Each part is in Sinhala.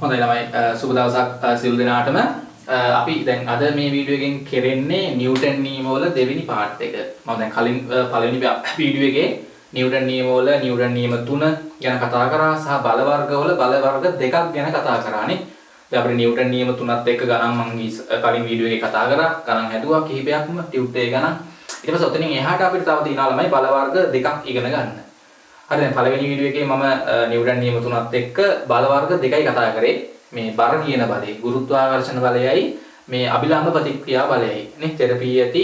හොඳයි ළමයි සුබ දවසක් සියලු දෙනාටම අපි දැන් අද මේ වීඩියෝ එකෙන් කෙරෙන්නේ නිව්ටන් නියම වල දෙවෙනි පාර්ට් එක. මම දැන් කලින් පළවෙනි වීඩියෝ එකේ නිව්ටන් නියම වල නිව්ටන් නියම 3 ගැන කතා කරා සහ බල වර්ග වල බල වර්ග දෙකක් ගැන කතා කරානේ. දැන් අපිට නිව්ටන් නියම 3ත් එක්ක ගණන් මම කලින් වීඩියෝ එකේ කතා කරා. ගණන් හැදුවා කිහිපයක්ම ටියුට් එක ගණන්. ඊට පස්සේ ඔතනින් එහාට අපිට තව තියෙනවා ළමයි බල වර්ග දෙකක් ඉගෙන ගන්න. හරි දැන් පළවෙනි වීඩියෝ එකේ මම නිව්ටන් නියම 3ත් එක්ක බල වර්ග දෙකයි කතා කරේ. මේ බර කියන බලය ගුරුත්වාකර්ෂණ බලයයි මේ අභිලම්බ ප්‍රතික්‍රියා බලයයි නේ තෙරපී ඇති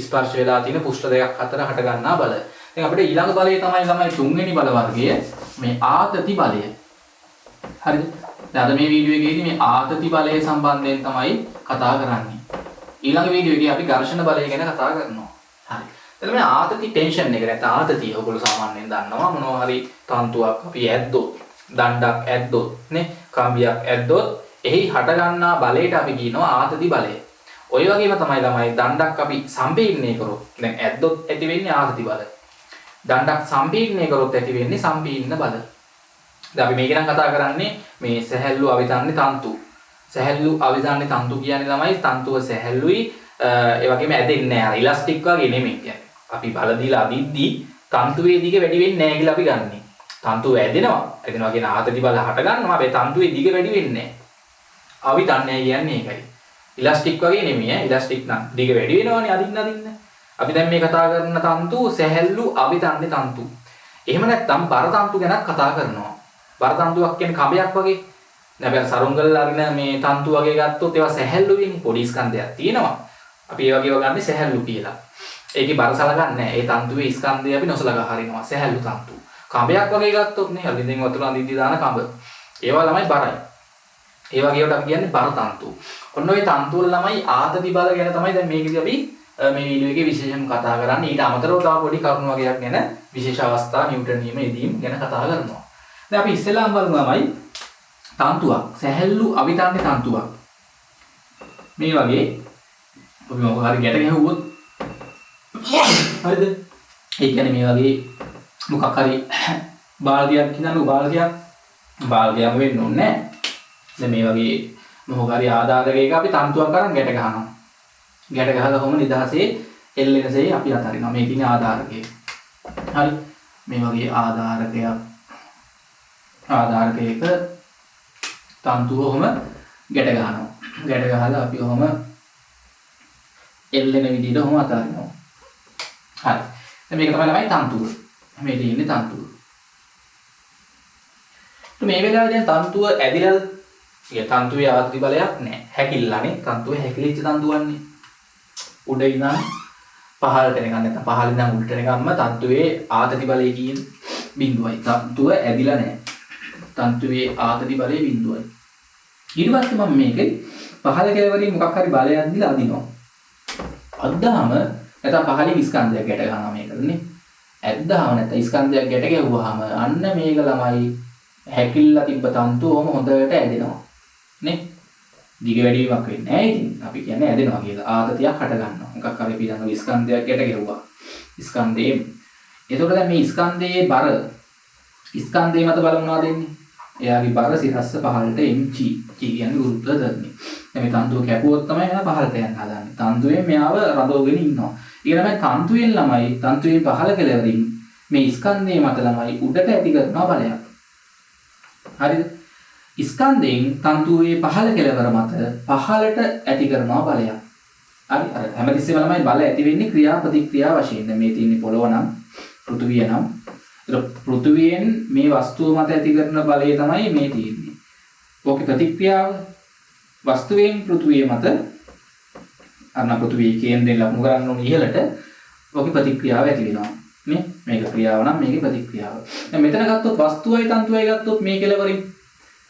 ස්පර්ශ වෙලා තියෙන පුෂ්ඨ දෙකක් අතර හට ගන්නා බලය. දැන් අපිට ඊළඟ බලය තමයි තුන්වෙනි බල වර්ගය මේ ආතති බලය. හරිද? දැන් අද මේ වීඩියෝ එකේදී මේ ආතති බලය සම්බන්ධයෙන් තමයි කතා කරන්නේ. ඊළඟ වීඩියෝ එකේ අපි ඝර්ෂණ බලය ගැන කතා කරනවා. හරි. එතන මේ ආතති ටෙන්ෂන් එක නැත්නම් ආතතිය ඔයගොල්ලෝ සාමාන්‍යයෙන් දන්නවා මොනවා හරි තන්තුවක් අපි ඇද්දොත් දණ්ඩක් ඇද්දොත් නේ කම්බියක් ඇද්දොත් එහි හට ගන්නා බලයට අපි කියනවා ආතති බලය. ඔය වගේම තමයි ළමයි දණ්ඩක් අපි සම්පීඩනය කරොත් දැන් ඇද්දොත් ඇති වෙන්නේ ආතති බලය. දණ්ඩක් සම්පීඩනය කරොත් ඇති වෙන්නේ සම්පීඩන බල. දැන් අපි මේක නම් කතා කරන්නේ මේ සැහැල්ලු අවිතන්නේ තන්තු. සැහැල්ලු අවිතන්නේ තන්තු කියන්නේ ළමයි තන්තුව සැහැල්ලුයි ඒ වගේම ඇදෙන්නේ නැහැ. ඉලාස්ටික් වගේ නෙමෙයි කියන්නේ. අපි බල දීලා අදිද්දි තන්තුවේ දිග වැඩි වෙන්නේ නැහැ කියලා අපි ගන්නෙ. තන්තුව ඇදෙනවා කියන ආතති බල හට ගන්නවා. හැබැයි තන්තුවේ දිග වැඩි වෙන්නේ නැහැ. අවිතන්නේ කියන්නේ ඒකයි. ඉලාස්ටික් වගේ නෙමෙයි ඈ. ඉලාස්ටික් නම් දිග වැඩි වෙනවනේ අදින්න. අපි දැන් මේ කතා කරන තන්තු සැහැල්ලු අවිතන්නේ තන්තු. එහෙම නැත්නම් බර තන්තු ගැනත් කතා කරනවා. බර තන්තුවක් කියන්නේ කඹයක් වගේ. දැන් අපි සරුංගල් අරින මේ තන්තු වගේ ගත්තොත් ඒවා සැහැල්ලු වෙන්නේ. පොඩි ස්කන්ධයක් තියෙනවා. අපි ඒ වගේව ගන්නේ සැහැල්ලු කියලා. ඒකේ බර සලකන්නේ නැහැ. ඒ තන්තුවේ ස්කන්ධය අපි නොසලකා හරිනවා. සැහැල්ලු තන්තු. කඹයක් වගේ ගත්තොත් නේ අලින්දෙන් වතුර අඳිද්දි දාන කඹ. ඒවා ළමයි බරයි. ඒ වගේවට අපි කියන්නේ බර තන්තු. ඔන්න ඔය තන්තු වල ළමයි ආතති බල ගැන තමයි දැන් මේකදී අපි මේ වීඩියෝ එකේ විශේෂයෙන් කතා කරන්නේ. ඊට අමතරව තව පොඩි කරුණු වගේක් ගැන විශේෂ අවස්ථා නිව්ටන් නියම යෙදීම් ගැන කතා කරනවා. දැන් අපි ඉස්සෙල්ලාම බලමු ළමයි තන්තුවක් සැහැල්ලු අවිතන්නේ තන්තුවක්. මේ වගේ අපි මොකක් හරි ගැට ගැහුවොත් හරිද? ඒ කියන්නේ මේ වගේ මොකක් හරි බාල්දියක් හිතන්නකො බාල්දියක් වෙන්න ඕනේ නැහැ. දැන් මේ වගේ මොකක් හරි ආධාරකයක අපි තන්තුවක් අරන් ගැට ගහනවා. ගැට ගහලා කොහොම නිදහසේ එල්ලෙනසේ අපි අතරිනවා. මේ තියෙන ආධාරකය. හරි. මේ වගේ ආධාරකයක තන්තුව කොහොම ගැට ගහනවා. ගැට ගහලා අපි කොහොම එල්ලෙන විදිහට කොහොම අතරිනවා. හරි. දැන් මේක තමයි තන්තුව. මේ තියෙන්නේ තන්තුව. මේ වෙලාවේ දැන් තන්තුව ඇදිලාද? ඒ තන්තුවේ ආතති බලයක් නැහැ. හැකිල්ලානේ. තන්තුවේ හැකිලිච්ච තන්තුවන්නේ. උඩ ඉඳන් පහළට එනකන් නැත්නම් පහළ ඉඳන් උඩට එනකම්ම තන්තුවේ ආතති බලය කියන බිඳුවයි. තන්තුව ඇදිලා නැහැ. තන්තුවේ ආතති බලය බිඳුවයි. ඊට පස්සේ මම මේකේ පහළ කෙළවරින් මොකක් හරි බලයක් දීලා අදිනවා. අද්දාම නැත්නම් පහළින් ස්කන්ධයක් ගැට ගන්නවා මේකනේ. ඇද්දාම නැත්නම් ස්කන්ධයක් ගැට ගැහුවාම අන්න මේක ළමයි හැකිල්ලා තිබ්බ තන්තුවම හොඳට ඇදෙනවා. නේ? දිග වැඩි වීමක් වෙන්නේ නැහැ. ඉතින් අපි කියන්නේ ඇදෙනවා කියලා. ආතතියක් හට ගන්නවා. මොකක් හරි අපි දන්නවා ස්කන්ධයක් ගැට ගැහුවා. ස්කන්ධේ. එතකොට දැන් මේ ස්කන්ධයේ බර ස්කන්ධේ මත බල මොනවද දෙන්නේ? එයාගේ බර සිරස්ස පහළට mg කියන්නේ ගුරුත්ව ධර්මය. දැන් මේ තන්තුව කැපුවොත් තමයි එයා පහළට යන්න හදන්නේ. තන්තුවෙන් මෙයාව රඳවගෙන ඉන්නවා. ඊට තමයි තන්තුවෙන් පහළ කෙළවරින් මේ ස්කන්ධයේ මත ළමයි උඩට ඇති කරන බලයක්. හරිද? ස්කන්ධයෙන් තන්තුවේ පහළ කෙළවර මත පහළට ඇති කරන බලයක්. හරි අර හැමතිස්සෙම ළමයි බල ඇති වෙන්නේ ක්‍රියා ප්‍රතික්‍රියා වශයෙන්. දැන් මේ තියෙන්නේ පොළව නම් පෘථුවිය නම් පෘථුවියෙන් මේ වස්තුව මත ඇති කරන බලය තමයි මේ තියෙන්නේ. ඕකේ ප්‍රතික්‍රියාව වස්තුවෙන් පෘථුවිය මත අන්න පෘථුවියේ කේන්ද්‍රයෙන් ලකුණු කරන්න ඕන ඉහළට ඕකේ ප්‍රතික්‍රියාව ඇති වෙනවා. නේ? මේක ක්‍රියාව නම් මේකේ ප්‍රතික්‍රියාව. දැන් මෙතන ගත්තොත් වස්තුවයි තන්තුවයි ගත්තොත් මේ කෙළවරින්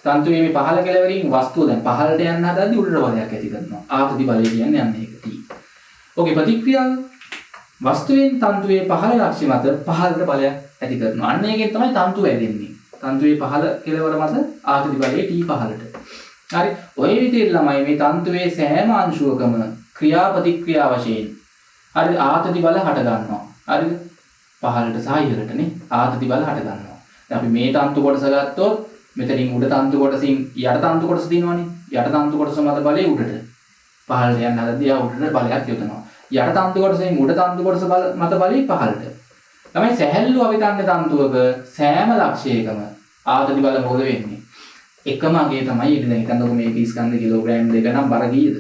තන්තුවේ මේ පහළ කෙළවරින් වස්තුව දැන් පහළට යන්න හදද්දී උඩට බලයක් ඇති කරනවා. ආතති බලය කියන්නේ යන්නේ ඒක T. ඕකේ ප්‍රතික්‍රියාව වස්තුවෙන් තන්තුවේ පහළ අක්ෂය මත පහළට බලයක් ඇති කරනවා. අන්න ඒකෙන් තමයි තන්තුව ඇදෙන්නේ. තන්තුවේ පහළ කෙළවර මත ආතති බලය T පහළට. හරි. ඔය විදිහට ළමයි මේ තන්තුවේ සෑම අංශුවකම ක්‍රියා ප්‍රතික්‍රියා වශයෙන් හරි ආතති බල හට ගන්නවා. හරිද? පහළට සහ ඉහළට නේ ආතති බල හට ගන්නවා. දැන් අපි මේ තන්තු කොටස ගත්තොත් මෙතනින් උඩ තන්තු කොටසින් යට තන්තු කොටස තියෙනවනේ. යට තන්තු කොටස මත බලය උඩට. පහළට යන්න හදද්දී ආ උඩට බලයක් යොදනවා. යට තන්තු කොටසෙන් උඩ තන්තු කොටස මත බලය පහළට. තමයි සැහැල්ලු අවිතන්‍ය තන්තුවක සෑම ලක්ෂයකම ආතති බල මොකද වෙන්නේ? එකම අගේ තමයි ඉන්නේ. දැන් හිතන්නකො මේක ස්කන්ධ කිලෝග්‍රෑම් දෙක නම් බර කීයද?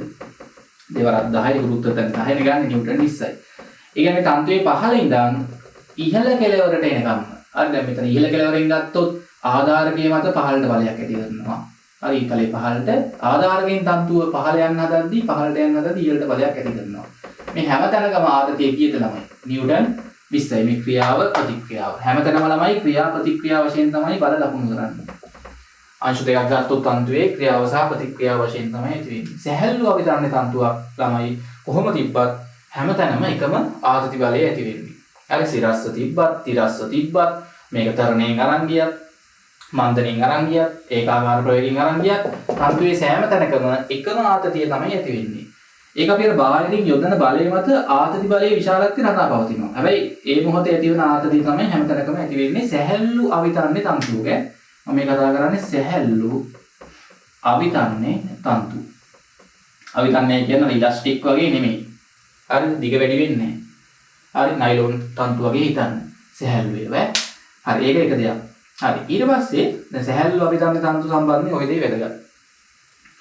දෙවරක් 10 ගුරුත්වයෙන් 10 ගන්න නිව්ටන් 20යි. ඒ කියන්නේ තන්තුවේ පහළ ඉඳන් ඉහළ කෙළවරට එනකම්. හරි දැන් මෙතන ඉහළ කෙළවරින් ගත්තොත් ආධාරකයේ මත පහළට බලයක් ඇති කරනවා. හරි ඊතලේ පහළට ආධාරකයෙන් තන්තුව පහළ යන්න හදද්දී පහළට යන්න හදද්දී ඉහළට බලයක් ඇති කරනවා. මේ හැම තැනකම ආතතිය කීයද ළමයි? නිව්ටන් 20යි. මේ ක්‍රියාව ප්‍රතික්‍රියාව. හැම තැනම ළමයි ක්‍රියා ප්‍රතික්‍රියා වශයෙන් තමයි බල ලකුණු කරන්නේ. අංශ දෙකක් ගත්තොත් තන්තුවේ ක්‍රියාව සහ ප්‍රතික්‍රියාව වශයෙන් තමයි ඇති වෙන්නේ. සැහැල්ලු අවිතන්‍ය තන්තුවක් ළමයි කොහොම තිබ්බත් හැම තැනම එකම ආතති බලය ඇති වෙන්නේ. හරි සිරස්ස තිබ්බත්, තිරස්ස තිබ්බත්, මේක තරණයෙන් අරන් ගියත්, මන්දණයෙන් අරන් ගියත්, ඒකාකාර ප්‍රවේගයෙන් අරන් ගියත් තන්තුවේ සෑම තැනකම එකම ආතතිය තමයි ඇති වෙන්නේ. ඒක අපි අර බාහිරින් යොදන බලය මත ආතති බලයේ විශාලත්වය රඳා පවතිනවා. හැබැයි ඒ මොහොතේ ඇතිවන ආතතිය තමයි හැම තැනකම ඇති වෙන්නේ සැහැල්ලු අවිතන්‍ය තන්තුවක. මම මේ කතා කරන්නේ සැහැල්ලු අවිතන්‍ය තන්තු. අවිතන්‍ය කියන්නේ ඉලාස්ටික් වගේ නෙමෙයි. හරි දිග වැඩි වෙන්නේ නැහැ. හරි නයිලොන් තන්තු වගේ හිතන්න. සැහැල්ලු ඒවා. හරි ඒක එක දෙයක්. හරි ඊට පස්සේ දැන් සැහැල්ලු අවිතන්‍ය තන්තු සම්බන්ධයෙන් ඔය දේ වැදගත්.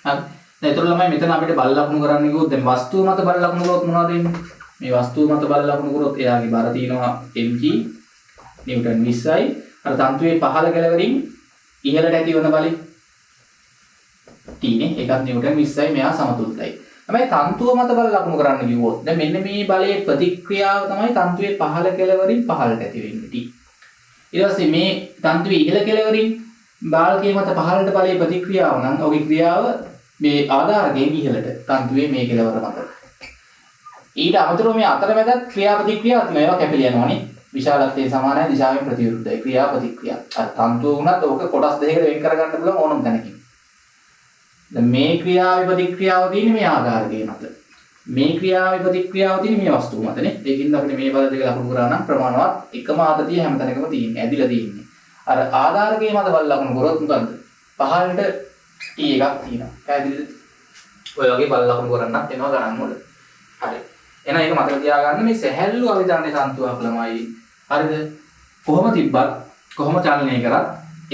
හරි දැන් ඒතර ළමයි මෙතන අපිට බල ලකුණු කරන්න කිව්වොත් දැන් වස්තුව මත බල ලකුණු කරොත් මොනවද වෙන්නේ? මේ වස්තුව මත බල ලකුණු කරොත් එයාගේ බර තියෙනවා mg නිව්ටන් 20යි. අර තන්තුවේ පහළ කෙළවරින් ඉහළට ඇතිවන බලය T නේ ඒකත් නිව්ටන් 20යි මෙයා සමතුලිතයි. හැබැයි තන්තුව මත බල ලකුණු කරන්න කිව්වොත් දැන් මෙන්න මේ බලයේ ප්‍රතික්‍රියාව තමයි තන්තුවේ පහළ කෙළවරින් පහළට ඇති වෙන්නේ T. ඊට පස්සේ මේ තන්තුවේ ඉහළ කෙළවරින් බාල්කයේ මත පහළට බලයේ ප්‍රතික්‍රියාව නම් ඔහුගේ ක්‍රියාව මේ ආධාරකයෙන් ඉහළට තන්තුවේ මේ කෙළවර මත. ඊට අමතරව මේ අතරමැදත් ක්‍රියා ප්‍රතික්‍රියා තියෙනවා. ඒවා කැපිලා යනවානේ. විශාලත්වයේ සමානයි දිශාවෙන් ප්‍රතිවිරුද්ධයි. ක්‍රියා ප්‍රතික්‍රියා. අර තන්තුව වුණත් ඕක කොටස් දෙකකට වෙන් කරගන්න පුළුවන් ඕනම තැනකින්. දැන් මේ ක්‍රියාවේ ප්‍රතික්‍රියාව තියෙන්නේ මේ ආධාරකයේ මත. මේ ක්‍රියාවේ ප්‍රතික්‍රියාව තියෙන්නේ මේ වස්තුව මතනේ. ඒකින්ද අපිට මේ බල දෙක ලකුණු කරා නම් ප්‍රමාණවත් එකම ආතතිය හැම තැනකම තියෙන්නේ. ඇදිලා තියෙන්නේ. අර ආධාරකයේ මත බල ලකුණු කරොත් මොකද්ද? පහළට T එකක් තියෙනවා. පැහැදිලිද? ඔය වගේ බල ලකුණු කරන්නත් එනවා ගණන් වල. හරි. එහෙනම් ඒක මතක තියාගන්න මේ සැහැල්ලු අවිතන්‍ය තන්තුවක් ළමයි. හරිද? කොහොම තිබ්බත් කොහොම චලනය කරත්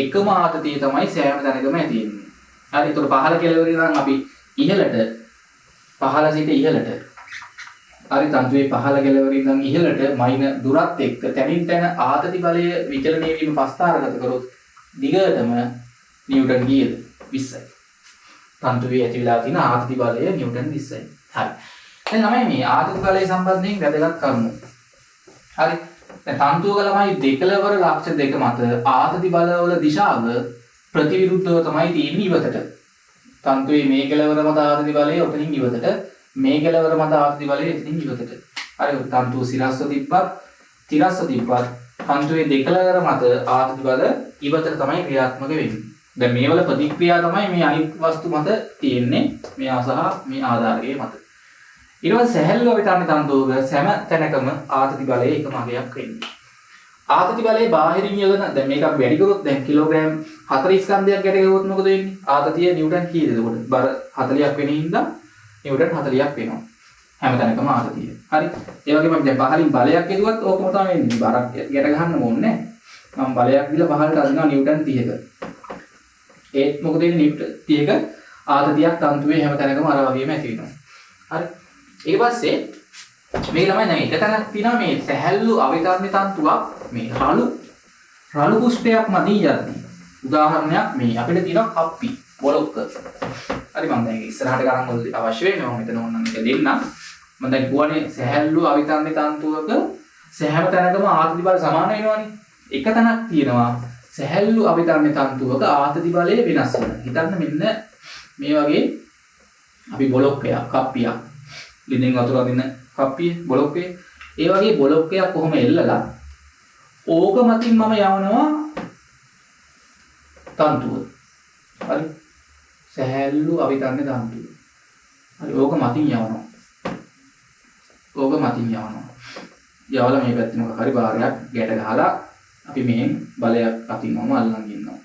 එකම ආතතිය තමයි සෑම තැනකම ඇති වෙන්නේ. හරි. ඒතකොට පහළ කෙළවරේ නම් අපි ඉහළට පහළ සිට ඉහළට හරි තන්තුවේ පහළ කෙළවරේ ඉඳන් ඉහළට මයින දුරත් එක්ක තැනින් තැන ආතති බලය විචලනය වීම පස්තාරගත කරොත් දිගටම නිව්ටන් කීයද? 20යි. තන්තුවේ ඇති වෙලා තියෙන ආතති බලය නිව්ටන් 20යි. හරි. දැන් ළමයි මේ ආතති බලය සම්බන්ධයෙන් වැදගත් කරුණු. හරි. දැන් තන්තුවක ළමයි දෙකලවර ලක්ෂ දෙක මත ආතති බලවල දිශාව ප්‍රතිවිරුද්ධව තමයි තියෙන්නේ ඉවතට. තන්තුවේ මේ කෙළවර මත ආතති බලය ඔතනින් ඉවතට, මේ කෙළවර මත ආතති බලය එතනින් ඉවතට. හරි. තන්තුව සිරස්ස තිබ්බත්, තිරස්ස තිබ්බත් තන්තුවේ දෙකලවර මත ආතති බල ඉවතට තමයි ක්‍රියාත්මක වෙන්නේ. දැන් මේවල ප්‍රතික්‍රියා තමයි මේ අනිත් වස්තු මත තියෙන්නේ, මෙයා සහ මේ ආධාරකයේ මත. ඊට පස්සේ සැහැල්ලු අවිතන්‍ය තන්තුවක සෑම තැනකම ආතති බලය එකම අගයක් වෙන්නේ. ආතති බලයේ බාහිරින් යොදන දැන් මේක අපි වැඩි කරොත් දැන් කිලෝග්‍රෑම් 40 ස්කන්ධයක් ගැට ගහුවොත් මොකද වෙන්නේ? ආතතිය නිව්ටන් කීයද එතකොට? බර 40ක් වෙන හින්දා නිව්ටන් 40ක් වෙනවා. හැම තැනකම ආතතිය. හරි. ඒ වගේම දැන් පහලින් බලයක් යදුවත් ඕකම තමයි වෙන්නේ. බරක් ගැට ගහන්න ඕනේ නැහැ. මම බලයක් දීලා පහලට අදිනවා නිව්ටන් 30ක. ඒත් මොකද වෙන්නේ නිව්ටන් 30ක ආතතියක් තන්තුවේ හැම තැනකම අර වගේම ඇති වෙනවා. හරි. ඊට පස්සේ මේ ළමයි දැන් එක තැනක් තියෙනවා මේ සැහැල්ලු අවිතන්‍ය තන්තුවක් මේ රළු පුෂ්පයක් මතින් යද්දී උදාහරණයක් මේ අපිට තියෙනවා කප්පි බොලොක්ක. හරි මම දැන් ඉස්සරහට ගණන් වල අවශ්‍ය වෙන්නේ මම මෙතන ඕනනම් එක දෙන්නම්. මම දැන් කියවනේ සැහැල්ලු අවිතන්‍ය තන්තුවක සෑම තැනකම ආතති බල සමාන වෙනවනේ. එක තැනක් තියෙනවා සැහැල්ලු අවිතන්‍ය තන්තුවක ආතති බලය වෙනස් වෙනවා. හිතන්න මෙන්න මේ වගේ අපි බොලොක්කයක් කප්පියක් ලිඳෙන් වතුර අදින කප්පිය බොලොක්කේ ඒ වගේ බොලොක්කයක් කොහොම එල්ලලා ඕක මතින් මම යවනවා තන්තුව. හරි. සැහැල්ලු අවිතන්‍ය තන්තුව. හරි ඕක මතින් යවනවා. ඕක මතින් යවනවා. යවලා මේ පැත්තේ මොකක් හරි බාරයක් ගැට ගහලා අපි මෙහෙන් බලයක් අතින්වම අල්ලන් ඉන්නවා.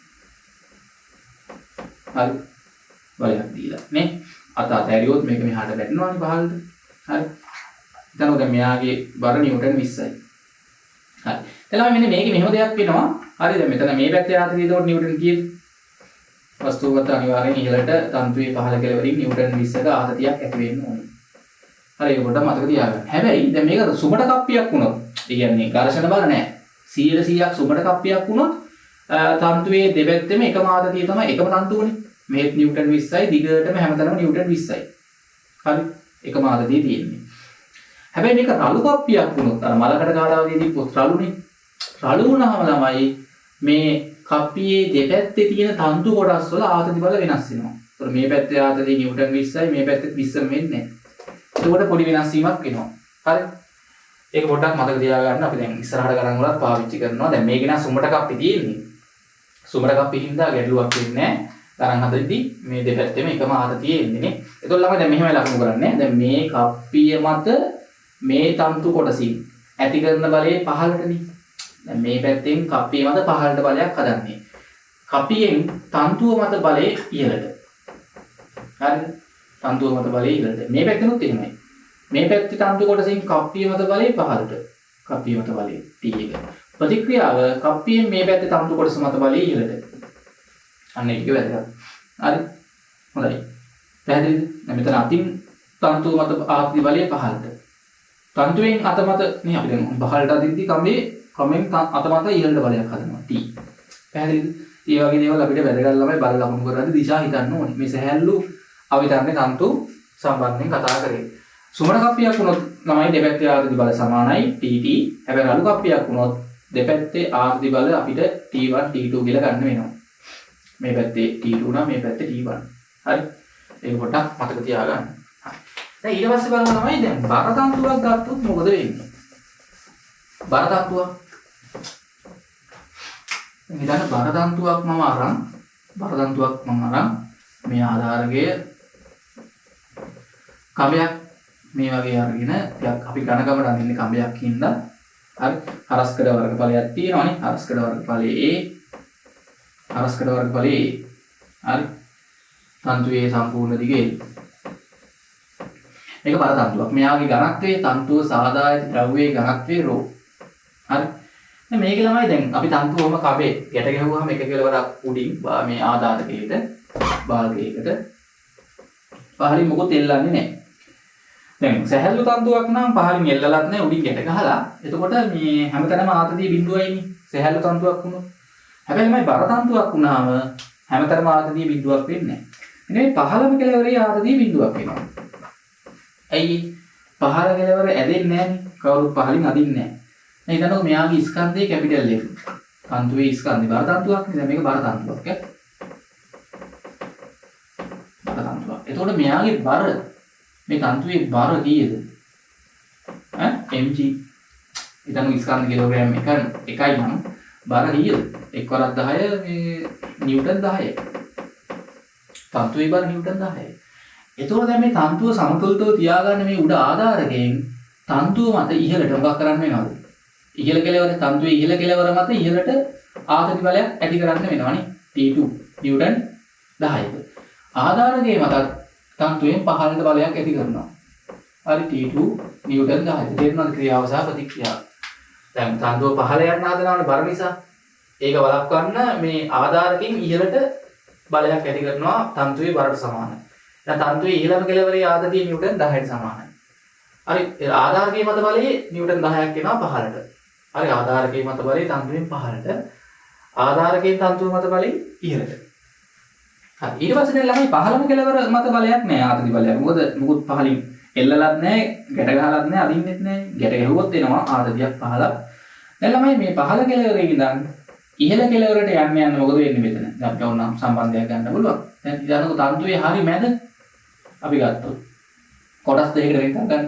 හරි. බලයක් දීලා නේ. අත ඇරියොත් මේක මෙහාට වැටෙනවානේ පහළට. හරි. හිතන්නකෝ දැන් මෙයාගේ බර නිව්ටන් 20යි. හරි. එතන මෙන්න මේකේ මෙහෙම දෙයක් වෙනවා. හරි දැන් මෙතන මේ පැත්තේ ආතතිය එතකොට නිව්ටන් කීයද? වස්තුවකට අනිවාර්යෙන් ඉහළට තන්තුවේ පහළ කෙළවරින් නිව්ටන් 20ක ආතතියක් ඇති වෙන්න ඕනේ. හරි ඒක පොඩ්ඩක් මතක තියාගන්න. හැබැයි දැන් මේක සුමට කප්පියක් වුණොත්, ඒ කියන්නේ ඝර්ෂණ බල නැහැ. 100%ක් සුමට කප්පියක් වුණොත් තන්තුවේ දෙපැත්තෙම එකම ආතතිය තමයි එකම තන්තුවනේ. මේත් නිව්ටන් 20යි දිගටම හැමතැනම නිව්ටන් 20යි. හරි. එකම ආතතිය තියෙන්නේ. හැබැයි මේක රළු කප්පියක් වුණොත් අර මලකඩ කාඩාවදී පොත් රළුනේ. රළු වුණාම තමයි මේ කප්පියේ දෙපැත්තේ තියෙන තන්තු කොටස් වල ආතති බල වෙනස් වෙනවා. ඒතර මේ පැත්තේ ආතතිය නිව්ටන් 20යි මේ පැත්තේ 20ම වෙන්නේ නැහැ. එතකොට පොඩි වෙනස් වීමක් වෙනවා. හරි. ඒක පොඩ්ඩක් මතක තියාගන්න. අපි දැන් ඉස්සරහට ගණන් වලත් පාවිච්චි කරනවා. දැන් මේකේ නම් සුමට කප්පි තියෙන්නේ. සුමට කප්පි හින්දා ගැටලුවක් වෙන්නේ නැහැ. ගණන් හදද්දී මේ දෙපැත්තෙම එකම ආතතිය එන්නේ නේ. ඒතකොට ළමයි දැන් මෙහෙමයි ලකුණු කරන්නේ. දැන් මේ කප්පිය මත මේ තන්තු කොටසින් ඇති කරන බලය පහළටනේ. දැන් මේ පැත්තෙන් කප්පිය මත පහළට බලයක් හදන්නේ. කප්පියෙන් තන්තුව මත බලය ඉහළට. හරිද? තන්තුව මත බලය ඉහළට. මේ පැත්තෙනුත් එහෙමයි. මේ පැත්තේ තන්තු කොටසින් කප්පිය මත බලය පහළට. කප්පිය මත බලය T එක. ප්‍රතික්‍රියාව කප්පියෙන් මේ පැත්තේ තන්තු කොටස මත බලය ඉහළට. අන්න ඒක වැදගත්. හරි. හොඳයි. පැහැදිලිද? දැන් මෙතන අතින් තන්තුව මත ආපති බලය පහළට. තන්තුවෙන් අත මත නේ අපි දැන් පහළට අදිද්දි කමෙන් අත මත ඉහළට බලයක් හදනවා T. පැහැදිලිද? ඒ වගේ දේවල් අපිට වැදගත් ළමයි බල ලකුණු කරද්දී දිශා හිතන්න ඕනේ. මේ සහැල්ලු අවිතරනේ තන්තු සම්බන්ධයෙන් කතා කරේ. සුමන කප්පියක් වුණොත් ළමයි දෙපැත්තේ ආතති බල සමානයි TT. හැබැයි රළු කප්පියක් වුණොත් දෙපැත්තේ ආතති බල අපිට T1 T2 කියලා ගන්න වෙනවා. මේ පැත්තේ T2 නම් මේ පැත්තේ T1. හරි. ඒක පොඩ්ඩක් මතක තියාගන්න. දැන් ඊට පස්සේ බලමු තමයි දැන් බර තන්තුවක් ගත්තොත් මොකද වෙන්නේ? බර තන්තුවක්. දැන් ඊළඟ බර තන්තුවක් මම අරන් මේ ආධාරකය කඹයක් මේ වගේ අරගෙන අපි ඝනකමට අඳින්නේ කඹයක් හින්දා හරි හරස්කඩ වර්ගඵලයක් තියෙනවානේ හරස්කඩ වර්ගඵලයේ හරි තන්තුවේ සම්පූර්ණ දිගේ මේක බර තන්තුවක්. මෙයාගේ ඝනත්වයේ තන්තුව සාදායක ද්‍රව්‍යයේ ඝනත්වයේ ρ. හරි. දැන් මේක ළමයි දැන් අපි තන්තුවම කබේ ගැට ගැහුවාම එක කෙලවරක් උඩින් මේ ආදාතකයේට භාගයකට පහලින් මොකොත් එල්ලන්නේ නැහැ. දැන් සැහැල්ලු තන්තුවක් නම් පහලින් එල්ලලත් නැහැ උඩින් ගැට ගහලා. එතකොට මේ හැමතැනම ආතතිය බිඳුවයිනේ. සැහැල්ලු තන්තුවක් වුණොත්. හැබැයි මේ බර තන්තුවක් වුණාම හැමතැනම ආතතිය බිඳුවක් වෙන්නේ නැහැ. මේ පහළම කෙලවරේ ආතතිය බිඳුවක් වෙනවා. ඇයි පහළ කෙලවර ඇදෙන්නේ නැහනේ. කවුරුත් පහලින් අදින්නේ නැහැ. දැන් හිතන්නකෝ මෙයාගේ ස්කන්ධයේ කැපිටල් F. තන්තුවේ ස්කන්ධය බර තන්තුවක් නේ. දැන් මේක බර තන්තුවක් ඈ. බර තන්තුවක්. එතකොට මෙයාගේ බර මේ තන්තුවේ බර කීයද? mg. හිතන්නකෝ ස්කන්ධ කිලෝග්‍රෑම් එකයි නම් බර කීයද? 1 වරක් 10 මේ නිව්ටන් 10යි. තන්තුවේ බර නිව්ටන් 10යි. එතකොට දැන් මේ තන්තුව සමතුලිතව තියාගන්න මේ උඩ ආධාරකයෙන් තන්තුව මත ඉහළට මොකක් කරන්න වෙනවද? ඉහළ කෙලවර තන්තුවේ ඉහළ කෙලවර මත ඉහළට ආතති බලයක් ඇති කරන්න වෙනවනේ. T2 Newton 10ක. ආධාරකයේ මත තන්තුවෙන් පහළට බලයක් ඇති කරනවා. හරි T2 නිව්ටන් 10ක. තේරුණාද ක්‍රියාව සහ ප්‍රතික්‍රියාව? දැන් තන්තුව පහළ යන්න හදනවනේ බර නිසා. ඒක වළක්වන්න මේ ආධාරකයෙන් ඉහළට බලයක් ඇති කරනවා තන්තුවේ බරට සමානයි. දැන් තන්තුවේ ඉහළම කෙළවරේ ආතතිය නිව්ටන් 10ට සමානයි. හරි ආධාරකයේ මත බලය නිව්ටන් 10ක් එනවා පහළට. හරි ආධාරකයේ මත බලය තන්තුවෙන් පහළට. ආධාරකයෙන් තන්තුව මත බලය ඉහළට. හරි ඊට පස්සේ දැන් ළමයි පහළම කෙළවර මත බලයක් නැහැ ආතති බලයක්. මොකද මුකුත් පහලින් එල්ලලත් නැහැ, ගැට ගහලත් නැහැ, අදින්නෙත් නැහැ. ගැට ගැහුවොත් එනවා ආතතියක් පහළක්. දැන් ළමයි මේ පහළ කෙළවරේ ඉඳන් ඉහළ කෙළවරට යන්න මොකද වෙන්නේ මෙතන? දැන් අපිට ඕනම් සම්බන්ධයක් ගන්න පුළුවන්. දැන් ඉතින් තන්තුවේ හරි මැද අපි ගත්තොත් කොටස් දෙකකට වෙන් කරගන්න.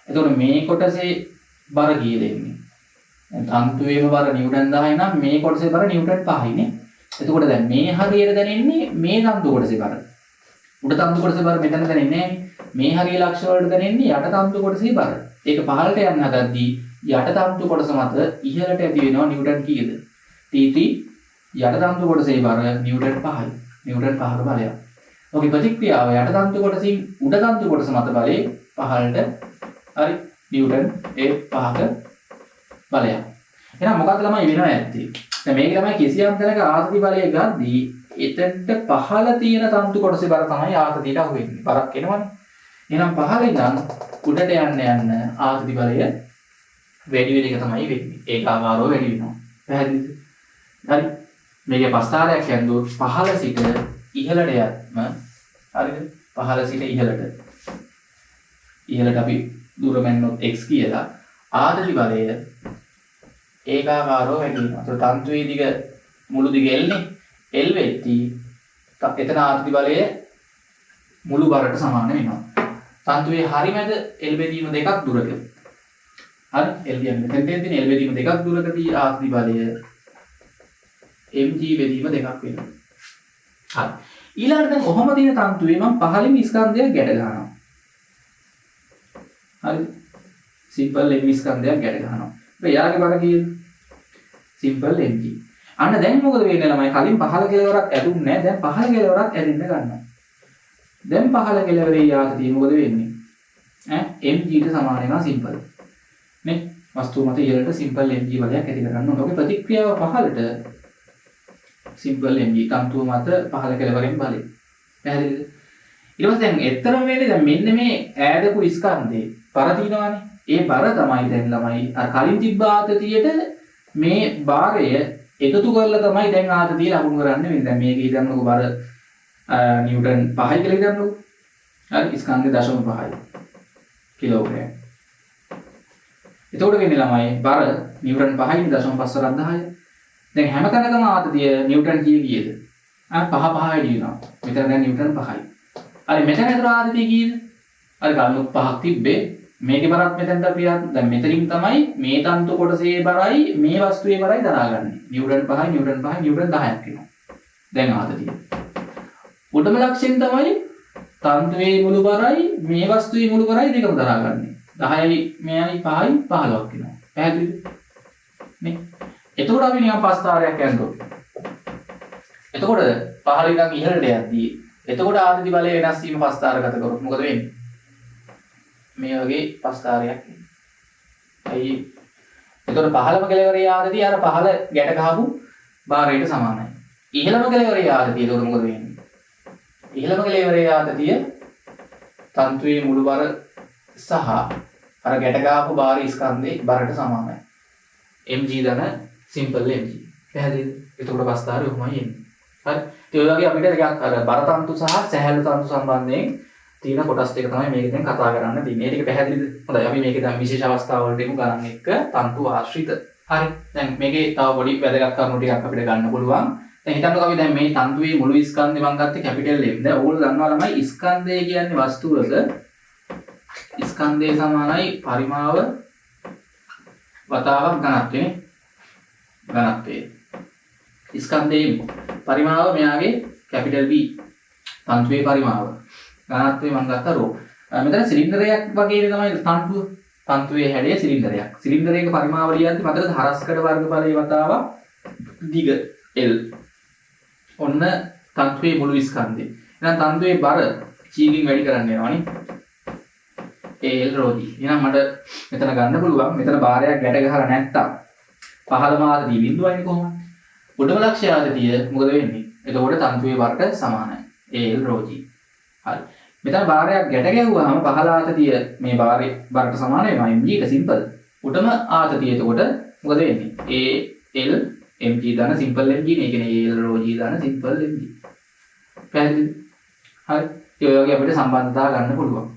එතකොට මේ කොටසේ බර කීයද එන්නේ? දැන් තන්තුවේම බර නිව්ටන් 10 නම් මේ කොටසේ බර නිව්ටන් 5යිනේ. එතකොට දැන් මේ හරියට දැනෙන්නේ මේ තන්තු කොටසේ බර. උඩ තන්තු කොටසේ බර මෙතන දැනෙන්නේ නැහැ. මේ හරිය ලක්ෂ වලට දැනෙන්නේ යට තන්තු කොටසේ බර. ඒක පහළට යන්න හදද්දී යට තන්තු කොටස මත ඉහළට ඇති වෙනවා නිව්ටන් කීයද? T3 යට තන්තු කොටසේ බර නිව්ටන් 5යි. නිව්ටන් 5ක බලයක්. ඔකේ ප්‍රතික්‍රියාව යට තන්තු කොටසින් උඩ තන්තු කොටස මත බලේ පහළට හරි නිව්ටන් ඒ 5ක බලයක්. එහෙනම් මොකක්ද ළමයි වෙනව ඇත්තේ? දැන් මේක තමයි කිසියම් තැනක ආතති බලය ගද්දී එතෙන්ට පහළ තියෙන තන්තු කොටසේ බර තමයි ආතතියට අහු වෙන්නේ. බරක් එනවනේ. එහෙනම් පහළ ඉඳන් උඩට යන්න ආතති බලය වැඩි වෙන එක තමයි වෙන්නේ. ඒකාකාරව වැඩි වෙනවා. පැහැදිලිද? හරි. මේකේ පස්තාරයක් යනකොට පහළ සිට ඉහළට යත්ම හරිද? පහළ සිට ඉහළට. ඉහළට අපි දුර මැන්නොත් x කියලා ආතති බලය ඒකාකාරව වැඩි වෙනවා. ඒතර තන්තුවේ දිග මුළු දිග L නේ. L වෙද්දී එතන ආතති බලය මුළු බරට සමාන වෙනවා. තන්තුවේ හරිමැද L බෙදීම දෙකක් දුරක. හරි L කියන්නේ මෙතෙන් තියෙන L බෙදීම දෙකක් දුරකදී ආතති බලය mg බෙදීම දෙකක් වෙනවා. හරි. ඊළඟට දැන් කොහොම තියෙන තන්තුවේ මම පහළින් ස්කන්ධයක් ගැට ගන්නවා. හරිද? සිම්පල් m ස්කන්ධයක් ගැට ගන්නවා. එයාගේ බර කීයද? Simple mg. අන්න දැන් මොකද වෙන්නේ ළමයි? කලින් පහළ කෙලවරක් ඇදුන්නේ නැහැ. දැන් පහළ කෙලවරක් ඇදෙන්න ගන්නවා. දැන් පහළ කෙලවරේ ආතතිය මොකද වෙන්නේ? mg ට සමාන වෙනවා සිම්පල්. නේ? වස්තුව මත ඉහළට සිම්පල් mg බලයක් ඇති කරගන්න ඕනේ. ඔගේ ප්‍රතික්‍රියාව පහළට සිම්පල් mg තන්තුව මත පහළ කෙලවරෙන් බලය. පැහැදිලිද? ඊට පස්සේ දැන් එතරම් වෙන්නේ දැන් මෙන්න මේ ඈදපු ස්කන්ධේ බර තියෙනවානේ. ඒ බර තමයි දැන් ළමයි අර කලින් තිබ්බ ආතතියට මේ භාරය එකතු කරලා තමයි දැන් ආතතිය ලකුණු කරන්න වෙන්නේ. දැන් මේක හිතන්නකො බර නිව්ටන් 5යි කියලා හිතන්නකො. හරි ස්කන්ධය 0.5යි කිලෝග්‍රෑම්. එතකොට වෙන්නේ ළමයි බර නිව්ටන් 5යි 0.5 10. දැන් හැම තැනකම ආතතිය නිව්ටන් කීයද? 5 වැඩි වෙනවා. මෙතන දැන් නිව්ටන් 5යි. හරි මෙතන ඇතුළ ආතතිය කීයද? හරි ගන්නොත් 5ක් තිබ්බේ. මේකේ බරත් මෙතෙන්ට ක්‍රියාත්මක. දැන් මෙතනින් තමයි මේ තන්තු කොටසේ බරයි මේ වස්තුවේ බරයි දරාගන්නේ. නිව්ටන් 5යි නිව්ටන් 10ක් වෙනවා. දැන් ආතතිය. උඩම ලක්ෂයෙන් තමයි තන්තුවේ මුළු බරයි මේ වස්තුවේ මුළු බරයි දෙකම දරාගන්නේ. 10යි මෙයයි 5යි 15ක් වෙනවා. පැහැදිලිද? නේ? එතකොට අපි නිකන් පස්තාරයක් යනකොට. එතකොට පහළ ඉඳන් ඉහළට යද්දී එතකොට ආතති බලය වෙනස් වීම පස්තාරගත කරොත් මොකද වෙන්නේ? මේ වගේ පස්තාරයක් එන්නේ. අයි එතකොට පහළම කෙලවරේ ආතතිය අර පහළ ගැට ගහපු භාරයට සමානයි. ඉහළම කෙලවරේ ආතතිය එතකොට මොකද වෙන්නේ? ඉහළම කෙලවරේ ආතතිය තන්තුවේ මුළු බර සහ අර ගැට ගහපු භාර ස්කන්ධේ බරට සමානයි. mg දන සිම්පල් mg. පැහැදිලිද? එතකොට පස්තාරය උමයි එන්නේ. හරි. ඒ වගේ අපිට ටිකක් අර බර තන්තු සහ සැහැල්ලු තන්තු සම්බන්ධයෙන් තියෙන කොටස් ටික තමයි මේක දැන් කතා කරන්න තියෙන්නේ. මේ ටික පැහැදිලිද? හොඳයි. අපි මේකේ දැන් විශේෂ අවස්ථාවලට එමු ගණන් එක්ක තන්තු ආශ්‍රිත. හරි. දැන් මේකේ තව පොඩි වැදගත් කරුණු ටිකක් අපිට ගන්න පුළුවන්. දැන් හිතන්නකෝ අපි දැන් මේ තන්තුවේ මුළු ස්කන්ධය මම ගත්තේ කැපිටල් M. දැන් ඕගොල්ලෝ දන්නවා ළමයි ස්කන්ධය කියන්නේ වස්තුවක ස්කන්ධය සමානයි පරිමාව වතාවක් ඝනත්වනේ. ඝනත්වය. ස්කන්ධයේ පරිමාව මෙයාගේ කැපිටල් B. තන්තුවේ පරිමාව. ඝනත්වය මම ගත්තා රෝ. මෙතන සිලින්ඩරයක් වගේ තමයි තන්තුව. තන්තුවේ හැඩය සිලින්ඩරයක්. සිලින්ඩරයක පරිමාව ලියද්දි මතකද හරස්කඩ වර්ගඵලයේ වතාවක් දිග L. ඔන්න තන්තුවේ මුළු ස්කන්ධය. එහෙනම් තන්තුවේ බර G කින් වැඩි කරන්න යනවානේ. L rho G. එහෙනම් මට මෙතන ගන්න පුළුවන් මෙතන භාරයක් ගැට ගහලා නැත්තම් පහළම ආතතිය බිඳුවයිනේ කොහොමද? උඩම ලක්ෂ්‍ය ආතතිය මොකද වෙන්නේ? එතකොට තන්තුවේ බරට සමානයි. L rho G. හරි. මෙතන භාරයක් ගැට ගැහුවාම පහළ ආතතිය මේ භාරේ බරට සමාන වෙනවා. mg එක සිම්පල්. උඩම ආතතිය එතකොට මොකද වෙන්නේ? L mg දාන සිම්පල් mg නේ. ඒ කියන්නේ L rho G දාන සිම්පල් mg. පැහැදිලිද? හරි. ඒ වගේ අපිට සම්බන්ධතාව ගන්න පුළුවන්.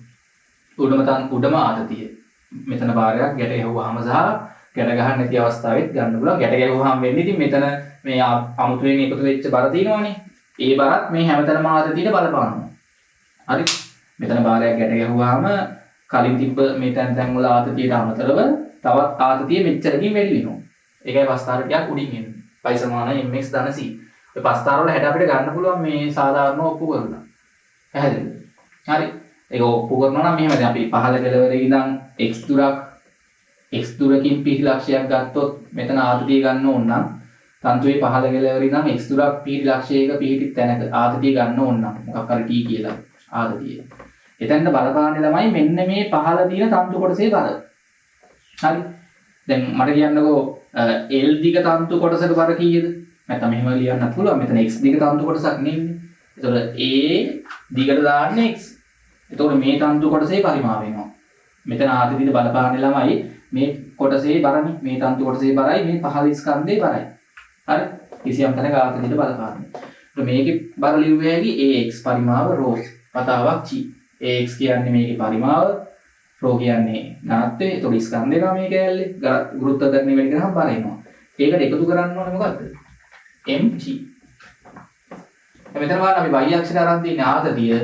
උඩම ආතතිය. මෙතන භාරයක් ගැට ගැහුවාම සහ ගැට ගහන්න නැති අවස්ථාවෙත් ගන්න පුළුවන්. ගැට ගැහුවාම වෙන්නේ ඉතින් මෙතන මේ අමුතුවෙන් එකතු වෙච්ච බර තියෙනවනේ. ඒ බරත් මේ හැමතැනම ආතතියට බලපානවා. හරි. මෙතන භාරයක් ගැට ගැහුවාම කලින් තිබ්බ මේ තැන් වල ආතතියට අමතරව තවත් ආතතිය මෙච්චරකින් වැඩි වෙනවා. ඒකයි පස්තාර ටිකක් උඩින් එන්නේ. π සමාන mx ධන c. ඔය පස්තාර වල හැට අපිට ගන්න පුළුවන් මේ සාධාරණව ඔප්පු කරලා. පැහැදිලිද? හරි. ඒක ඔප්පු කරනවා නම් මෙහෙම දැන් අපි පහළ කෙළවරේ ඉඳන් x දුරකින් p ලක්ෂයක් ගත්තොත් මෙතන ආතතිය ගන්න ඕන නම් තන්තුවේ පහළ කෙළවරින් නම් x දුරක් පීටි ලක්ෂයක පීටි තැනක ආතතිය ගන්න ඕන නම් මොකක් හරි t කියලා ආතතිය. එතෙන්ට බලපාන්නේ ළමයි මෙන්න මේ පහළ තියෙන තන්තු කොටසේ බර. හරි. දැන් මට කියන්නකෝ L දිග තන්තු කොටසක බර කීයද? නැත්නම් මෙහෙම ලියන්නත් පුළුවන්. මෙතන x දිග තන්තු කොටසක් නෙන්නේ. එතකොට A දිගට දාන්නේ x. එතකොට මේ තන්තු කොටසේ පරිමාව වෙනවා. මෙතන ආදිදින බලපාන්නේ ළමයි මේ කොටසේ බරනේ. මේ තන්තු කොටසේ බරයි මේ පහළ ස්කන්ධේ බරයි. හරි. කිසියම් තැනක ආදිදින බලපාන්නේ. එතකොට මේකේ බර ලියුවේ හැකි AX පරිමාව ρ වතාවක් g. AX කියන්නේ මේකේ පරිමාව ρ කියන්නේ ඝනත්වය. එතකොට ස්කන්ධේ නම් මේ කැලේ ගුරුත්වාකර්ෂණය වැඩි කරාම බර එනවා. ඒකට එකතු කරන්න ඕනේ මොකද්ද? mg. මෙතන බලන්න අපි y අක්ෂයට අරන් තියෙන ආතතිය.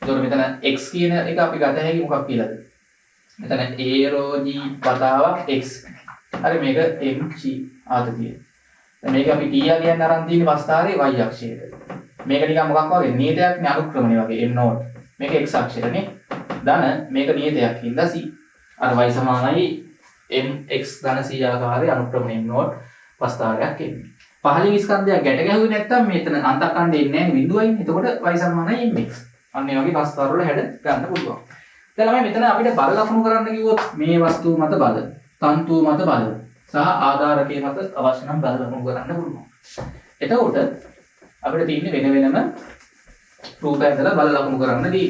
එතකොට මෙතන x කියන එක අපි ගත හැකි මොකක් කියලාද? මෙතන a ρ g වතාවක් x. හරි මේක mg ආතතිය. දැන් මේක අපි t කියන අරන් තියෙන වස්තාරේ y අක්ෂයට. මේක නිකන් මොකක් වගේ නියතයක් නේ අනුක්‍රමණය වගේ m නෝට්. මේක x අක්ෂයටනේ. ධන මේක නියතයක් හින්දා c. අර y සමානයි mx ධන c ආකාරයේ අනුක්‍රමණය m නෝට් වස්තාරයක් එන්නේ. පහළින් ස්කන්ධයක් ගැට ගැහුවේ නැත්නම් මෙතන අන්තකණ්ඩේ ඉන්නේ නැහැ බිඳුවයිනේ. එතකොට y සමානයි mx. අන්න ඒ වගේ වස්තාර වල හැඩ ගන්න පුළුවන්. දැන් ළමයි මෙතන අපිට බල ලකුණු කරන්න කිව්වොත් මේ වස්තුව මත බල, තන්තුව මත බල සහ ආධාරකයේ මත අවශ්‍ය නම් බල ලකුණු කරන්න පුළුවන්. එතකොට අපිට තියෙන්නේ වෙන වෙනම රූප ඇඳලා බල ලකුණු කරන්න දී.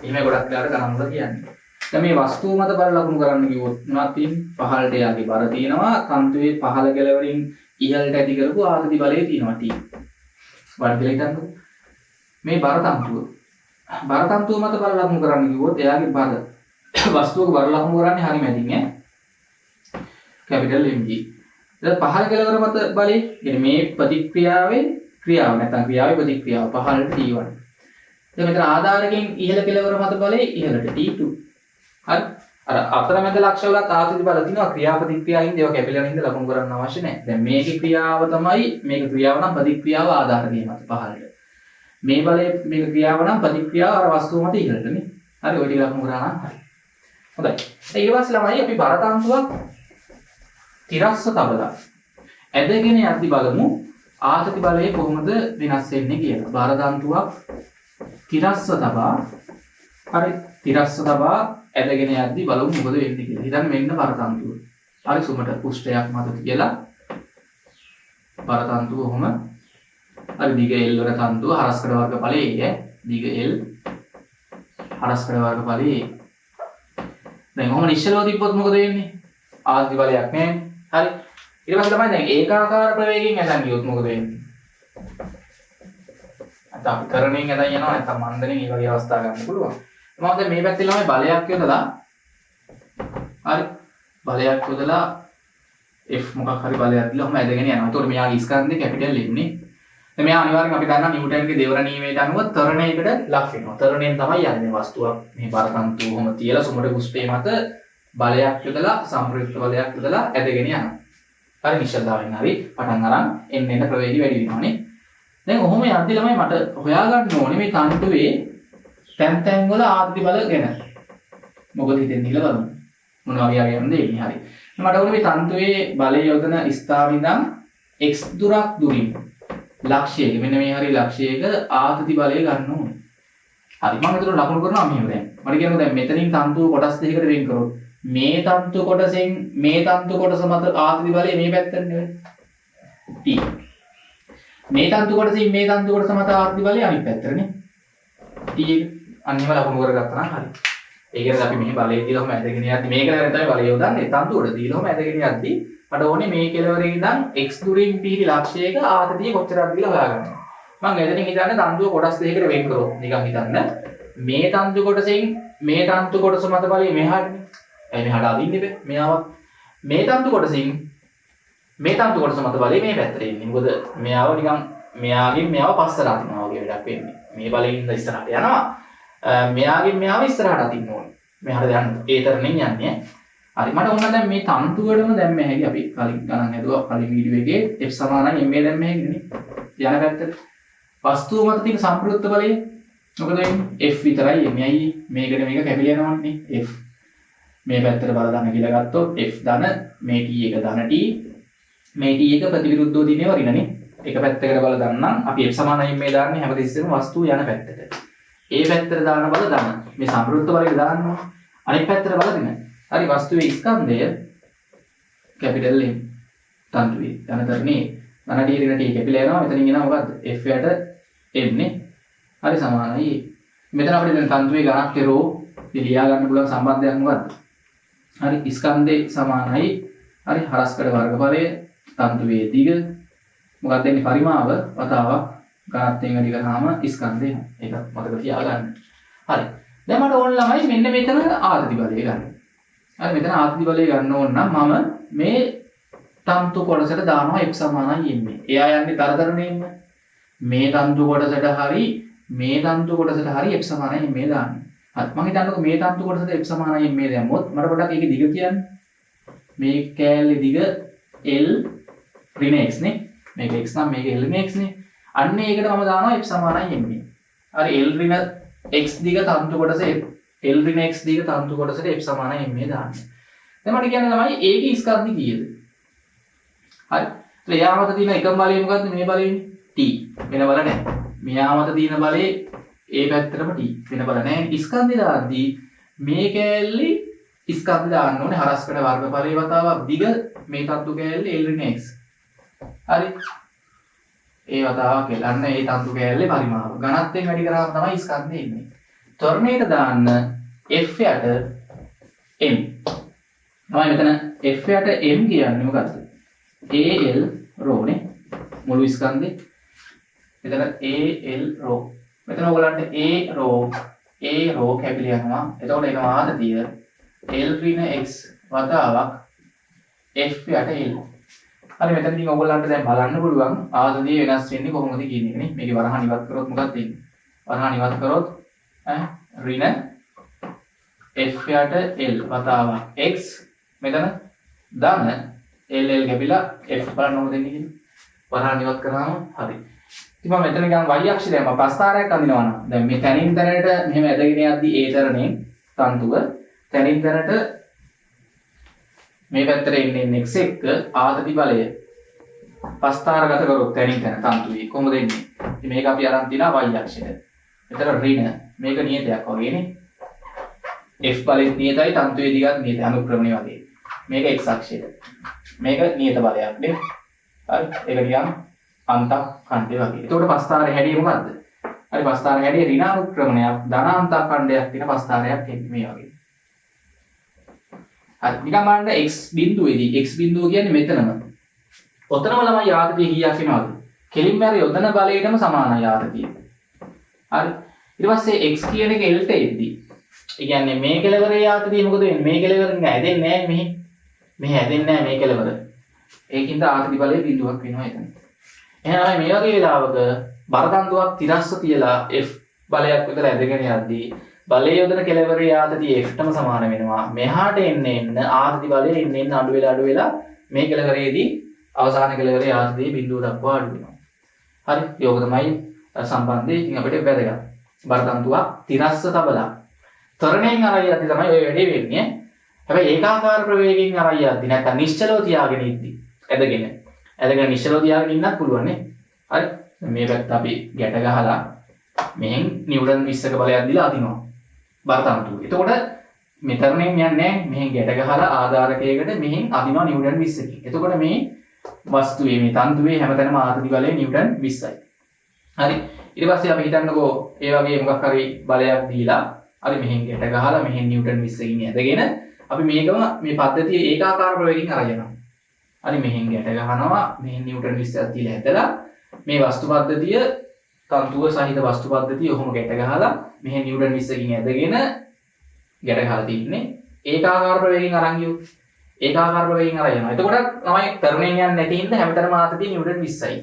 එහෙම ගොඩක් වෙලාවට ගණන් වල කියන්නේ. දැන් මේ වස්තුව මත බල ලකුණු කරන්න කිව්වොත් මොනවද තියෙන්නේ? පහළට යගේ බර තියෙනවා, තන්තුවේ පහළ කෙළවරින් ඉහළට ඇති කරපු ආතති බලය තියෙනවා t. වර්ගලයි තන්තුව. මේ බර තන්තුව. බර තන්තුව මත බල ලකුණු කරන්න කිව්වොත් එයාගේ බර වස්තුවක බර ලකුණු කරන්නේ හරි මැදින් ඈ. Capital mg. දැන් පහළ කෙළවර මත බලය කියන්නේ මේ ප්‍රතික්‍රියාවේ ක්‍රියාව නැත්නම් ක්‍රියාවේ ප්‍රතික්‍රියාව පහළට t1. දැන් මෙතන ආධාරකයෙන් ඉහළ කෙළවර මත බලය ඉහළට t2. හරි. අර අතරමැද ලක්ෂ වල ආතති බල තියෙනවා ක්‍රියා ප්‍රතික්‍රියාවෙන් ඒවා කැපිලා නින්ද ලකුණු කරන්න අවශ්‍ය නැහැ. දැන් මේකේ ක්‍රියාව තමයි මේක ක්‍රියාව නම් ප්‍රතික්‍රියාව ආධාරකයේ මත පහළට. මේ බලයේ මේක ක්‍රියාව නම් ප්‍රතික්‍රියාව අර වස්තුව මත ඉහළටනේ. හරි ඔය ටික ලකුණු කරා නම් හරි. හොඳයි. ඊට පස්සේ ළමයි අපි බර තන්තුවක් තිරස්ස තබලා ඇදගෙන යද්දි බලමු ආතති බලය කොහොමද වෙනස් වෙන්නේ කියලා. බර තන්තුවක් තිරස්ස තබා හරි තිරස්ස තබා ඇදගෙන යද්දි බලමු මොකද වෙන්නේ කියලා. හිතන්න මෙන්න බර තන්තුව. හරි සුමට පුෂ්ඨයක් මත තියලා බර තන්තුව කොහොම හරි දිග L වල තන්තුව හරස්කඩ වර්ගඵලයේ දිග L හරස්කඩ වර්ගඵලයේ. දැන් කොහොම නිශ්චලව තිබ්බොත් මොකද වෙන්නේ? ආදි බලයක් නැහැ. හරි. ඊට පස්සේ තමයි දැන් ඒකාකාර ප්‍රවේගයෙන් ඇදන් ගියොත් මොකද වෙන්නේ? අත අපි කරණයෙන් ඇදන් යනවා නැත්නම් මන්දනෙන් මේ වගේ අවස්ථා ගන්න පුළුවන්. මම දැන් මේ පැත්තේ ළමයි බලයක් යොදලා හරි බලයක් යොදලා F මොකක් හරි බලයක් දීලා ඔහම ඇදගෙන යනවා. ඒතකොට මෙයාගේ ස්කන්ධේ කැපිටල් එන්නේ. දැන් මෙයා අනිවාර්යෙන් අපි දන්නා නිව්ටන්ගේ දෙවර නියමයට අනුව ත්වරණයකට ලක් වෙනවා. ත්වරණයෙන් තමයි යන්නේ වස්තුවක් මේ බර තන්තුව කොහොම තියලා සුමට කුස්පේ මත බලයක් යොදලා සම්ප්‍රයුක්ත බලයක් යොදලා ඇදගෙන යනවා. හරි නිශ්චලතාවයෙන් හරි පටන් අරන් එන්න ප්‍රවේගي වැඩි වෙනවානේ. දැන් ඔහොම යද්දි ළමයි මට හොයාගන්න ඕනේ මේ තන්තුවේ තැන් තැන් වල ආතති බල ගැන. මොකද හිතෙන්නේ කියලා බලමු. මොන වගේ ආගයක්ද එන්නේ හරි. මට ඕනේ මේ තන්තුවේ බලය යොදන ස්ථාන ඉඳන් x දුරක් දුරින් ලක්ෂයක මෙන්න මේ හරි ලක්ෂයක ආතති බලය ගන්න ඕනේ. හරි මම මෙතන ලකුණු කරනවා මෙහෙම දැන්. මට කියනවා දැන් මෙතනින් තන්තුව කොටස් දෙකකට වෙන් කරොත් මේ තන්තු කොටසෙන් මේ තන්තු කොටස මත ආතති බලය මේ පැත්තට නෙවෙයි. t. මේ තන්තු කොටසින් මේ තන්තු කොටස මත ආතති බලය අනිත් පැත්තටනේ. t එක අන්නේම ලකුණු කරගත්තා නම් හරි. ඒ කියන්නේ අපි මෙහි බලය දීලාම ඇදගෙන යද්දි මේක දැන් තමයි බලය යොදන්නේ තන්තුවට දීලාම ඇදගෙන යද්දි මට ඕනේ මේ කෙලවරේ ඉඳන් x දුරින් පිහිටි ලක්ෂයක ආතතිය කොච්චරද කියලා හොයාගන්න. මම එතනින් හිතන්නේ තන්තුව කොටස් දෙකකට වෙන් කරොත් නිකන් හිතන්න මේ තන්තු කොටසෙන් මේ තන්තු කොටස මත බලය මෙහාටනේ. එයි මෙහාට අදින්න බෑ. මෙයාව මේ තන්තු කොටසින් මේ තන්තු කොටස මත බලය මේ පැත්තට එන්නේ. මොකද මෙයාව නිකන් මෙයාගෙන් මෙයාව පස්සට අදිනවා වගේ වැඩක් වෙන්නේ. මේ බලයෙන් ඉඳ ඉස්සරහට යනවා. මෙයාගෙන් මෙයාව ඉස්සරහට අදින්න ඕනේ. මෙහාට යන්න. ඒ තරණින් යන්නේ. හරි මට ඕන දැන් මේ තන්තුවටම දැම්ම හැකි අපි කලින් ගණන් හදුවා කලින් වීඩියෝ එකේ f සමානයි ma දැම්ම හැකිනේ. යන පැත්තට. වස්තුව මත තියෙන සම්ප්‍රයුක්ත බලය මොකද වෙන්නේ? f විතරයි එමෙයි මේකට මේක කැපිලා යනවන්නේ f. මේ පැත්තට බල ධන කියලා ගත්තොත් f ධන මේ t එක ධන t මේ t එක ප්‍රතිවිරුද්ධව තියෙනවා ඍණනේ. එක පැත්තකට බල දාන්නම් අපි f සමානයි මේ දාන්නේ හැමතිස්සෙම වස්තුව යන පැත්තට. ඒ පැත්තට දාන බල දාන්න. මේ සම්ප්‍රයුක්ත බලය දාන්න. අනිත් පැත්තට බල දෙන්න. හරි වස්තුවේ ස්කන්ධය කැපිටල් M තන්තුවේ යන තරනේ ධන t ඍණ t කැපිලා යනවා. මෙතනින් එනවා මොකද්ද? f යට m නේ. හරි සමානයි. මෙතන අපිට දැන් තන්තුවේ ඝනත්වය ρ ලියා ගන්න පුළුවන් සම්බන්ධයක් මොකද්ද? හරි ස්කන්ධේ සමානයි. හරි හරස්කඩ වර්ගඵලය තන්තුවේ දිග මොකක්ද එන්නේ පරිමාව වතාවක් ඝනත්වයෙන් වැඩි කරාම ස්කන්ධය. ඒක මතක තියාගන්න. හරි. දැන් මට ඕන ළමයි මෙන්න මෙතන ආතති බලය ගන්න. හරි මෙතන ආතති බලය ගන්න ඕන නම් මම මේ තන්තු කොටසට දානවා f සමානයි m. එයා යන්නේ තරතරනේ m. මේ තන්තු කොටසට හරි මේ තන්තු කොටසට හරි f සමානයි m දාන්නේ. හරි මම හිතන්නකෝ මේ තන්තු කොටසට f සමානයි m දැම්මොත් මට පොඩ්ඩක් ඒකේ දිග කියන්න. මේ කෑල්ලේ දිග l ඍණ x නේ. මේක x නම් මේක l නේ x නේ. අන්න ඒකට මම දානවා f සමානයි m. හරි l ඍණ x දිග තන්තු කොටස l ඍණ x දිග තන්තු කොටසට f සමානයි m දාන්න. දැන් මට කියන්න ළමයි ඒකේ ස්කන්ධය කීයද? හරි. එයා මත තියෙන එකම බලය මොකද්ද? මේ බලයනේ t. වෙන බල නැහැ. මෙයා මත තියෙන බලය ඒ පැත්තටම t. වෙන බල නැහැ. ස්කන්ධය දාද්දී මේ කෑල්ලේ ස්කන්ධය දාන්න ඕනේ හරස්කඩ වර්ගඵලයේ වතාවක් දිග මේ තන්තු කෑල්ලේ l ඍණ x. හරි. ඒ වතාවක් එලන්න ඒ තන්තු කෑල්ලේ පරිමාව. ඝනත්වයෙන් වැඩි කරාම තමයි ස්කන්ධය එන්නේ. ත්වරණයට දාන්න f යට m. මම මෙතන f යට m කියන්නේ මොකද්ද? al rho නේ. මුළු ස්කන්ධේ. මෙතන al rho. මෙතන ඔයගලන්ට a rho කැපිලා යනවා. එතකොට ඒක ආතතිය l ඍණ x වතාවක් f යට l. හරි මෙතනදී ඔයගොල්ලන්ට දැන් බලන්න පුළුවන් ආතතිය වෙනස් වෙන්නේ කොහොමද කියන එක නේ. මේකේ වරහන් ඉවත් කරොත් මොකක්ද වෙන්නේ? වරහන් ඉවත් කරොත් ඍණ f යට l වතාවක් x මෙතන ධන l කැපිලා f බලන්න ඕන දෙන්නේ කියන්නේ. වරහන් ඉවත් කරාම හරි. ඉතින් මම මෙතන ගියාම y අක්ෂරය මම ප්‍රස්ථාරයක් අඳිනවා නම් දැන් මේ තනින් තැනට මෙහෙම ඇදගෙන යද්දි ඒ තරණේ තන්තුව තනින් තැනට මේ පැත්තට එන්නේ x එක්ක ආතති බලය ප්‍රස්ථාරගත කරොත් තනින් තැන තන්තුවේ කොහොමද එන්නේ? ඉතින් මේක අපි අරන් තියනවා y අක්ෂරය. මෙතන ඍණ මේක නියතයක් වගේනේ. f බලෙත් නියතයි තන්තුවේ දිගත් නියතයි අනුක්‍රමණය වගේ. මේක x අක්ෂය. මේක නියත බලයක් නේ. හරි. ඒක නිකන් අන්තක් ඛණ්ඩය වගේ. එතකොට පස්තාරේ හැඩය මොකද්ද? හරි පස්තාරේ හැඩය ඍණානුක්‍රමණයක් ධනාන්තක් ඛණ්ඩයක් තියෙන පස්තාරයක් එන්නේ මේ වගේ. හරි නිකන් බලන්න x බිඳුවේදී x බිඳුව කියන්නේ මෙතනම. ඔතනම ළමයි ආතතිය කීයක් වෙනවද? කෙලින්ම අර යොදන බලයටම සමානයි ආතතිය. හරි. ඊට පස්සේ x කියන එක l ට එද්දී. ඒ කියන්නේ මේ කෙලවරේ ආතතිය මොකද වෙන්නේ? මේ කෙලවරින් ඇදෙන්නේ නැහැ මෙහි. මෙහි ඇදෙන්නේ නැහැ මේ කෙලවර. ඒකින්ද ආතති බලය බිඳුවක් වෙනවා එතන. එහෙනම් මේ වගේ වෙලාවක බරතන්තුවක් තිරස්ස තියලා f බලයක් විතර ඇදගෙන යද්දී බලය යොදන කෙලවරේ ආතතිය f ටම සමාන වෙනවා. මෙහාට එන්න ආතති බලය එන්න අඩු වෙලා මේ කෙලවරේදී අවසාන කෙලවරේ ආතතිය බිඳුව දක්වා අඩු වෙනවා. හරි. ඒක තමයි සම්බන්ධය. ඉතින් අපිට වැදගත්. බරතන්තුවක් තිරස්ස තබලා ත්වරණයෙන් අරයි යද්දී තමයි ඔය වැඩේ වෙන්නේ. හැබැයි ඒකාකාර ප්‍රවේගයෙන් අරයි යද්දී නැත්නම් නිශ්චලව තියාගෙන ඉද්දී ඇදගෙන නිශ්චලව තියාගෙන ඉන්නත් පුළුවන් නේ. හරි. මේ පැත්ත අපි ගැට ගහලා මෙහෙන් නිව්ටන් 20ක බලයක් දීලා අදිනවා. බරතන්තුව. එතකොට මෙතරණයෙන් යන්නේ නැහැ. මෙහෙන් ගැට ගහලා ආධාරකයකට මෙහෙන් අදිනවා නිව්ටන් 20කින්. එතකොට මේ වස්තුවේ මේ තන්තුවේ හැමතැනම ආතති බලය නිව්ටන් 20යි. හරි. ඊට පස්සේ අපි හිතන්නකෝ ඒ වගේ මොකක් හරි බලයක් දීලා හරි මෙහෙන් ගැට ගහලා මෙහෙන් නිව්ටන් 20කින් ඇදගෙන අපි මේකම මේ පද්ධතිය ඒකාකාර ප්‍රවේගයෙන් අරගෙනවා. හරි මෙහෙන් ගැට ගහනවා මෙහෙන් නිව්ටන් 20ක් දීලා ඇදලා මේ වස්තු පද්ධතිය තන්තුව සහිත වස්තු පද්ධතිය ඔහොම ගැට ගහලා මෙහෙන් නිව්ටන් 20කින් ඇදගෙන ගැට ගහලා තින්නේ ඒකාකාර ප්‍රවේගයෙන් අරන් ගියොත් ඒකාකාර ප්‍රවේගයෙන් අරන් යනවා. එතකොට තමයි තරණයෙන් යන්නේ නැති හින්දා හැමතැනම ආතතිය නිව්ටන් 20යි.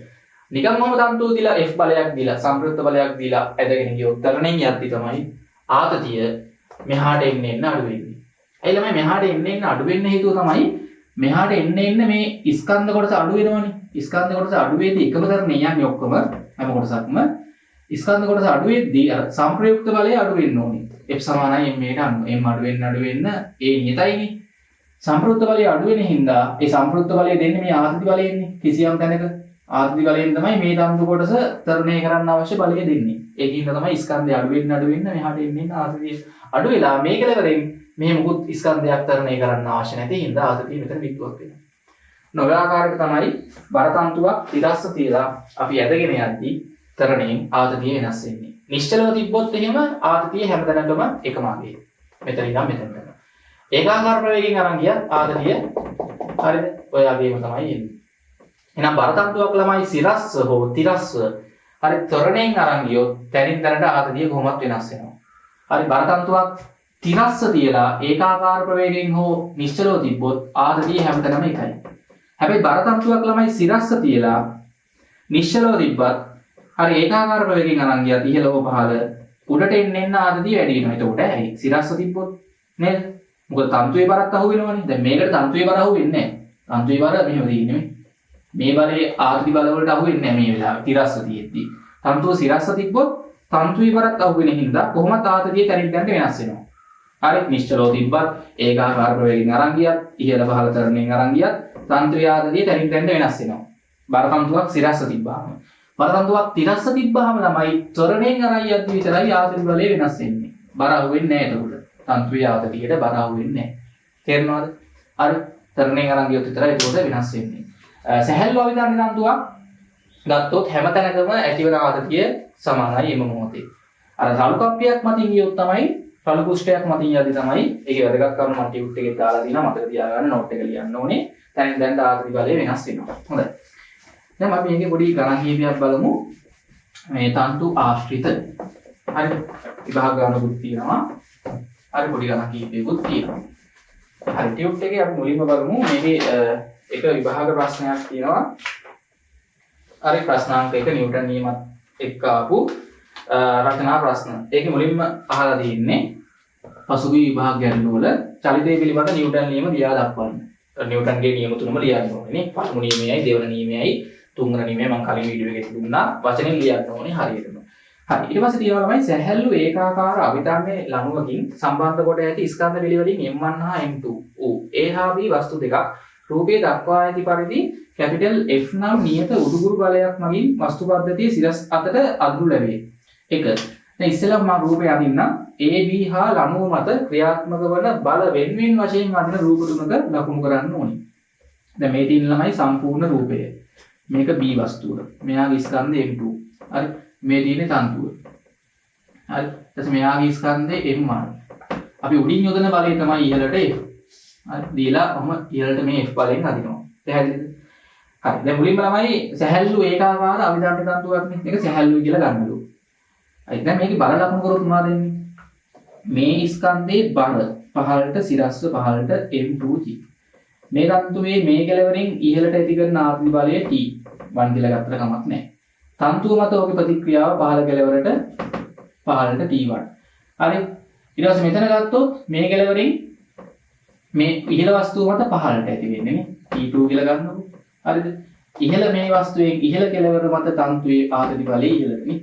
නිකන් මොහොම තන්තුව දීලා f බලයක් දීලා සම්ප්‍රයුක්ත බලයක් දීලා ඇදගෙන ගියොත් තරණයෙන් යද්දි තමයි ආතතිය මෙහාට එන්න අඩු වෙන්නේ. ඒ ළමයි මෙහාට එන්න අඩු වෙන්න හේතුව තමයි මෙහාට එන්න මේ ස්කන්ධ කොටස අඩු වෙනවනේ. ස්කන්ධ කොටස අඩු වෙද්දී එකම තරණේ යන්නේ ඔක්කොම හැම කොටසක්ම ස්කන්ධ කොටස අඩු වෙද්දී අර සම්ප්‍රයුක්ත බලය අඩු වෙන්න ඕනේ. f සමානයි m ට අනුව. m අඩු වෙන්න ඒ නියතයිනේ. සම්ප්‍රයුක්ත බලය අඩු වෙන හින්දා ඒ සම්ප්‍රයුක්ත බලය දෙන්නේ මේ ආතති බලයෙන්නේ. කිසියම් තැනක ආතති බලයෙන් තමයි මේ තන්තු කොටස තරණය කරන්න අවශ්‍ය බලය දෙන්නේ. ඒකින්ද තමයි ස්කන්ධය අඩු වෙන්න මෙහාට එන්නේ ආතතිය අඩු වෙලා මේ කෙලවරෙන් මේ මුකුත් ස්කන්ධයක් තරණය කරන්න අවශ්‍ය නැති හින්දා ආතතිය මෙතන විද්දුවක් වෙනවා. නොවේ ආකාරයට තමයි බර තන්තුවක් තිරස්ස තියලා අපි ඇදගෙන යද්දී තරණයෙන් ආතතිය වෙනස් වෙන්නේ. නිශ්චලව තිබ්බොත් එහෙම ආතතිය හැමතැනකම එකම වගේ. මෙතන ඉඳන් මෙතනට. ඒකාකාර ප්‍රවේගයෙන් අරන් ගියත් ආතතිය හරිද? ඔය වගේම තමයි එන්නේ. එහෙනම් බර තන්තුවක් ළමයි සිරස්ස හෝ තිරස්ස හරි තරණයෙන් අරන් ගියොත් තැනින් තැනට ආතතිය කොහොමත් වෙනස් වෙනවා. හරි බර තන්තුවක් තිරස්ස තියලා ඒකාකාර ප්‍රවේගයෙන් හෝ නිශ්චලව තිබ්බොත් ආතතිය හැමතැනම එකයි. හැබැයි බර තන්තුවක් ළමයි සිරස්ස තියලා නිශ්චලව තිබ්බත් හරි ඒකාකාර ප්‍රවේගයෙන් අරන් ගියත් ඉහළ හෝ පහළ උඩට එන්න ආතතිය වැඩි වෙනවා. එතකොට ඇයි සිරස්ස තිබ්බොත් නේද? මොකද තන්තුවේ බරක් අහු වෙනවනේ. දැන් මේකට තන්තුවේ බර අහු වෙන්නේ නැහැ. තන්තුවේ බර මෙහෙම තියෙන්නේ මේ බලේ ආතති බල වලට අහු වෙන්නේ නැහැ මේ වෙලාවේ තිරස්ස තියෙද්දි. තන්තුව සිරස්ස තිබ්බොත් තන්තුවේ බරක් අහු වෙන හින්දා කොහොමද ආතතිය තැනින් තැනට වෙනස් වෙනවා. හරි නිශ්චලව තිබ්බත් ඒකාකාර ප්‍රවේගයෙන් අරන් ගියත් ඉහළ පහළ තරණයෙන් අරන් ගියත් තන්ත්‍රයේ ආතතිය තැනින් තැනට වෙනස් වෙනවා. බර තන්තුවක් සිරස්ස තිබ්බාම. බර තන්තුවක් තිරස්ස තිබ්බාම ළමයි තරණයෙන් අරන් යද්දි විතරයි ආතති බලය වෙනස් වෙන්නේ. බර අහු වෙන්නේ නැහැ එතකොට. තන්ත්‍රයේ ආතතියට බර අහු වෙන්නේ නැහැ. තේරෙනවද? හරි තරණයෙන් අරන් ගියොත් විතරයි එතකොට වෙනස් වෙන්නේ. සැහැල්ලු අවිධාන්‍ය තන්තුවක් ගත්තොත් හැමතැනකම ඇතිවන ආතතිය සමානයි එම මොහොතේ. අර රළු කප්පියක් මතින් ගියොත් තමයි රළු කුෂ්ඨයක් මතින් යද්දි තමයි ඒකේ වැදගත් කරුණු මම ටියුට් එකේ දාලා දිනවා මතක තියාගන්න නෝට් එක ලියන්න ඕනේ. දැන් දැන් ආතති බලය වෙනස් වෙනවා. හොඳයි. දැන් අපි මේකේ පොඩි ගණන් කීපයක් බලමු. මේ තන්තු ආශ්‍රිත. හරි. විභාග ගණනුත් තියෙනවා. හරි පොඩි ගණන් කීපයකුත් තියෙනවා. හරි ටියුට් එකේ අපි මුලින්ම බලමු මේකේ එක විභාග ප්‍රශ්නයක් තියෙනවා. හරි ප්‍රශ්නාංක 1 නිව්ටන් නියමත් එක්ක ආපු රචනා ප්‍රශ්න. ඒකේ මුලින්ම අහලා තියෙන්නේ පසුගිය විභාග ගැටළු වල චලිතය පිළිබඳ නිව්ටන් නියම ලියා දක්වන්න. නිව්ටන්ගේ නියම තුනම ලියන්න ඕනේ නේ. පළමු නියමයයි, දෙවන නියමයයි, තුන්වන නියමයයි මම කලින් වීඩියෝ එකේ දුන්නා. වචනෙන් ලියන්න ඕනේ හරියටම. හරි ඊට පස්සේ තියෙනවා ළමයි සැහැල්ලු ඒකාකාර අවිධාන්‍ය ලණුවකින් සම්බන්ධ කොට ඇති ස්කන්ධ පිළිවෙලින් M1 හා M2 වූ A හා B වස්තු දෙකක් රූපයේ දක්වා ඇති පරිදි කැපිටල් F නම් නියත උඩුගුරු බලයක් මගින් වස්තු පද්ධතියේ සිරස් අතට අදුරු ලැබේ. 1. දැන් ඉස්සෙල්ලා මම රූපය අදින්නම්. A B හා ලණුව මත ක්‍රියාත්මක වන බල වෙන්වෙන් වශයෙන් අදින රූප තුනක ලකුණු කරන්න ඕනේ. දැන් මේ තියෙන ළමයි සම්පූර්ණ රූපය. මේක B වස්තුව. මෙයාගේ ස්කන්ධය M2. හරි. මේ තියෙන්නේ තන්තුව. හරි. ඊට මෙයාගේ ස්කන්ධය M1. අපි උඩින් යොදන බලය තමයි ඉහළට F. හරි. දීලා ඔහම ඉහළට මේ F බලයෙන් අදිනවා. පැහැදිලිද? හරි. දැන් මුලින්ම ළමයි සැහැල්ලු ඒකාකාර අවිධාන්‍ය තන්තුවක් නේ. මේක සැහැල්ලුයි කියලා ගන්නලු. හරි. දැන් මේකේ බල ලකුණු කරොත් මොනවද එන්නේ? මේ ස්කන්ධයේ බර පහළට සිරස්ව පහළට M2G. මේ තන්තුවේ මේ කෙළවරින් ඉහළට ඇති කරන ආත්ම බලය T. 1 කියලා ගත්තට කමක් නැහැ. තන්තුව මත ඔබේ ප්‍රතික්‍රියාව පහළ කෙළවරට පහළට T1. හරි. ඊට පස්සේ මෙතන ගත්තොත් මේ කෙළවරින් මේ ඉහළ වස්තුව මත පහළට ඇති වෙන්නේ නේ T2 කියලා ගන්නකො. හරිද? ඉහළ මේ වස්තුවේ ඉහළ කෙළවර මත තන්තුවේ ආතති බලය ඉහළට නේ.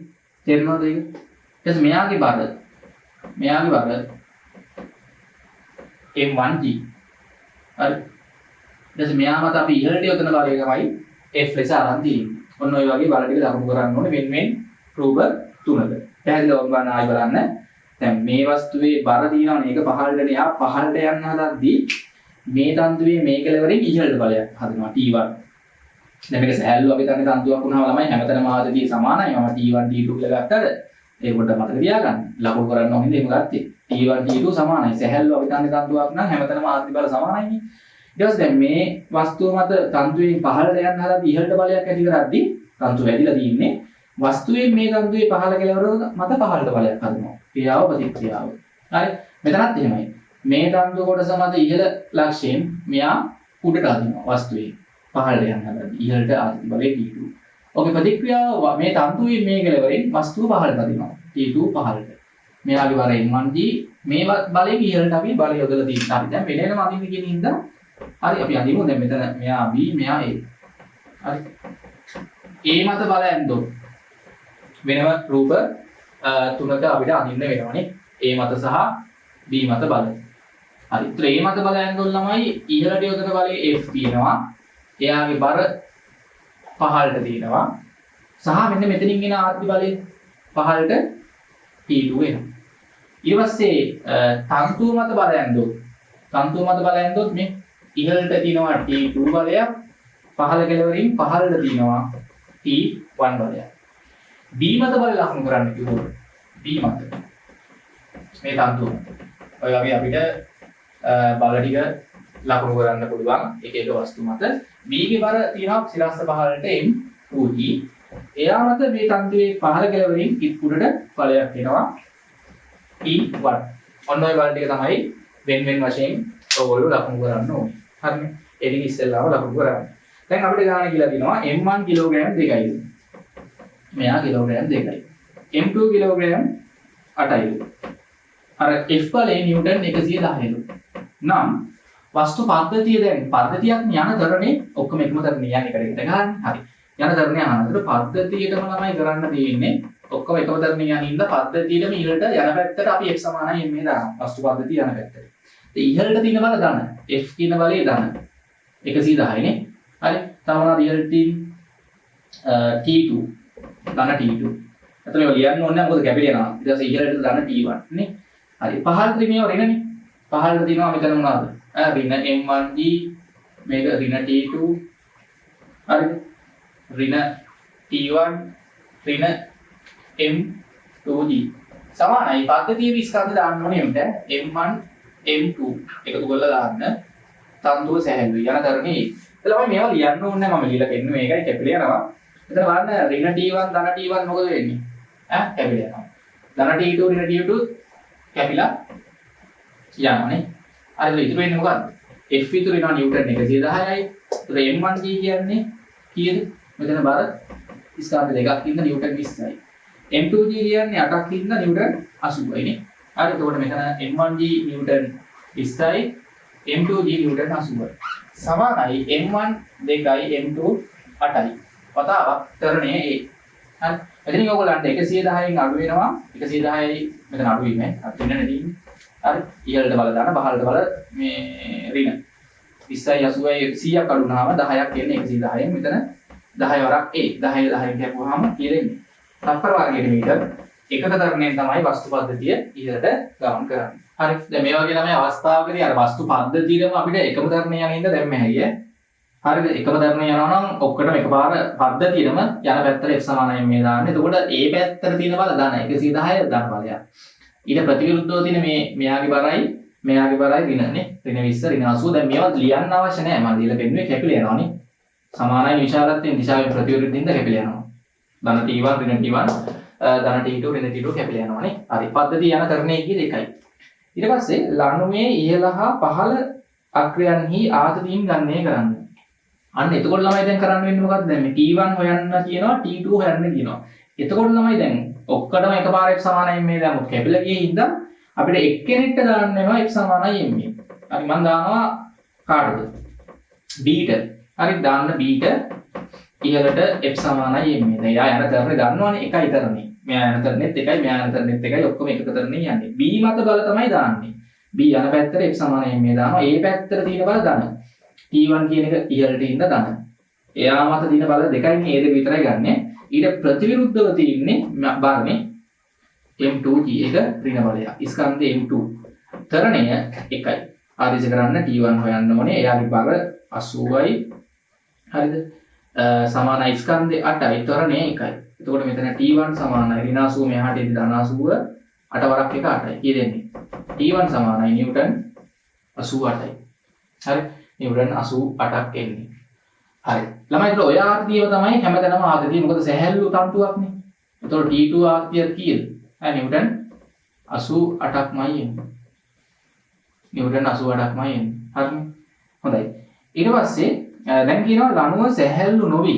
තේරෙනවද ඒක? ඊට මෙයාගේ බර M1G. හරි. ඊට මෙයා මත අපි ඉහළට යොදන බලය තමයි F ලෙස අරන් තියෙන්නේ. ඔන්න ඔය වගේ බල ටික ලකුණු කරන්න ඕනේ වෙන රූප තුනක. පැහැදිලිව ඔබ ආයි බලන්න. දැන් මේ වස්තුවේ බර තියෙනවනේ ඒක පහළට යා පහළට යන්න හදද්දී මේ තන්තුවේ මේ කෙළවරෙන් ඉහළට බලයක් හදනවා T1. දැන් මේක සැහැල්ලු අපි තන්නේ තන්තුවක් වුණාම ළමයි හැමතැනම ආතතිය සමානයි. මම T1 T2 කියලා ගත්තද ඒක පොඩ්ඩක් මතක තියාගන්න. ලකුණු කරන්න ඕනේ එහෙම ගත්තේ. T1 T2 සමානයි. සැහැල්ලු අපි තන්නේ තන්තුවක් නම් හැමතැනම ආතති බල සමානයිනේ. ඊට පස්සේ දැන් මේ වස්තුව මත තන්තුවෙන් පහළට යන්න හදද්දී ඉහළට බලයක් ඇති කරද්දී තන්තුව වැඩිලා තියෙන්නේ වස්තුවේ මේ තන්තුවේ පහළ කෙළවර මත පහළට බලයක් හදනවා. ක්‍රියාව ප්‍රතික්‍රියාව. හරි. මෙතනත් එහෙමයි. මේ තන්තු කොටස මත ඉහළ ලක්ෂයෙන් මෙයා උඩට අදිනවා වස්තුවේ. පහළට යන්න හදද්දී ඉහළට ආතති බලය T2. ඔගේ ප්‍රතික්‍රියාව මේ තන්තුවේ මේ කෙළවරෙන් වස්තුව පහළට අදිනවා. T2 පහළට. මෙයාගේ බර M1G මේ බලයෙන් ඉහළට අපි බලය යොදලා තියෙනවා. අපි දැන් වෙනම අදින්න කියන හින්දා හරි අපි අදිමු. දැන් මෙතන මෙයා B මෙයා A. හරි. A මත බල ඇන්දොත් වෙනම රූප තුනක අපිට අඳින්න වෙනවනේ. A මත සහ B මත බල. හරි. ඒතර මේ මත බල ඇන්දොල් ළමයි ඉහළට යොදන බලයේ F තියෙනවා. එයාගේ බර පහළට තියෙනවා. සහ මෙන්න මෙතනින් එන ආර්ති බලය පහළට T2 එනවා. ඊට පස්සේ තන්තුව මත බල ඇන්දොත් මේ ඉහළට තියෙනවා T2 බලයක්, පහළ කෙළවරින් පහළට තියෙනවා T1 බලයක්. B මත බල ලකුණු කරන්න කිව්වොත් B මත මේ තන්තුව. ඔය වගේ අපිට බල ටික ලකුණු කරන්න පුළුවන් එක එක වස්තු මත. B ගේ බර තියෙනවා සිරස්ස පහළට M2G. එයා මත මේ තන්තුවේ පහළ කෙළවරින් ඉක්ුඩට බලයක් එනවා T1. ඔන්න ඔය බල ටික තමයි වෙන වශයෙන් ඔයගොල්ලෝ ලකුණු කරන්න ඕනේ. හරිනේ. ඒ ටික ඉස්සෙල්ලාම ලකුණු කරන්න. දැන් අපිට ගාන කියලා දිනවා M1 කිලෝග්‍රෑම් 2යි. මෙයා කිලෝග්‍රෑම් 2යි. M2 kilogram 8යි. අර F බලේ නිව්ටන් 110යිලු. නම් වස්තු පද්ධතිය දැන් පද්ධතියක් යන තරනේ ඔක්කොම එකම තරනේ යන්නේ එකට ගන්න. හරි. යන තරනේ අහනතර පද්ධතියටම ළමයි කරන්න තියෙන්නේ. ඔක්කොම එකම තරනේ යන ඉන්න පද්ධතියටම ඉහළට යන පැත්තට අපි x සමානයි m දානවා. වස්තු පද්ධතිය යන පැත්තට. ඉහළට තියෙන බල ධන F කියන බලයේ ධන 110යි නේ. හරි. තව මොනවද ඉහළට තියෙන්නේ T2 ධන T2. එතන ඒවා ලියන්න ඕනේ නැහැ මොකද කැපිලා යනවා. ඊට පස්සේ ඉහළට ධන T1 නේ. හරි. පහළට මේව ඍණනේ. පහළට තියෙනවා මෙතන මොනවද? ඍණ M1G මේක ඍණ T2. හරිද? ඍණ T1 ඍණ M2G. සමානයි පද්ධතියේ ස්කන්ධ දාන්න ඕනේ උන්ට M1 M2 එකතු කරලා දාන්න තන්දුව සැහැල්ලුයි යන තරනේ. එතකොට මේවා ලියන්න ඕනේ නැහැ මම ලියලා පෙන්නු මේකයි කැපිලා යනවා. එතන බලන්න ඍණ T1 ධන T1 මොකද වෙන්නේ? කැපිලා යනවා. ධන T2 ඍණ T2 කැපිලා යනවානේ. අර ඉතුරු වෙන්නේ මොකද්ද? F ඉතුරු වෙනවා නිව්ටන් 110යි. ඒතර M1G කියන්නේ කීයද? මෙතන බර ස්කන්ධ දෙකක් ඉන්න නිව්ටන් 20යි. M2G කියන්නේ 8ක් ඉන්න නිව්ටන් 80යි නේ. හරි එතකොට මෙතන M1G නිව්ටන් 20යි M2G නිව්ටන් 80යි. සමානයි M1 2යි M2 8යි. වතාවක් තරණයේ A. හරි. එතනින් ඔයගොල්ලන්ට 110න් අඩු වෙනවා. 110යි මෙතන අඩු වීම අත් වෙන නැදී. හරි. ඉහළට බල දාන පහළට බල මේ ඍණ 20යි 80යි 100ක් අඩු වුණාම 10ක් කියන්නේ 110න් මෙතන 10 වරක් A 10 10න් කැපුවාම කීයද? තප්පර වර්ගයට මීටර එකක තරණයෙන් තමයි වස්තු පද්ධතිය ඉහළට ගමන් කරන්නේ. හරි. දැන් මේ වගේ තමයි අවස්ථාවකදී අර වස්තු පද්ධතියම අපිට එකම තරණය යන ඉඳ දැම්ම හැකියි. හරිද? එකම තරණය යනවා නම් ඔක්කොටම එකපාර පද්ධතියම යන පැත්තට x සමානයි මේ දාන්න. එතකොට A පැත්තට තියෙන බල ධන 110 ධන බලයක්. ඊට ප්‍රතිවිරුද්ධව තියෙන මෙයාගේ බරයි ඍණ නේ. ඍණ 20 ඍණ 80. දැන් මේවත් ලියන්න අවශ්‍ය නැහැ. මම දීලා පෙන්නුවේ කැපිලා යනවානේ. සමානයි විශාලත්වයෙන් දිශාවෙන් ප්‍රතිවිරුද්ධින්ද කැපිලා යනවා. ධන T1 ඍණ T1 ධන T2 ඍණ T2 කැපිලා යනවානේ. හරි. පද්ධතිය යන තරණයේ කී දෙකයි. ඊට පස්සේ ලණුමේ ඉහළ හා පහළ අක්‍රයන්හි ආතතීන් ගණනය කරන්න. අන්න එතකොට ළමයි දැන් කරන්න වෙන්නේ මොකක්ද? දැන් මේ T1 හොයන්න කියනවා T2 හොයන්න කියනවා. එතකොට ළමයි දැන් ඔක්කොටම එකපාරට සමානයි මේ දැන් කැපිලා ගියේ හින්දා අපිට එක්කෙනෙක්ට දාන්න වෙනවා x සමානයි m. හරි මම දානවා කාටද? b ට. හරි දාන්න b ට ඉහළට f සමානයි m. දැන් යා යන තරනේ දන්නවනේ එකයි තරනේ. මෙයා යන තරනෙත් එකයි මෙයා යන තරනෙත් එකයි ඔක්කොම එකක තරනේ යන්නේ. b මත බල තමයි දාන්නේ. b යන පැත්තට f සමානයි m දානවා. a පැත්තට තියෙන බල ධන. T1 කියන එක ඉහළට ඉන්න ධන. එයා මත තියෙන බල දෙකයි මේ a දෙක විතරයි ගන්නෙ. ඊට ප්‍රතිවිරුද්ධව තියෙන්නේ බාරනේ M2G එක ඍණ බලයක්. ස්කන්ධ M2 තරණය 1යි. ආදේශ කරන්න T1 හොයන්න ඕනේ. එයාගේ බර 80යි. හරිද? සමානයි ස්කන්ධ 8යි තරණය 1යි. එතකොට මෙතන T1 සමානයි ඍණ 80 මෙහාට එද්දි ධන 80 8 වරක් එක 8යි. කී දෙන්නේ? T1 සමානයි නිව්ටන් 88යි. හරි? නිව්ටන් 88ක් එන්නේ. හරි. ළමයි ඒතර ඔය ආර්තියව තමයි හැමතැනම ආර්තිය. මොකද සැහැල්ලු තන්තුවක්නේ. ඒතකොට T2 ආර්තිය කීයද? නිව්ටන් 88ක්මයි එන්නේ. නිව්ටන් 88ක්මයි එන්නේ. හරිනේ. හොඳයි. ඊට පස්සේ දැන් කියනවා ලණුව සැහැල්ලු නොවි.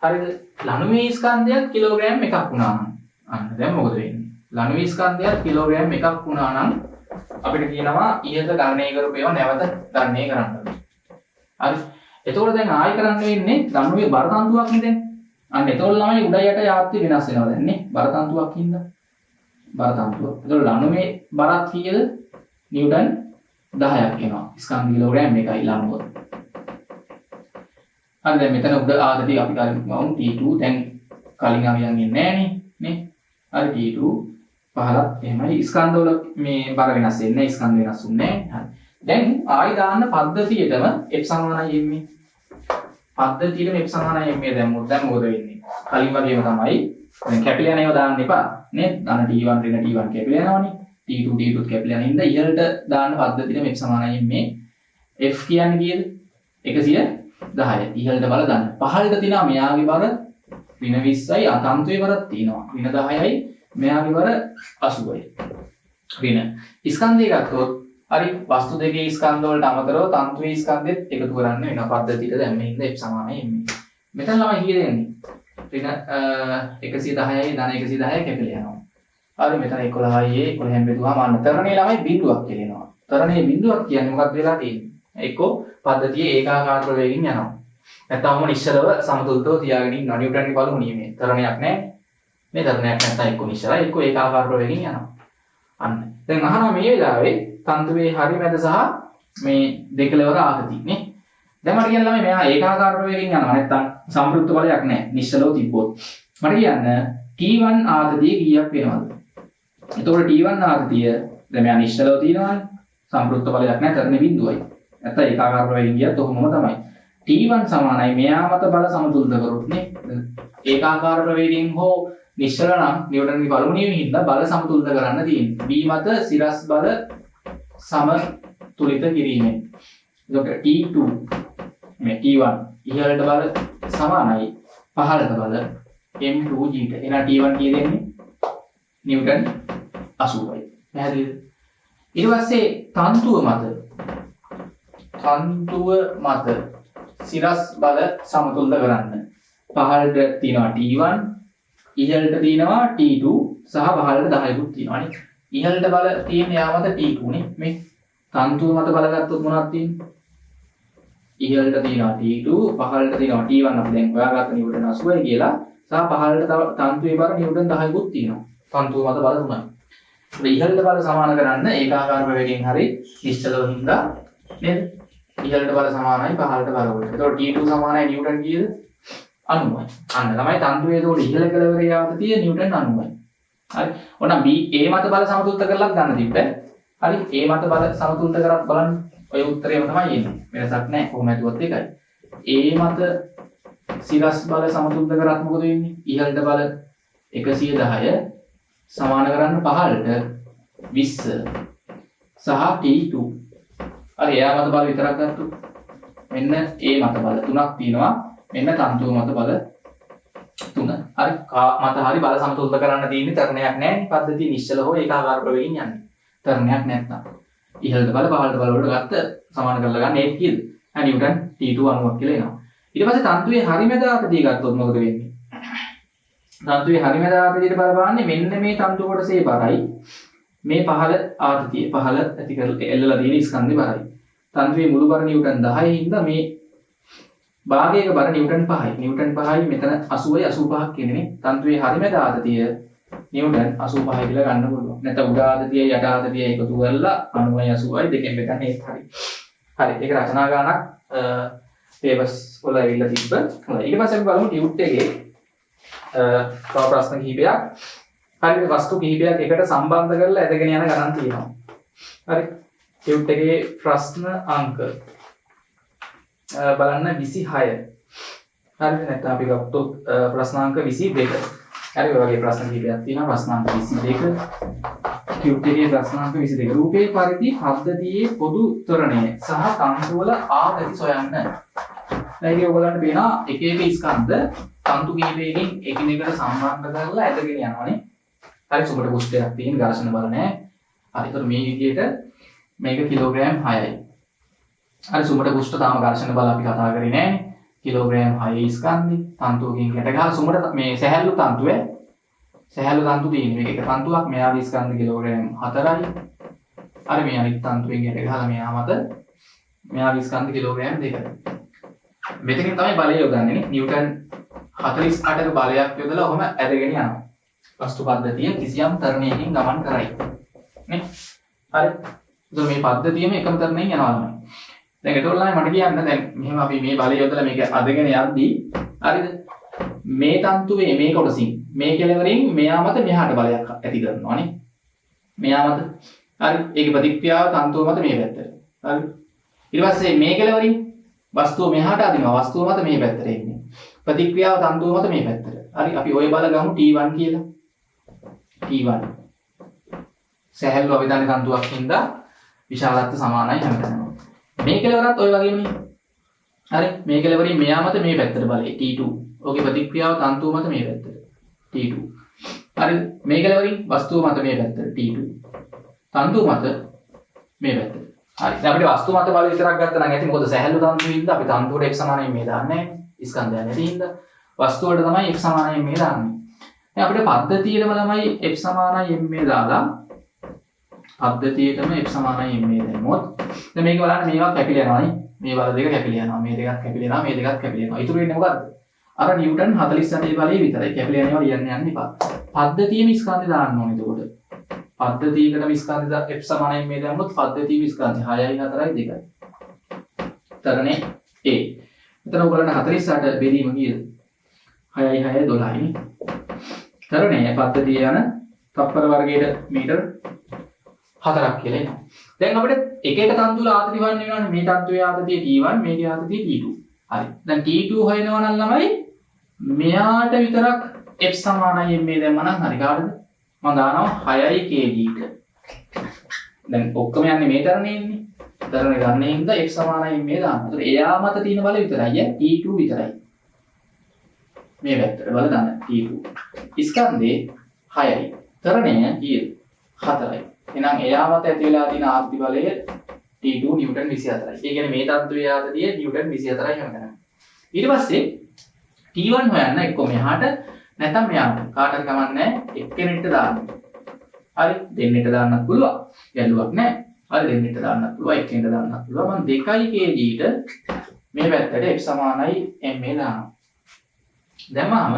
හරිද? ලණුවේ ස්කන්ධයත් කිලෝග්‍රෑම් එකක් වුණා නම් අන්න දැන් මොකද වෙන්නේ? ලණුවේ ස්කන්ධයත් කිලෝග්‍රෑම් එකක් වුණා නම් අපිට කියනවා ඉහත ගණනය කරපු ඒවා නැවත ගණනය කරන්න. හරි. එතකොට දැන් ආයෙ කරන්න වෙන්නේ ලණුවේ බර තන්තුවක් නේ දැන්. අන්න එතකොට ළමයි උඩ යට යාත්‍රි වෙනස් වෙනවා දැන් නේ බර තන්තුවක් හින්දා. බර තන්තුව. ඒතකොට ලණුවේ බරත් කීයද? නිව්ටන් 10ක් එනවා. ස්කන්ධ කිලෝග්‍රෑම් එකයි ලණුව. හරි දැන් මෙතන උඩ ආතතිය අපි ගමු T2 දැන් කලින් අවියන් ඉන්නේ නෑනේ නේ. හරි T2 15ක් එහෙමයි ස්කන්ධවල මේ බර වෙනස් වෙන්නේ ස්කන්ධ වෙනස් වෙන්නේ නෑ. හරි. දැන් ආයි දාන්න පද්ධතියටම F සමානයි එන්නේ. පද්ධතියටම F සමානයි එන්නේ දැන් මොකද වෙන්නේ? කලින් වගේම තමයි දැන් කැපිලා යන ඒවා දාන්න එපා නේද? අන T1 රින T1 කැපිලා යනවනේ. T2 කැපිලා යන හින්දා ඉහළට දාන්න පද්ධතියටම F සමානයි එන්නේ. F කියන්නේ කීයද? 110. ඉහළට බල දාන්න. පහළට තියෙනවා මෙයාගේ බර ඍණ 20යි අතන්තුවේ බරක් තියෙනවා. ඍණ 10යි මෙයාගේ බර 80යි. ඍණ. ස්කන්ධය ගත්තොත් හරි වස්තු දෙකේ ස්කන්ධ වලට අමතරව තන්තුවේ ස්කන්ධෙත් එකතු කරන්න වෙන පද්ධතියට දැන් මේ හින්දා F සමානයි එන්නේ. මෙතන ළමයි කීයද එන්නේ? ඍණ 110යි ධන 110යි කැපිලා යනවා. හරි මෙතන 11යි 11න් බෙදුවාම අන්න තරණේ ළමයි බිඳුවක් කෙලෙනවා. තරණේ බිඳුවක් කියන්නේ මොකක්ද වෙලා තියෙන්නේ? එක්කෝ පද්ධතියේ ඒකාකාර ප්‍රවේගයෙන් යනවා. නැත්නම් නිශ්චලව සමතුලිතව තියාගෙන ඉන්නවා. නිව්ටන්ගේ පළමු නියමය. තරණයක් නැහැ. මේ තරණයක් නැත්නම් එක්කෝ නිශ්චලයි එක්කෝ ඒකාකාර ප්‍රවේගයෙන් යනවා. අන්න. දැන් අහනවා මේ වෙලාවේ තන්තුවේ හරි මැද සහ මේ දෙකලවර ආතති නේ. දැන් මට කියන්න ළමයි මෙයා ඒකාකාර ප්‍රවේගයෙන් යනවා. නැත්නම් සම්ප්‍රයුක්ත බලයක් නැහැ. නිශ්චලව තිබ්බොත්. මට කියන්න T1 ආතතිය කීයක් වෙනවද? එතකොට T1 ආතතිය දැන් මෙයා නිශ්චලව තියෙනවානේ. සම්ප්‍රයුක්ත බලයක් නැහැ. තරණේ බිඳුවයි. නැත්නම් ඒකාකාර ප්‍රවේගයෙන් ගියත් ඔහොමම තමයි. T1 සමානයි මෙයා මත බල සමතුලිත කරොත් නේ. ඒකාකාර ප්‍රවේගයෙන් හෝ නිශ්චල නම් නිව්ටන්ගේ පළමු නියමයෙන් හින්දා බල සමතුලිත කරන්න තියෙන්නේ. B මත සිරස් බල සමතුලිත කිරීමෙන්. එතකොට T2 මේ T1 ඉහළට බල සමානයි පහළට බල M2G ට. එහෙනම් T1 කී දෙන්නේ? නිව්ටන් 80යි. පැහැදිලිද? ඊට පස්සේ තන්තුව මත සිරස් බල සමතුලිත කරන්න. පහළට තියෙනවා T1, ඉහළට තියෙනවා T2 සහ පහළට 10කුත් තියෙනවානේ. ඉහළට බල තියෙන යා මත T2 නේ. මේ තන්තුව මත බල ගත්තොත් මොනවද තියෙන්නේ? ඉහළට තියෙනවා T2, පහළට තියෙනවා T1 අපි දැන් හොයාගත්ත නිව්ටන් 80යි කියලා. සහ පහළට තන්තුවේ බර නිව්ටන් 10කුත් තියෙනවා. තන්තුව මත බල 3යි. ඒ ඉහළට බල සමාන කරන්න ඒකාකාර ප්‍රවේගයෙන් හරි නිශ්චලව හින්දා නේද? ඉහළට බල සමානයි පහළට බල වලට. ඒතකොට T2 සමානයි නිව්ටන් කීයද? 90යි. අන්න තමයි තන්තුවේ ඒතකොට ඉහළ කෙළවරේ ආතතිය නිව්ටන් 90යි. හරි. ඕනම් B A මත බල සමතුලිත කරලත් ගන්න තිබ්බේ. හරි. A මත බල සමතුලිත කරත් බලන්න. ඔය උත්තරේම තමයි එන්නේ. වෙනසක් නැහැ. කොහොම හිතුවත් එකයි. A මත සිරස් බල සමතුලිත කරත් මොකද වෙන්නේ? ඉහළට බල 110 සමාන කරන්න පහළට 20 සහ T2. හරි එයා මත බල විතරක් ගත්තොත් මෙන්න A මත බල තුනක් තියෙනවා. මෙන්න තන්තුව මත බල 3. හරි මත හරි බල සමතුලිත කරන්න තියෙන්නේ තරණයක් නැහැ. පද්ධතිය නිශ්චල හෝ ඒකාකාර ප්‍රවේගයෙන් යන්නේ. තරණයක් නැත්නම් ඉහළට බල පහළට බල වලට ගත්ත සමාන කරලා ගන්න ඒක කීයද? නිව්ටන් T2 90ක් කියලා එනවා. ඊට පස්සේ තන්තුවේ හරි මැද ආතතිය ගත්තොත් මොකද වෙන්නේ? තන්තුවේ හරි මැද ආතතියට බලපාන්නේ මෙන්න මේ තන්තු කොටසේ බරයි. මේ පහළ ආතතිය පහළ ඇති කරලා එල්ලලා තියෙන ස්කන්ධේ බරයි. තන්තුවේ මුළු බර නිව්ටන් 10යි හින්දා මේ භාගයක බර නිව්ටන් 5යි. නිව්ටන් 5යි මෙතන 80යි 85ක් කියන්නේ. තන්තුවේ හරි මැද ආතතිය නිව්ටන් 85යි කියලා ගන්න පුළුවන්. නැත්නම් උඩ ආතතිය යට ආතතිය එකතු කරලා 90යි 80යි දෙකෙන් බෙදන්න ඒත් හරි. හරි ඒක රචනා ගානක් පේපර්ස් වල ඇවිල්ලා තිබ්බ. හොඳයි. ඊට පස්සේ අපි බලමු ටියුට් එකේ තව ප්‍රශ්න කිහිපයක්. හරි වස්තු කිහිපයක් එකට සම්බන්ධ කරලා ඇදගෙන යන ගණන් තියෙනවා. හරි. ටියුට් එකේ ප්‍රශ්න අංක බලන්න 26. හරි නැත්නම් අපි ගත්තොත් ප්‍රශ්න අංක 22. හරි ඔය වගේ ප්‍රශ්න කිහිපයක් තියෙනවා. ප්‍රශ්න අංක 22. ටියුට් එකේ ප්‍රශ්න අංක 22. රූපේ පරිදි පද්ධතියේ පොදු ත්වරණය සහ තන්තු වල ආතති සොයන්න. දැන් ඒක ඔයගලන්ට පේනවා එක එක ස්කන්ධ තන්තු කිහිපයකින් එකිනෙකට සම්බන්ධ කරලා ඇදගෙන යනවානේ. හරි සුබට පුස්තයක් තියෙන ඝර්ෂණ බල නැහැ. හරි ඒතර මේ විදිහට මේක කිලෝග්‍රෑම් 6යි. හරි සුබට පුස්ත තාම ඝර්ෂණ බල අපි කතා කරේ නැහැ. කිලෝග්‍රෑම් 6 ස්කන්ධي තන්තුවකින් ගැට ගහලා සුබට මේ සැහැල්ලු තන්තුවේ සැහැල්ලු තන්තු තියෙන මේක එක තන්තුවක් මෙයාගේ ස්කන්ධ කිලෝග්‍රෑම් 4යි. හරි මේ අනිත් තන්තුවෙන් ගැට ගහලා මෙයා මත මෙයාගේ ස්කන්ධ කිලෝග්‍රෑම් 2යි. මෙතනින් තමයි බලය යොදන්නේ නේ. නිව්ටන් 48ක බලයක් යොදලා ඔහම ඇදගෙන යනවා. වස්තු පද්ධතිය කිසියම් තරණයකින් ගමන් කරයි. නේ? හරි. ඒතකොට මේ පද්ධතියම එකම තරණයෙන් යනවා තමයි. දැන් ඒතකොල්ලයි මට කියන්න දැන් මෙහෙම අපි මේ බලය යොදලා මේක අදගෙන යද්දී හරිද? මේ තන්තුවේ මේ කොටසින් මේ කෙලවරින් මෙයා මත මෙහාට බලයක් ඇති කරනවා නේ. මෙයා මත. හරි. ඒකේ ප්‍රතික්‍රියාව තන්තුව මත මේ පැත්තට. හරි. ඊට පස්සේ මේ කෙලවරින් වස්තුව මෙහාට අදිනවා. වස්තුව මත මේ පැත්තට එන්නේ. ප්‍රතික්‍රියාව තන්තුව මත මේ පැත්තට. හරි. අපි ওই බල ගමු T1 කියලා. T1. සැහැල්ලු අවිධානික තන්තුවක් හින්දා විශාලත්ව සමානයි හැමතැනම. මේ කෙලවරත් ওই වගේමනේ. හරි. මේ කෙලවරින් මෙයා මත මේ පැත්තට බලය T2. ඔකේ ප්‍රතික්‍රියාව තන්තුව මත මේ පැත්තට T2. හරි. මේ කෙලවරින් වස්තුව මත මේ පැත්තට T2. තන්තුව මත මේ පැත්තට. හරි. දැන් අපිට වස්තු මත බල විතරක් ගත්තා නම් ඇති. මොකද සැහැල්ලු තන්තුවෙ ඉඳලා අපි තන්තුවට x සමානයි මේ දාන්නේ නැහැ. ස්කන්ධය නැති හින්දා වස්තු වලට තමයි x සමානයි මේ දාන්නේ. දැන් අපිට පද්ධතියේම ළමයි x සමානයි මේ දාලා පද්ධතියේටම x සමානයි මේ දැම්මොත් දැන් මේක බලන්න මේවා කැපිලා යනවා නේ. මේ බල දෙක කැපිලා යනවා. මේ දෙකක් කැපිලා යනවා. මේ දෙකක් කැපිලා යනවා. ඉතුරු වෙන්නේ මොකද්ද? අර නිව්ටන් 48 බලය විතරයි. කැපිලා යනවා ලියන්න යන්න එපා. පද්ධතියේම ස්කන්ධය දාන්න ඕනේ එතකොට. පද්ධතියකටම ස්කන්ධය f සමානයි මේ දැම්මොත් පද්ධතියේ ස්කන්ධය 6යි 4යි 2යි. තරණේ a. එතන ඔයගොල්ලන්ට 48 බෙදීම කීයද? 6යි 6යි 12යි නේ. තරණේ පද්ධතිය යන තප්පර වර්ගයේ මීටර 4ක් කියලා එනවා. දැන් අපිට එක එක තන්තුවල ආතති වන්න වෙනවනේ. මේ තන්තුවේ ආතතිය T1 මේකේ ආතතිය T2. හරි. දැන් T2 හොයනවා නම් ළමයි මෙයාට විතරක් f සමානයි මේ දැම්ම නම් හරි කාටද? මම දානවා 6යි kg ට. දැන් ඔක්කොම යන්නේ මේ තරණේ ඉන්නේ. තරණේ ගන්න හින්දා f සමානයි මේ දානවා. ඒතර එයා මත තියෙන බල විතරයි T2 විතරයි. මේ පැත්තට බල දාන්න T2. ස්කන්ධේ 6යි. තරණය කීයද? 4යි. එහෙනම් එයා මත ඇති වෙලා තියෙන ආර්ථි බලය T2 නිව්ටන් 24යි. ඒ කියන්නේ මේ තත්ත්වයේ ආතතිය නිව්ටන් 24යි හැමතැනම. ඊට පස්සේ T1 හොයන්න එක්ක මෙහාට නැත්නම් මෙයාට. කාට හරි කමක් නැහැ. එක්කෙනෙක්ට දාන්න. හරි දෙන්නෙක්ට දාන්නත් පුළුවන්. ගැළුවක් නැහැ. හරි දෙන්නෙක්ට දාන්නත් පුළුවන්. එක්කෙනෙක්ට දාන්නත් පුළුවන්. මම 2 kg ට මේ පැත්තට f සමානයි ma දානවා. දැම්මම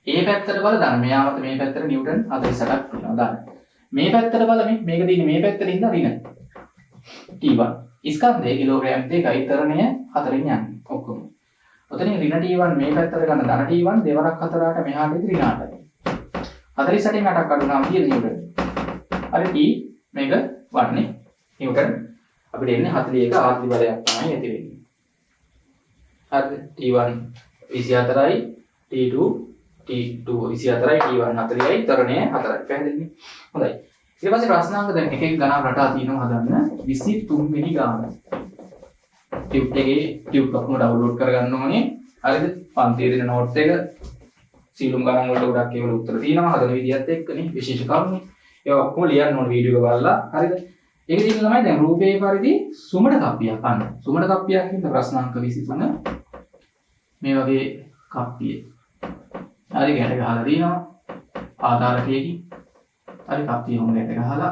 ඒ පැත්තට බල දාන්න. මෙයා මත මේ පැත්තට නිව්ටන් 48ක් වෙනවා දාන්න. මේ පැත්තට බලමින් මේක දින්නේ මේ පැත්තට ඉඳලා ඍණ T1 ස්කන්ධයේ කිලෝග්‍රෑම් 2යි තරණය 4න් යන්නේ ඔක්කොම. ඔතනින් ඍණ T1 මේ පැත්තට ගන්න ධන T1 දෙවරක් 4ට මෙහාට ඉදිරි ඍණ 8යි. 48න් 8ක් අඩු නම් කීයද නිව්ටන්? හරි T මේක වන්නේ නිව්ටන් අපිට එන්නේ 41 ආර්ථි බලයක් තමයි ඇති වෙන්නේ. හරිද? T1 24යි T2 T2 24යි T1 40යි තරණය 4යි. පැහැදිලිනේ? හොඳයි. ඊට පස්සේ ප්‍රශ්නාංක දැන් එක එක ගණන් රටා තියෙනවා හදන්න 23 වෙනි ගාන. ටියුට් එකේ ටියුට් ඔක්කොම ඩවුන්ලෝඩ් කරගන්න ඕනේ. හරිද? පන්තියේ දෙන නෝට්ස් එක සීලුම් ගණන් වලට ගොඩක් ඒවල උත්තර තියෙනවා. හදන විදියත් එක්කනේ විශේෂ කරුණු. ඒවා ඔක්කොම ලියන්න ඕනේ වීඩියෝ එක බලලා. හරිද? ඒකේ තියෙන ළමයි දැන් රූපේ පරිදි සුමඩ කප්පියක් අන්න. සුමඩ කප්පියක් හින්දා ප්‍රශ්නාංක 23 මේ වගේ කප්පිය. හරි ගැට ගහලා දිනවා ආධාරකයකින්. හරි කප්පිය උන් ගැට ගහලා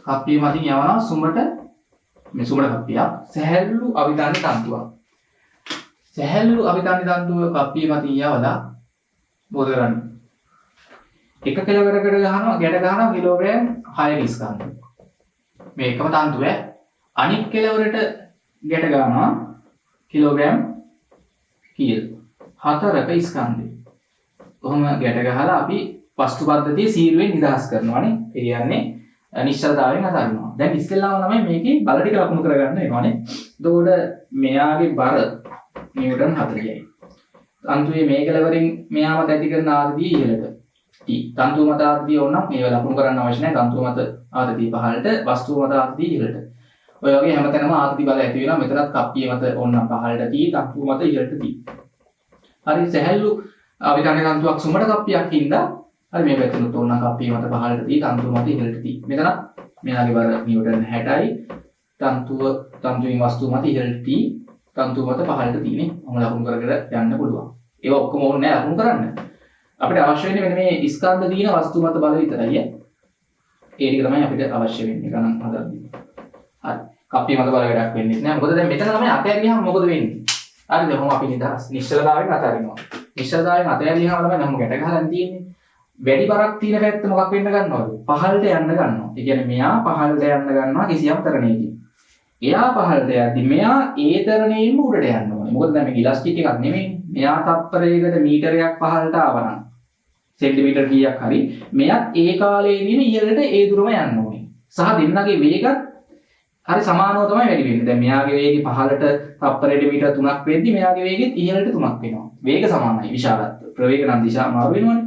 කප්පිය මතින් යවනවා සුමට මේ සුමට කප්පියක් සැහැල්ලු අවිධාන්‍ය තන්තුවක්. සැහැල්ලු අවිධාන්‍ය තන්තුව කප්පිය මතින් යවලා මොකද කරන්නේ? එක කෙලවරකට ගහනවා ගැට ගහනවා කිලෝග්‍රෑම් 6 ස්කන්ධ. මේ එකම තන්තුව අනිත් කෙලවරට ගැට ගන්නවා කිලෝග්‍රෑම් කීයද? 4ක ස්කන්ධය. කොහොම ගැට ගහලා අපි වස්තු පද්ධතිය සීරුවෙන් නිදහස් කරනවානේ. ඒ කියන්නේ නිශ්චලතාවයෙන් අතහරිනවා. දැන් ඉස්සෙල්ලාම තමයි මේකේ බල ටික ලකුණු කරගන්න වෙනවානේ. එතකොට මෙයාගේ බර නිව්ටන් 40යි. තන්තුවේ මේ කෙලවරින් මෙයා මත ඇති කරන ආතතිය ඉහළට. T. තන්තුව මත ආතතිය ඕනනම් මේව ලකුණු කරන්න අවශ්‍ය නැහැ. තන්තුව මත ආතතිය පහළට, වස්තුව මත ආතතිය ඉහළට. ඔය වගේ හැමතැනම ආතති බල ඇති වෙනවා. මෙතනත් කප්පිය මත ඕනනම් පහළට T, තන්තුව මත ඉහළට T. හරි සැහැල්ලු අවිධාන්‍ය තන්තුවක් සුමට කප්පියක් හින්දා හරි මේ පැත්තට ඕන කප්පිය මත පහළට T, තන්තුව මත ඉහළට T. මෙතන මෙයාගේ බර නිව්ටන් 60යි. තන්තුවෙන් වස්තුව මත ඉහළට T, තන්තුව මත පහළට T නේ. මොම ලකුණු කරගෙන යන්න පුළුවන්. ඒවා ඔක්කොම ඕනේ නැහැ ලකුණු කරන්න. අපිට අවශ්‍ය වෙන්නේ මෙන්න මේ ස්කන්ධ දින වස්තු මත බල විතරයි. ඒ ටික තමයි අපිට අවශ්‍ය වෙන්නේ ගණන් හදද්දී. හරි. කප්පිය මත බල වැඩක් වෙන්නේ නැහැ. මොකද දැන් මෙතන තමයි අතහැරියාම මොකද වෙන්නේ? හරිද? මොහොම අපි නිදහස් නිශ්චලතාවයෙන් අතහරිනවා. නිශ්චලතාවයෙන් අතහැරියාම තමයි නම් ගැට ගහලා තියෙන්නේ. වැඩි බරක් තියෙන පැත්ත මොකක් වෙන්න ගන්නවද? පහළට යන්න ගන්නවා. ඒ කියන්නේ මෙයා පහළට යන්න ගන්නවා කිසියම් තරණයකින්. එයා පහළට යද්දි මෙයා ඒ තරණයෙන්ම උඩට යන්න ඕනේ. මොකද දැන් මේක ඉලාස්ටික් එකක් නෙමෙයි. මෙයා තප්පරයකට මීටරයක් පහළට ආවනම් සෙන්ටිමීටර් කීයක් හරි මෙයාත් ඒ කාලේදීම ඉහළට ඒ දුරම යන්න ඕනේ. සහ දෙන්නගේ වේගත් හරි සමානව තමයි වැඩි වෙන්නේ. දැන් මෙයාගේ වේගය පහළට තප්පරයට මීටර 3ක් වෙද්දි මෙයාගේ වේගෙත් ඉහළට 3ක් වෙනවා. වේග සමානයි විශාලත්ව. ප්‍රවේග නම් දිශා මාරු වෙනවනේ.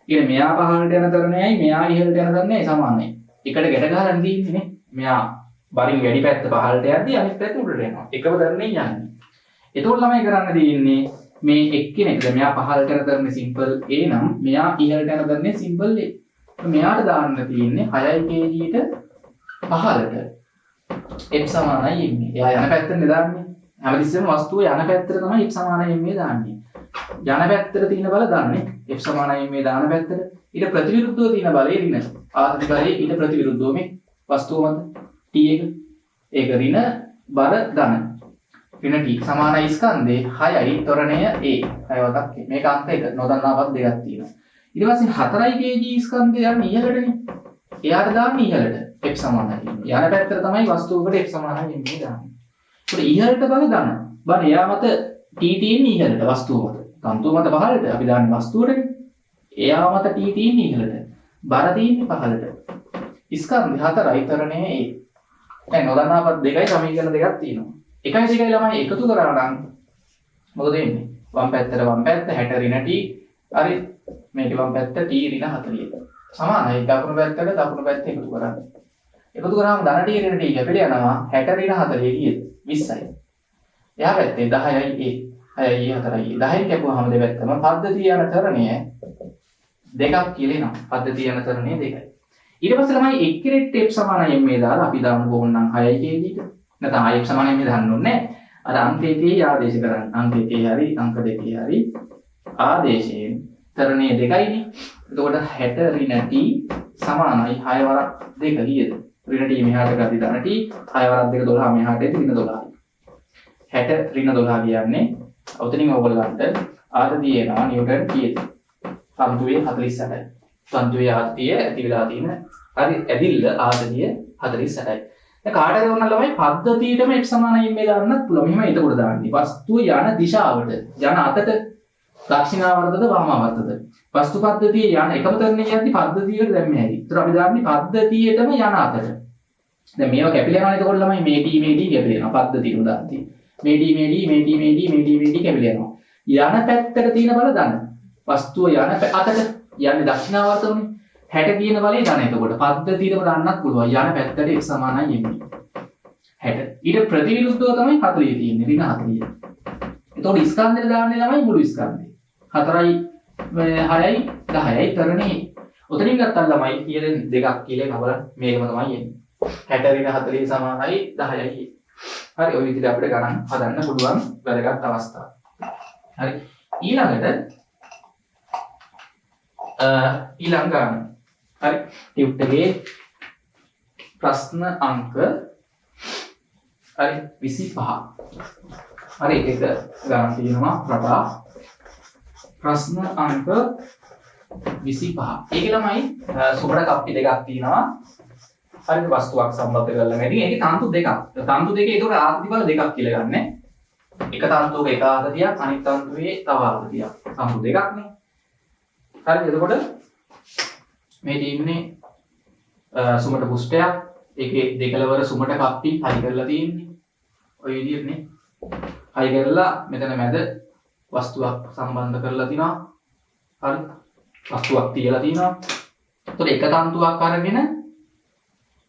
ඒ මෙයා පහළට යන තරණයයි මෙයා ඉහළට යන තරණයයි සමානයි. එකට ගැට ගහලා තියෙන්නේ නේ. මෙයා බරින් වැඩි පැත්ත පහළට යද්දි අනිත් පැත්ත උඩට යනවා. එකම තරණේ යන්නේ. ඒතකොට ළමයි කරන්න තියෙන්නේ මේ එක්කෙනෙක්ද මෙයා පහළට යන තරණේ සිම්පල් A නම් මෙයා ඉහළට යන තරණේ සිම්පල් A. මෙයාට දාන්න තියෙන්නේ 6 kg ට පහළට f සමානයි m. එයා යන පැත්තනේ දාන්නේ. හැමතිස්සෙම වස්තුව යන පැත්තට තමයි f සමානයි m දාන්නේ. යන පැත්තට තියෙන බල දාන්නේ f සමානයි m දාන පැත්තට. ඊට ප්‍රතිවිරුද්ධව තියෙන බලය ඍණ. ආත්මි බලය ඊට ප්‍රතිවිරුද්ධව මේ වස්තුව මත t එක. ඒක ඍණ බර ධන. ඍණ t සමානයි ස්කන්ධේ 6යි ත්වරණය a. 6 වතක් මේක අන්ත එක නොදන්නාවත් දෙකක් තියෙනවා. ඊට පස්සේ 4 kg ස්කන්ධය යන්නේ ඉහළටනේ. එයාට දාන්නේ ඉහළට f සමානයි. යන පැත්තට තමයි වස්තුවකට f සමානයි m දාන්නේ. ඒකට ඉහළට බල දාන. බල එයා මත t තියෙන්නේ ඉහළට වස්තුව මත. තන්තුව මත පහළට අපි දාන්නේ වස්තුවටනේ. එයා මත t තියෙන්නේ ඉහළට. බර තියෙන්නේ පහළට. ස්කන්ධය 4යි තරණය a. දැන් නොදන්නා පද දෙකයි සමීකරණ දෙකක් තියෙනවා. එකයි දෙකයි ළමයි එකතු කරා නම් මොකද වෙන්නේ? වම් පැත්තට වම් පැත්ත 60 ඍණ t. හරි. මේක වම් පැත්ත t ඍණ 40. සමානයි. දකුණු පැත්තට දකුණු පැත්ත එකතු කරන්නේ. එකතු කරාම ධන t ඍණ t කැපිලා යනවා 60 ඍණ 40 කීයද? 20යි. එහා පැත්තේ 10යි a 6යි 4යි 10න් කැපුවාම දෙපැත්තම පද්ධතිය යන තරණය දෙකක් කියලා එනවා. පද්ධතිය යන තරණය දෙකයි. ඊට පස්සේ ළමයි එක්කෙනෙක්ට f සමානයි m දාලා අපි දාමු ඕනනම් 6යි kg ට. නැත්නම් f සමානයි m දාන්න ඕනේ නැහැ. අර අංක 1 ආදේශ කරන්න. අංක 1 හරි අංක 2 හරි ආදේශයෙන් තරණය දෙකයිනේ. එතකොට 60 ඍණ t සමානයි 6 වරක් 2 කීයද? ඍණ t මෙහාට ගatti ධන t 6 වරක් 2 12 මෙහාට එද්දි ඍණ 12යි. 60 ඍණ 12 කියන්නේ උතනින් ඔයගොල්ලන්ට ආතතිය එනවා නිව්ටන් කීයද? තන්තුවේ 48යි. තන්තුවේ ආතතිය ඇති වෙලා තියෙන හරි ඇදිල්ල ආතතිය 48යි. දැන් කාටද ඕන ළමයි පද්ධතියටම f සමානයි m දාන්නත් පුළුවන්. මෙහෙම එතකොට දාන්නේ. වස්තුව යන දිශාවට යන අතට දක්ෂිනාවර්තද වාමාවර්තද? වස්තු පද්ධතියේ යන එකම තරණේ යද්දි පද්ධතියට දැම්මේ හැටි. ඒතර අපි දාන්නේ පද්ධතියටම යන අතට. දැන් මේවා කැපිලා යනවා එතකොට ළමයි මේ t කැපිලා යනවා පද්ධතියට දාන්නේ. මේ t කැපිලා යනවා. යන පැත්තට තියෙන බල දන්න. වස්තුව යන අතට යන්නේ දක්ෂිනාවර්තනේ. 60 කියන බලය දන්න. එතකොට පද්ධතියටම දාන්නත් පුළුවන්. යන පැත්තට f සමානයි m. 60. ඊට ප්‍රතිවිරුද්ධව තමයි 40 තියෙන්නේ. ඍණ 40. එතකොට ස්කන්ධෙට දාන්නේ ළමයි මුළු ස්කන්ධේ. 4යි 6යි 10යි තරණේ. උතනින් ගත්තා ළමයි කීයද දෙකක් කියලා නබල මේකම තමයි එන්නේ. 60 ඍණ 40 සමානයි 10යි. හරි ඔය විදිහට අපිට ගණන් හදන්න පුළුවන් වැදගත් අවස්ථාවක්. හරි ඊළඟ ගණන්. හරි ටියුට්ගේ ප්‍රශ්න අංක හරි 25. හරි ඒක ගණන් තියෙනවා රටා ප්‍රශ්න අංක 25. ඒකේ ළමයි සුබඩ කප්පි දෙකක් තියෙනවා. හරි වස්තුවක් සම්බන්ධ කරලා වැඩි. ඒකේ තන්තු දෙකක්. තන්තු දෙකේ ඒකට ආකෘති බල දෙකක් කියලා ගන්න. එක තන්තුවක එක ආකෘතියක් අනිත් තන්තුවේ තව ආකෘතියක්. තන්තු දෙකක් නේ. හරි එතකොට මේ තියෙන්නේ සුමට පුෂ්ඨයක්. ඒකේ දෙකලවර සුමට කප්පි හයි කරලා තියෙන්නේ. ඔය විදිහටනේ. හයි කරලා මෙතන මැද වස්තුවක් සම්බන්ධ කරලා තිනවා. හරි. වස්තුවක් තියලා තිනවා. එතකොට එක තන්තුවක් අරගෙන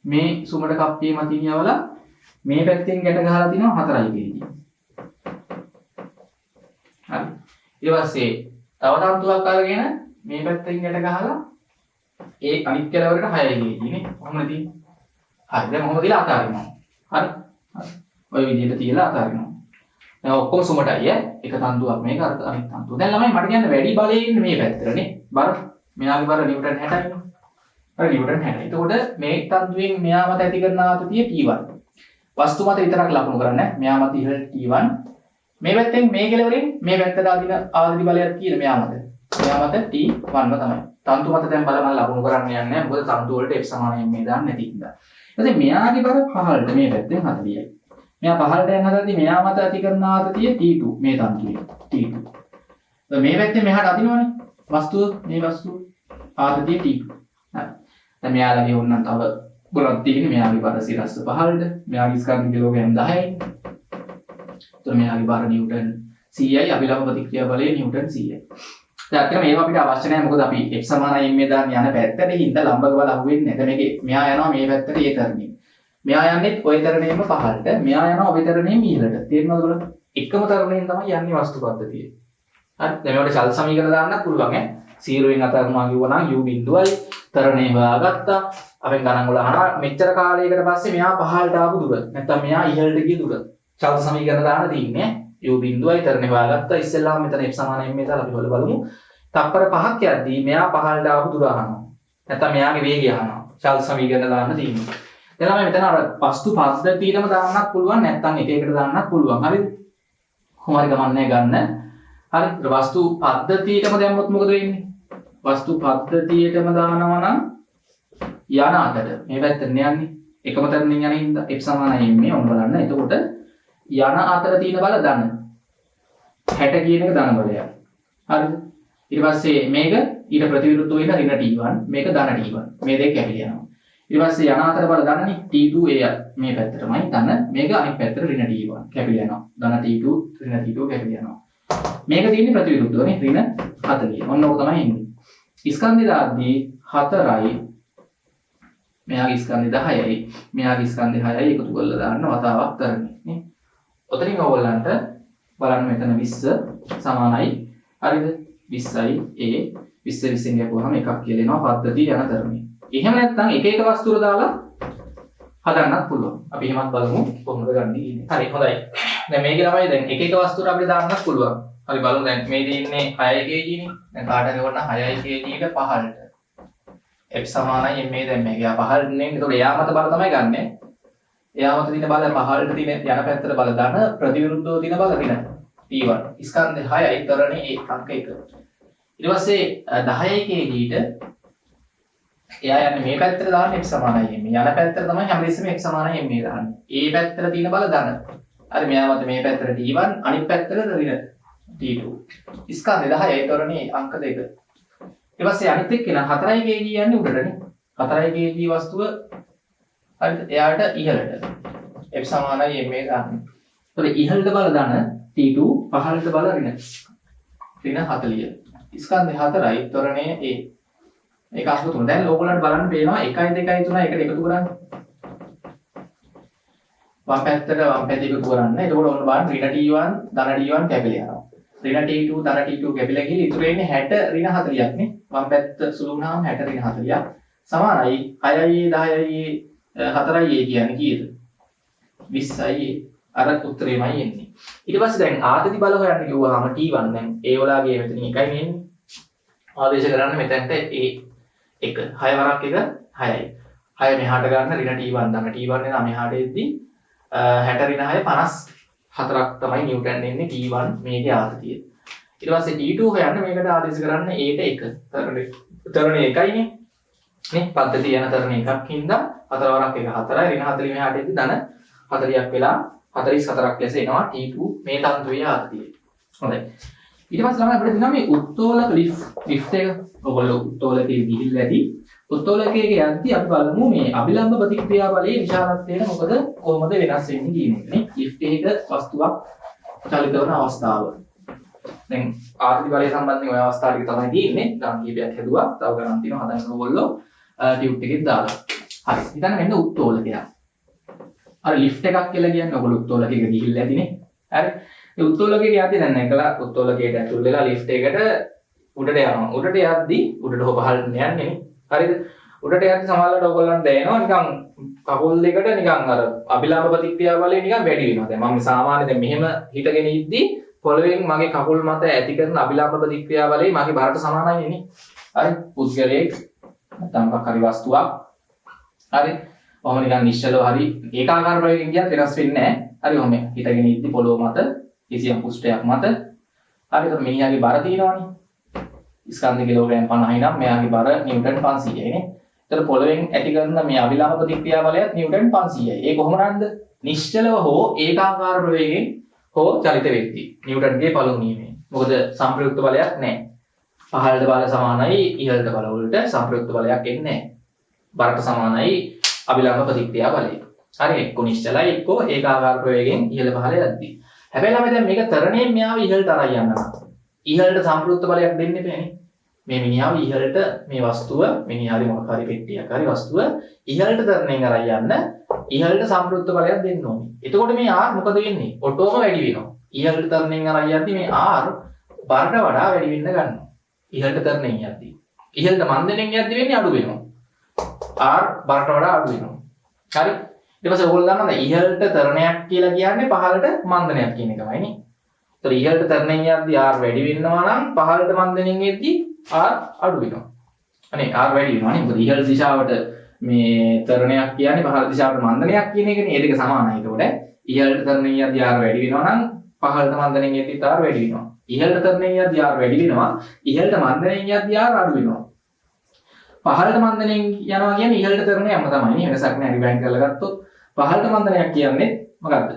මේ සුමට කප්පියේ මතින් යවලා මේ පැත්තෙන් ගැට ගහලා තිනවා 4යි කියලා. හරි. ඊට පස්සේ තව තන්තුවක් අරගෙන මේ පැත්තෙන් ගැට ගහලා ඒ අනිත් කෙලවරට 6යි කියන්නේ. කොහොමද තියෙන්නේ? හරි. දැන් මොහොම තියලා අතාරිනවා. හරි. හරි. ඔය විදිහට තියලා අතාරිනවා. දැන් ඔක්කොම සුමටයි ඈ. එක තන්තුවක් මේක අනිත් තන්තුව. දැන් ළමයි මට කියන්න වැඩි බලය ඉන්නේ මේ පැත්තටනේ. බර මෙයාගේ බර නිව්ටන් 60යි. හරි නිව්ටන් 60. එතකොට මේ තන්තුවෙන් මෙයා මත ඇති කරන ආතතිය T1. වස්තු මත විතරක් ලකුණු කරන්නේ. මෙයා මත ඉහළ T1. මේ පැත්තෙන් මේ කෙලවරෙන් මේ පැත්තට ආදින ආදි බලයක් කියන මෙයා මත. මෙයා මත T1ම තමයි. තන්තු මත දැන් බලන්න ලකුණු කරන්න යන්නේ නැහැ. මොකද තන්තු වලට F සමාන මේ දාන්න නැති හින්දා. ඊට මෙයාගේ බර 15ට මේ පැත්තෙන් 40යි. මෙයා 15ට යන හදද්දි මෙයා මත ඇති කරන ආතතිය T2 මේ තන්තුවේ T2. මේ පැත්තේ මෙහාට අදිනවනේ. වස්තුව මේ වස්තුව ආතතිය T2. හරි. දැන් මෙයාලගේ ඕනනම් තව ගොඩක් තියෙන්නේ. මෙයාගේ බර සිරස්ස 15ට. මෙයාගේ ස්කන්ධ කිලෝග්‍රෑම් 10යි. එතකොට මෙයාගේ බර නිව්ටන් 100යි. අභිලම්බ ප්‍රතික්‍රියා බලය නිව්ටන් 100යි. දැන් අත්‍යවශ්‍යම මේවා අපිට අවශ්‍ය නැහැ. මොකද අපි F සමානයි m දාන්න යන පැත්තට හින්දා ලම්බක බල අහුවෙන්නේ නැහැ. මේකේ මෙයා යනවා මේ පැත්තට ඒ තරණේ. මෙයා යන්නේ ওই තරණේම පහළට. මෙයා යනවා ඔය තරණේම ඉහළට. තේරෙනවද බලන්න? එකම තරණයෙන් තමයි යන්නේ වස්තු පද්ධතිය. හරි. දැන් මේවට චල සමීකරණ දාන්නත් පුළුවන් ඈ. 0ෙන් අතරනවා කිව්වනම් u බිඳුවයි තරණේ හොයාගත්තා. අපෙන් ගණන් වල අහනවා මෙච්චර කාලයකට පස්සේ මෙයා පහළට ආපු දුර. නැත්නම් මෙයා ඉහළට ගිය දුර. චල සමීකරණ දාන්න තියෙන්නේ. u බිඳුවයි තරණේ හොයාගත්තා. ඉස්සෙල්ලාම මෙතන f සමාන m දාලා අපි හොල බලමු. තප්පර 5ක් යද්දී මෙයා පහළට ආපු දුර අහනවා. නැත්නම් මෙයාගේ වේගය අහනවා. චල සමීකරණ දාන්න තියෙන්නේ. දැන් අපි මෙතන අර වස්තු පද්ධතියටම දාන්නත් පුළුවන් නැත්නම් එක එකට දාන්නත් පුළුවන්. හරිද? කොහොම හරි ගමන්නේ ගන්න. හරි. වස්තු පද්ධතියටම දැම්මොත් මොකද වෙන්නේ? වස්තු පද්ධතියටම දානවා නම් යන අතර මේ පැත්තට යන්නේ. එකම තැනින් යන හින්දා f සමානයි m ඔන්න බලන්න. එතකොට යන අතර තියෙන බල ධන 60 කියන එක ධන බලයක්. හරිද? ඊට පස්සේ මේක ඊට ප්‍රතිවිරුද්ධ වෙන ඍණ t1 මේක ධන t1 මේ දෙක කැපිලා යනවා. ඊට පස්සේ යන අතර බල ධනනේ t2 a මේ පැත්තටමයි ධන මේක අනිත් පැත්තට ඍණ t1 කැපිලා යනවා. ධන t2 ඍණ t2 කැපිලා යනවා. මේක තියෙන්නේ ප්‍රතිවිරුද්ධවනේ ඍණ 40. ඔන්න ඕක තමයි ඉන්නේ. ස්කන්ධය දාද්දී 4යි මෙයාගේ ස්කන්ධය 10යි මෙයාගේ ස්කන්ධය 6යි එකතු කරලා දාන්න වතාවක් කරන්නේ නේ. ඔතනින් ඕගොල්ලන්ට බලන්න මෙතන 20 සමානයි. හරිද? 20යි a 20 20 ගියපුවාම එකක් කියලා එනවා පද්ධතිය යන තරමේ. එහෙම නැත්නම් එක එක වස්තු වල දාලා හදන්නත් පුළුවන්. අපි එහෙමත් බලමු කොහොමද ගන්න කියන්නේ. හරි හොඳයි. දැන් මේකේ ළමයි දැන් එක එක වස්තු වල අපිට දාන්නත් පුළුවන්. හරි බලමු දැන් මේ තියෙන්නේ 6 kg නේ. දැන් කාට හරි වුණා 6 kg ඊට 15ට. f සමානයි m දැන් මේක යා 15 නේ. ඒතකොට එයා මත බල තමයි ගන්නෙ. එයා මත තියෙන බල 15ට තියෙන යන පැත්තට බල දාන ප්‍රතිවිරුද්ධව තියෙන බල ඍණ t1. ස්කන්ධය 6යි තරණේ අංක 1. ඊට පස්සේ 10 kg ඊට එයා යන්නේ මේ පැත්තට දාන්න x සමානයි m. යන පැත්තට තමයි හැමදෙස්සෙම x සමානයි m දාන්නේ. ඒ පැත්තට තියෙන බල ධන. හරි මෙයා මත මේ පැත්තට t1 අනිත් පැත්තට ඍණ t2. ස්කන්ධය 10යි තරණේ අංක 2. ඊට පස්සේ අනිත් එක්කෙන 4 kg යන්නේ උඩටනේ. 4 kg වස්තුව හරිද? එයාට ඉහළට f සමානයි m දාන්නේ. ඒතකොට ඉහළට බල ධන t2 පහළට බල ඍණ 40. ස්කන්ධය 4යි තරණේ a. මේක අංක 3. දැන් ඕගොල්ලන්ට බලන්න පේනවා 1 2 3 එකට එකතු කරන්න. වම් පැත්තට එකතු කරන්න. එතකොට ඔන්න බලන්න ඍණ t1 ධන t1 කැපිලා යනවා. ඍණ t2 ධන t2 කැපිලා ගිහින් ඉතුරු වෙන්නේ 60 ඍණ 40ක් නේ. වම් පැත්ත සුළු වුණාම 60 ඍණ 40ක්. සමානයි 6යි 10යි 4යි කියන්නේ කීයද? 20යි අර උත්තරෙමයි එන්නේ. ඊට පස්සේ දැන් ආතති බල හොයන්න කිව්වහම t1 දැන් ඒ වලාගේ මෙතන එකයි නෙන්නේ. ආදේශ කරන්න මෙතනට a 1 6 වරක් 1 6යි. 6 මෙහාට ගන්න ඍණ t1 ධන t1 එන මෙහාට එද්දි 60 ඍණ 6 54ක් තමයි නිව්ටන් එන්නේ t1 මේකේ ආතතිය. ඊට පස්සේ t2 හොයන්න මේකට ආදේශ කරන්න a ට 1. තරණේ එකයිනේ. නේ පද්ධතිය යන තරණේ එකක් හින්දා 4 වරක් 1 4යි ඍණ 40 මෙහාට එද්දි ධන 40ක් වෙලා 44ක් ලෙස එනවා t2 මේ තන්තුවේ ආතතිය. හොඳයි. ඊට පස්සේ ළමයි අපිට තියෙනවා මේ උත්තෝලක ලිෆ්ට් එක. ඔයගොල්ලෝ උත්තෝලකේ ගිහිල්ලා ඇති. උත්තෝලකයේ යද්දී අපි බලමු මේ අභිලම්බ ප්‍රතික්‍රියා බලයේ විශාලත්වය මොකද කොහොමද වෙනස් වෙන්නේ කියන එක නේ. ලිෆ්ට් එකක වස්තුවක් චලිත වන අවස්ථාව. දැන් ආර්ථික බලය සම්බන්ධයෙන් ඔය අවස්ථාව ටික තමයි තියෙන්නේ. ගණන් කීපයක් හදුවා. තව ගණන් තියෙනවා හදන්න ඕගොල්ලෝ ටියුබ් එකෙන් දාලා. හරි. ඉතින් මෙන්න උත්තෝලකයක්. අර ලිෆ්ට් එකක් කියලා කියන්නේ ඔයගොල්ලෝ උත්තෝලකයක ගිහිල්ලා ඇතිනේ. හරි. ඒ උත්තෝලකයේ යද්දී දැන් එකලා උත්තෝලකයට ඇතුල් වෙලා ලිෆ්ට් එකට උඩට යනවා. උඩට යද්දී උඩට හො පහළට යන්නේ නේ. හරිද? උඩට යද්දී සමහරවිට ඔයගොල්ලන්ට දැනෙනවා නිකන් කකුල් දෙකට නිකන් අර අභිලාභ ප්‍රතික්‍රියා බලය නිකන් වැඩි වෙනවා. දැන් මම සාමාන්‍ය දැන් මෙහෙම හිටගෙන ඉද්දී පොළවෙන් මගේ කකුල් මත ඇති කරන අභිලාභ ප්‍රතික්‍රියා බලය මගේ බරට සමානයි නේ. හරි? පුද්ගලයෙක් නැත්නම් මොකක් හරි වස්තුවක් හරි? ඔහොම නිකන් නිශ්චලව හරි ඒකාකාර ප්‍රවේගයෙන් ගියත් වෙනස් වෙන්නේ නැහැ. හරි ඔහොම හිටගෙන ඉද්දී පොළොව මත කිසියම් පුෂ්ඨයක් මත හරි. එතකොට මිනිහාගේ බර තියෙනවනේ. ස්කන්ධ කිලෝග්‍රෑම් 50යි නම් මෙයාගේ බර නිව්ටන් 500යි නේ. ඒතර පොළවෙන් ඇති කරන මේ අවිලම්බ ප්‍රතික්‍රියා බලයත් නිව්ටන් 500යි. ඒ කොහොමද? නිශ්චලව හෝ ඒකාකාර ප්‍රවේගයෙන් හෝ චලිත වෙද්දී නිව්ටන්ගේ පළමු නියමය. මොකද සංප්‍රයුක්ත බලයක් නැහැ. පහළට බල සමානයි ඉහළට බල වලට සංප්‍රයුක්ත බලයක් එන්නේ නැහැ. බරට සමානයි අවිලම්බ ප්‍රතික්‍රියා බලය. හරි එක්ක නිශ්චලයි එක්ක ඒකාකාර ප්‍රවේගයෙන් ඉහළ පහළ යද්දී. හැබැයි ළමයි දැන් මේක තරණයෙන් මෙයාව ඉහළට අරන් යන්න නම් ඉහළට සංප්‍රයුක්ත බලයක් දෙන්න බෑනේ. මේ මිනිහාව ඉහළට මේ වස්තුව මිනිහාරි මොකක් හරි පෙට්ටියක් හරි වස්තුව ඉහළට තරණයෙන් අරන් යන්න ඉහළට සංප්‍රයුක්ත බලයක් දෙන්න ඕනේ. එතකොට මේ R මොකද වෙන්නේ? ඔටෝම වැඩි වෙනවා. ඉහළට තරණයෙන් අරන් යද්දී මේ R බරට වඩා වැඩි වෙන්න ගන්නවා. ඉහළට තරණයෙන් යද්දී. ඉහළට මන්දනෙන් යද්දී වෙන්නේ අඩු වෙනවා. R බරට වඩා අඩු වෙනවා. හරි. ඊට පස්සේ ඕගොල්ලෝ දන්නවද ඉහළට තරණයක් කියලා කියන්නේ පහළට මන්දනයක් කියන එකමයි නේ. ඒතර ඉහළට තරණයෙන් යද්දී R වැඩි වෙනවා නම් පහළට මන්දනෙන් යද්දී R අඩු වෙනවා. අනේ R වැඩි වෙනවා නේ. මොකද ඉහළ දිශාවට මේ තරණයක් කියන්නේ පහළ දිශාවට මන්දනයක් කියන එකනේ. ඒ දෙක සමානයි. ඒකට ඉහළට තරණයෙන් යද්දී R වැඩි වෙනවා නම් පහළට මන්දනෙන් යද්දී R වැඩි වෙනවා. ඉහළට තරණයෙන් යද්දී R වැඩි වෙනවා. ඉහළට මන්දනෙන් යද්දී R අඩු වෙනවා. පහළට මන්දනෙන් යනවා කියන්නේ ඉහළට තරණයක්ම තමයි නේ. වෙනසක් නෑ රිවයින්ඩ් කරලා ගත්තොත්. පහළට මන්දනයක් කියන්නේ මොකද්ද?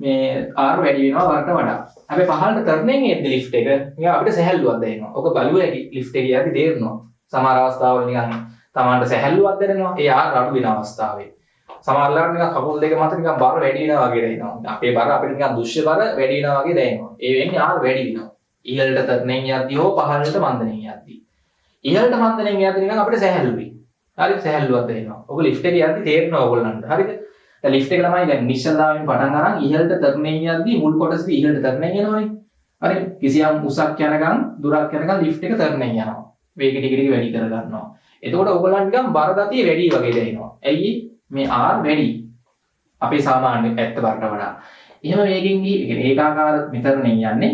මේ R වැඩි වෙනවා වරට වඩා. හැබැයි පහළට තරණයෙන් එද්දි ලිෆ්ට් එක නිකන් අපිට සැහැල්ලුවක් දැනෙනවා. ඔක බලුව ඇති ලිෆ්ට් එකේ යද්දි තේරෙනවා. සමහර අවස්ථාවල නිකන් Tamanට සැහැල්ලුවක් දැනෙනවා. ඒ R අඩු වෙන අවස්ථාවේ. සමහරවිට නිකන් කකුල් දෙක මත නිකන් බර වැඩි වෙනවා වගේ දැනෙනවා. අපේ බර අපිට නිකන් දුෂ්‍ය බර වැඩි වෙනවා වගේ දැනෙනවා. ඒ වෙන්නේ R වැඩි වෙනවා. ඉහළට තරණයෙන් යද්දී හෝ පහළට මන්දනෙන් යද්දී. ඉහළට මන්දනෙන් යද්දී නිකන් අපිට සැහැල්ලුයි. හරිද? සැහැල්ලුවක් දැනෙනවා. ඔක ලිෆ්ට් එකේ යද්දී තේරෙනවා ඔයගොල්ලන්ට. හරිද? ලිෆ්ට් එක තමයි දැන් නිශ්චලතාවයෙන් පටන් අරන් ඉහළට තරණයෙන් යද්දී මුල් කොටසදී ඉහළට තරණයෙන් යනවානේ. හරි කිසියම් උසක් යනකම් දුරක් යනකම් ලිෆ්ට් එක තරණයෙන් යනවා. වේගය ටික ටික වැඩි කර ගන්නවා. එතකොට ඔයගොල්ලන්ට නිකන් බර ගතිය වැඩි වගේ දැනෙනවා. ඇයි මේ R වැඩි. අපේ සාමාන්‍ය ඇත්ත බරට වඩා. එහෙම වේගෙන් ගිහින් ඒ කියන්නේ ඒකාකාර මෙතරණයෙන් යන්නේ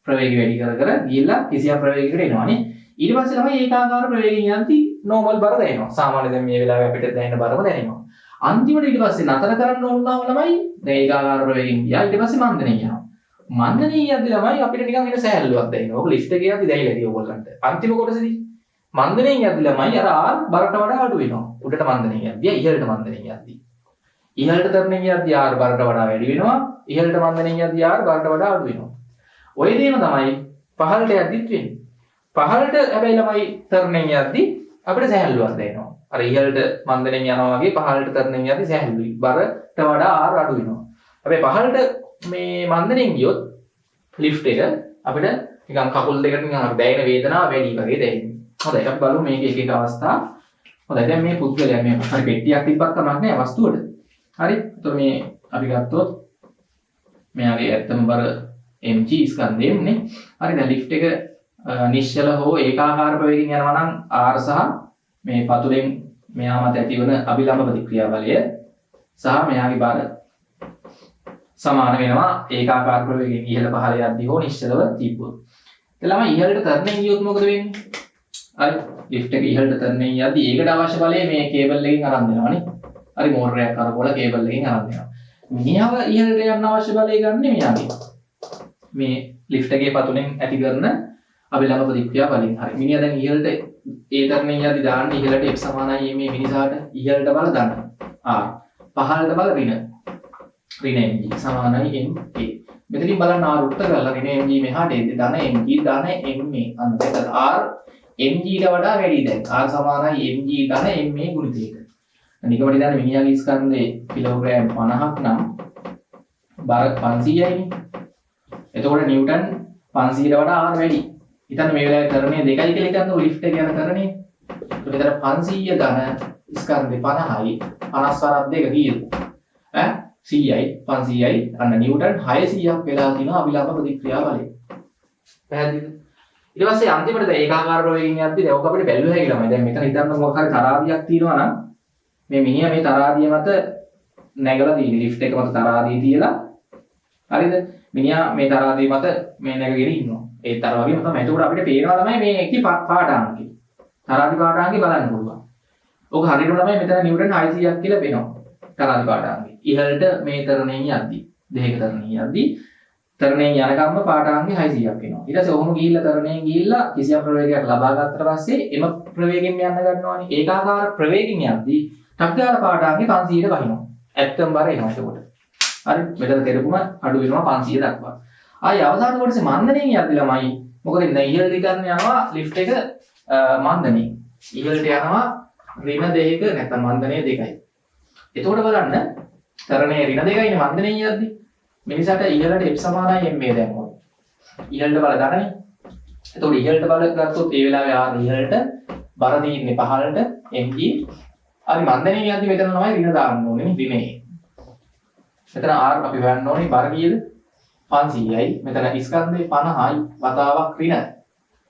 ප්‍රවේගය වැඩි කර කර ගිහිල්ලා කිසියම් ප්‍රවේගයකට එනවානේ. ඊට පස්සේ තමයි ඒකාකාර ප්‍රවේගයෙන් යද්දී නෝමල් බර දැනෙනවා. සාමාන්‍ය දැන් මේ වෙලාවේ අපිට දැනෙන බරම දැනෙනවා. අන්තිමට ඊට පස්සේ නතර කරන්න ඕන නම් ළමයි දැන් ඒකාකාර ප්‍රවේගයෙන් ගියා ඊට පස්සේ මන්දනෙන් යනවා. මන්දනෙන් යද්දි ළමයි අපිට නිකන් වෙන සැහැල්ලුවක් දැනෙනවා. ඔක ලිෆ්ට් එකේ යද්දි දැයිලාදී ඕගොල්ලන්ට. අන්තිම කොටසදී මන්දනෙන් යද්දි ළමයි අර R බරට වඩා අඩු වෙනවා. උඩට මන්දනෙන් යද්දි ඉහළට මන්දනෙන් යද්දි. ඉහළට තරණයෙන් යද්දි R බරට වඩා වැඩි වෙනවා. ඉහළට මන්දනෙන් යද්දි R බරට වඩා අඩු වෙනවා. ඔය දේම තමයි පහළට යද්දිත් වෙන්නේ. පහළට හැබැයි ළමයි තරණයෙන් යද්දි අපිට සැහැල්ලුවක් දැනෙනවා. අර ඉහළට මන්දනෙන් යනවා වගේ පහළට තරණයෙන් යද්දි සැහැල්ලුයි. බරට වඩා R අඩු වෙනවා. හැබැයි පහළට මේ මන්දනෙන් ගියොත් ලිෆ්ට් එක අපිට නිකන් කකුල් දෙකට නිකන් අර දැනෙන වේදනාව වැඩි වගේ දැනෙනවා. හොඳයි අපි බලමු මේකේ එක එක අවස්ථා. හොඳයි දැන් මේ පුද්ගලයා මේ හරි පෙට්ටියක් තිබ්බත් කමක් නැහැ වස්තුවට. හරි. එතකොට මේ අපි ගත්තොත් මෙයාගේ ඇත්තම බර mg ස්කන්ධයෙන් නේ. හරි දැන් ලිෆ්ට් එක නිශ්චල හෝ ඒකාකාර ප්‍රවේගයෙන් යනවා නම් R සහ මේ පතුලෙන් මෙයා මත ඇතිවන අභිලම්බ ප්‍රතික්‍රියා බලය සහ මෙයාගේ බර සමාන වෙනවා ඒකාකාර ප්‍රවේගයෙන් ඉහළ පහළ යද්දී හෝ නිශ්චලව තිබ්බොත්. ඒ ළමයි ඉහළට තරණයෙන් ගියොත් මොකද වෙන්නේ? හරි ලිෆ්ට් එක ඉහළට තරණයෙන් යද්දී ඒකට අවශ්‍ය බලය මේ කේබල් එකකින් අරන් දෙනවානේ. හරි මෝටරයක් කරකවල කේබල් එකකින් අරන් දෙනවා. මිනිහව ඉහළට යන්න අවශ්‍ය බලය ගන්න මෙයාගේ. මේ ලිෆ්ට් එකේ පතුලෙන් ඇති කරන අභිලම්බ ප්‍රතික්‍රියා බලයෙන්. හරි මිනිහා දැන් ඉහළට ඒ තරණයෙන් යද්දී දාන්න ඉහළට F සමානයි මේ මිනිසාට ඉහළට බල දාන්න. R පහළට බල ඍණ mg සමානයි ma. මෙතනින් බලන්න R උත්තර කරලා mg මෙහාට එද්දී ධන mg ධන ma. අන්තයට R mg ට වඩා වැඩි දැන්. R සමානයි mg ධන ma ගුණිතයක. නිකමට දැන් මිනිහාගේ ස්කන්ධේ කිලෝග්‍රෑම් 50ක් නම් බර 500යි නේ. එතකොට නිව්ටන් 500ට වඩා R වැඩි. හිතන්න මේ වෙලාවේ තරණය 2යි කියලා හිතන්න ලිෆ්ට් එක යන තරණය. ඒකට 500 ධන ස්කන්ධේ 50යි 50 වරක් දෙක කීයද? 100යි 500යි අන්න නිව්ටන් 600ක් වෙලා තියෙනවා අභිලම්බ ප්‍රතික්‍රියා බලය. පැහැදිලිද? ඊට පස්සේ අන්තිමට දැන් ඒකාකාර ප්‍රවේගයෙන් යද්දී දැන් ඔක අපිට බැලුව හැකි ළමයි. දැන් මෙතන හිතන්න මොකක් හරි තරාදියක් තියෙනවා නම් මේ මිනිහා මේ තරාදිය මත නැගලා තියෙන ලිෆ්ට් එක මත තරාදිය තියලා හරිද? මිනිහා මේ තරාදිය මත මේ නැගගෙන ඉන්නවා. ඒ තර වගේම තමයි. එතකොට අපිට පේනවා තමයි මේ එකේ පාඩාංකය. තරාදි පාඩාංකය බලන්න පුළුවන්. ඔක හරියටම තමයි මෙතන නිව්ටන් 600ක් කියලා වෙනවා. තරාදි පාඩාංකය. ඉහළට මේ තරණයෙන් යද්දී දෙහික තරණයෙන් යද්දී තරණයෙන් යනකම්ම පාඨාංගය 600ක් එනවා. ඊට පස්සේ ඔහොම ගිහිල්ලා තරණයෙන් ගිහිල්ලා කිසියම් ප්‍රවේගයක් ලබා ගත්තට පස්සේ එම ප්‍රවේගයෙන් යන්න ගන්නවානේ. ඒකාකාර ප්‍රවේගයෙන් යද්දී ටක් ගාලා පාඨාංගය 500ට වහිනවා. ඇත්තම බර එනවා ඒකට. හරි මෙතන කෙරපුම අඩු වෙනවා 500 දක්වා. ආයි අවසාන කොටසේ මන්දණයෙන් යද්දි ළමයි මොකද ඉන්නේ ඉහළට ගන්න යනවා ලිෆ්ට් එක මන්දණයෙන්. ඉහළට යනවා ඍණ 2ක නැත්නම් මන්දණය 2යි. එතකොට බලන්න තරණයේ ඍණ 2යිනේ මන්දණයෙන් යද්දි මිනිසට ඉහළට f සමානයි m දැම්මොත්. ඉහළට බල ගන්නනේ. එතකොට ඉහළට බල ගත්තොත් ඒ වෙලාවේ r ඉහළට බර දින්නේ පහළට mg. හරි මන්දණයෙන් යද්දි මෙතන තමයි ඍණ දාන්න ඕනේ නේ ඍණේ. මෙතන r අපි හොයන්න ඕනේ බර කීයද? 500යි. මෙතන ස්කන්ධේ 50යි වතාවක් ඍණ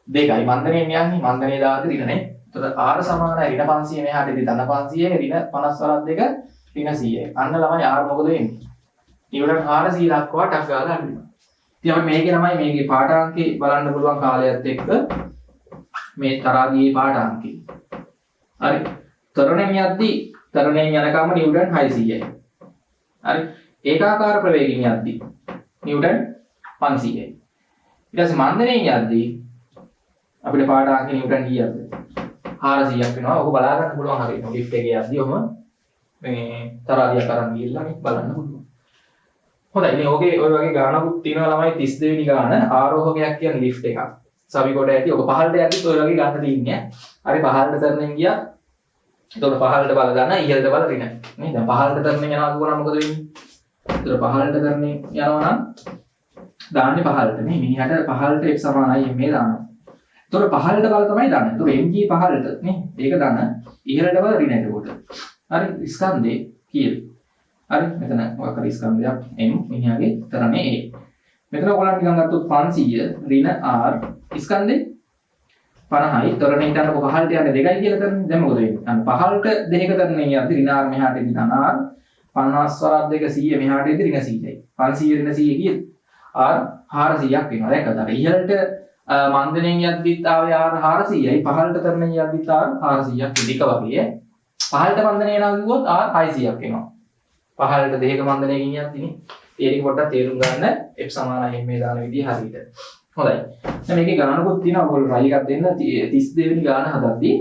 2යි. මන්දණයෙන් යන්නේ මන්දණේ දාද්දි ඍණනේ. එතකොට r සමානයි ඍණ 500 මෙහාට ඉතින් ධන 500යි ඍණ 50 වරක් 2 ඍණ 100යි. අන්න ළමයි r මොකද වෙන්නේ? නිව්ටන් 400 දක්වා ටක් ගාලා අඩු වෙනවා. ඉතින් අපිට මේකේ ළමයි මේකේ පාඨාංකේ බලන්න පුළුවන් කාලයත් එක්ක මේ තරාදියේ පාඨාංකේ. හරි. තරණයෙන් යද්දි තරණයෙන් යනකම් නිව්ටන් 600යි. හරි. ඒකාකාර ප්‍රවේගයෙන් යද්දි නිව්ටන් 500යි. ඊට පස්සේ මන්දණයෙන් යද්දි අපිට පාඨාංක නිව්ටන් කීයක්ද? 400ක් වෙනවා. ඔක බලා ගන්න පුළුවන් හරියට. ලිෆ්ට් එකේ යද්දි ඔහම මේ තරාදියක් අරන් ගිහිල්ලා මේ බලන්න පුළුවන්. හොඳයි. ඉතින් ඔගේ ඔය වගේ ගානකුත් තියෙනවා ළමයි 32 වෙනි ගාන ආරෝහකයක් කියන ලිෆ්ට් එකක්. සවි කොට ඇති. ඔක පහළට යද්දිත් ඔය වගේ ගන්න තියෙන්නේ. හරි පහළට තරණයෙන් ගියා. එතකොට පහළට බල ගන්න ඉහළට බල ඍණ. නේ දැන් පහළට තරණයෙන් යනවා කියනනම් මොකද වෙන්නේ? එතකොට පහළට තරණයෙන් යනවා නම් දාන්නේ පහළට නේ. මිනිහට පහළට f සමානයි m දානවා. එතකොට පහළට බල තමයි දාන්නේ. එතකොට mg පහළට නේ. ඒක දාන ඉහළට බල ඍණ එතකොට. හරි ස්කන්ධේ කීයද? හරි මෙතන මොකක් හරි ස්කන්ධයක් m මිනිහාගේ තරණේ a. මෙතන ඔයගොල්ලන් නිකන් ගත්තොත් 500 ඍණ r ස්කන්ධේ 50යි තරණේ හිටන්නකො පහළට යන්නේ 2යි කියලා කරන්නේ. දැන් මොකද වෙන්නේ? අන්න පහළට දෙක තරණේ යද්දි ඍණ r මෙහාට එද්දි ධන r 50 වරක් 2 100 මෙහාට එද්දි ඍණ 100යි. 500 ඍණ 100 කීයද? r 400ක් වෙනවා. දැක්කද? අර ඉහළට මන්දණයෙන් යද්දිත් ආවේ r 400යි පහළට තරණේ යද්දිත් r 400ක් දෙක වගේ. පහළට මන්දණය යනවා කිව්වොත් r 600ක් වෙනවා. පහළට දෙක මන්දණයකින් යද්දිනේ. ඒ ටික පොඩ්ඩක් තේරුම් ගන්න f සමානයි m දාන විදිය හරියට. හොඳයි. දැන් මේකේ ගණනකුත් තියෙනවා. ඔයගොල්ලෝ try එකක් දෙන්න 32 වෙනි ගාන හදද්දී.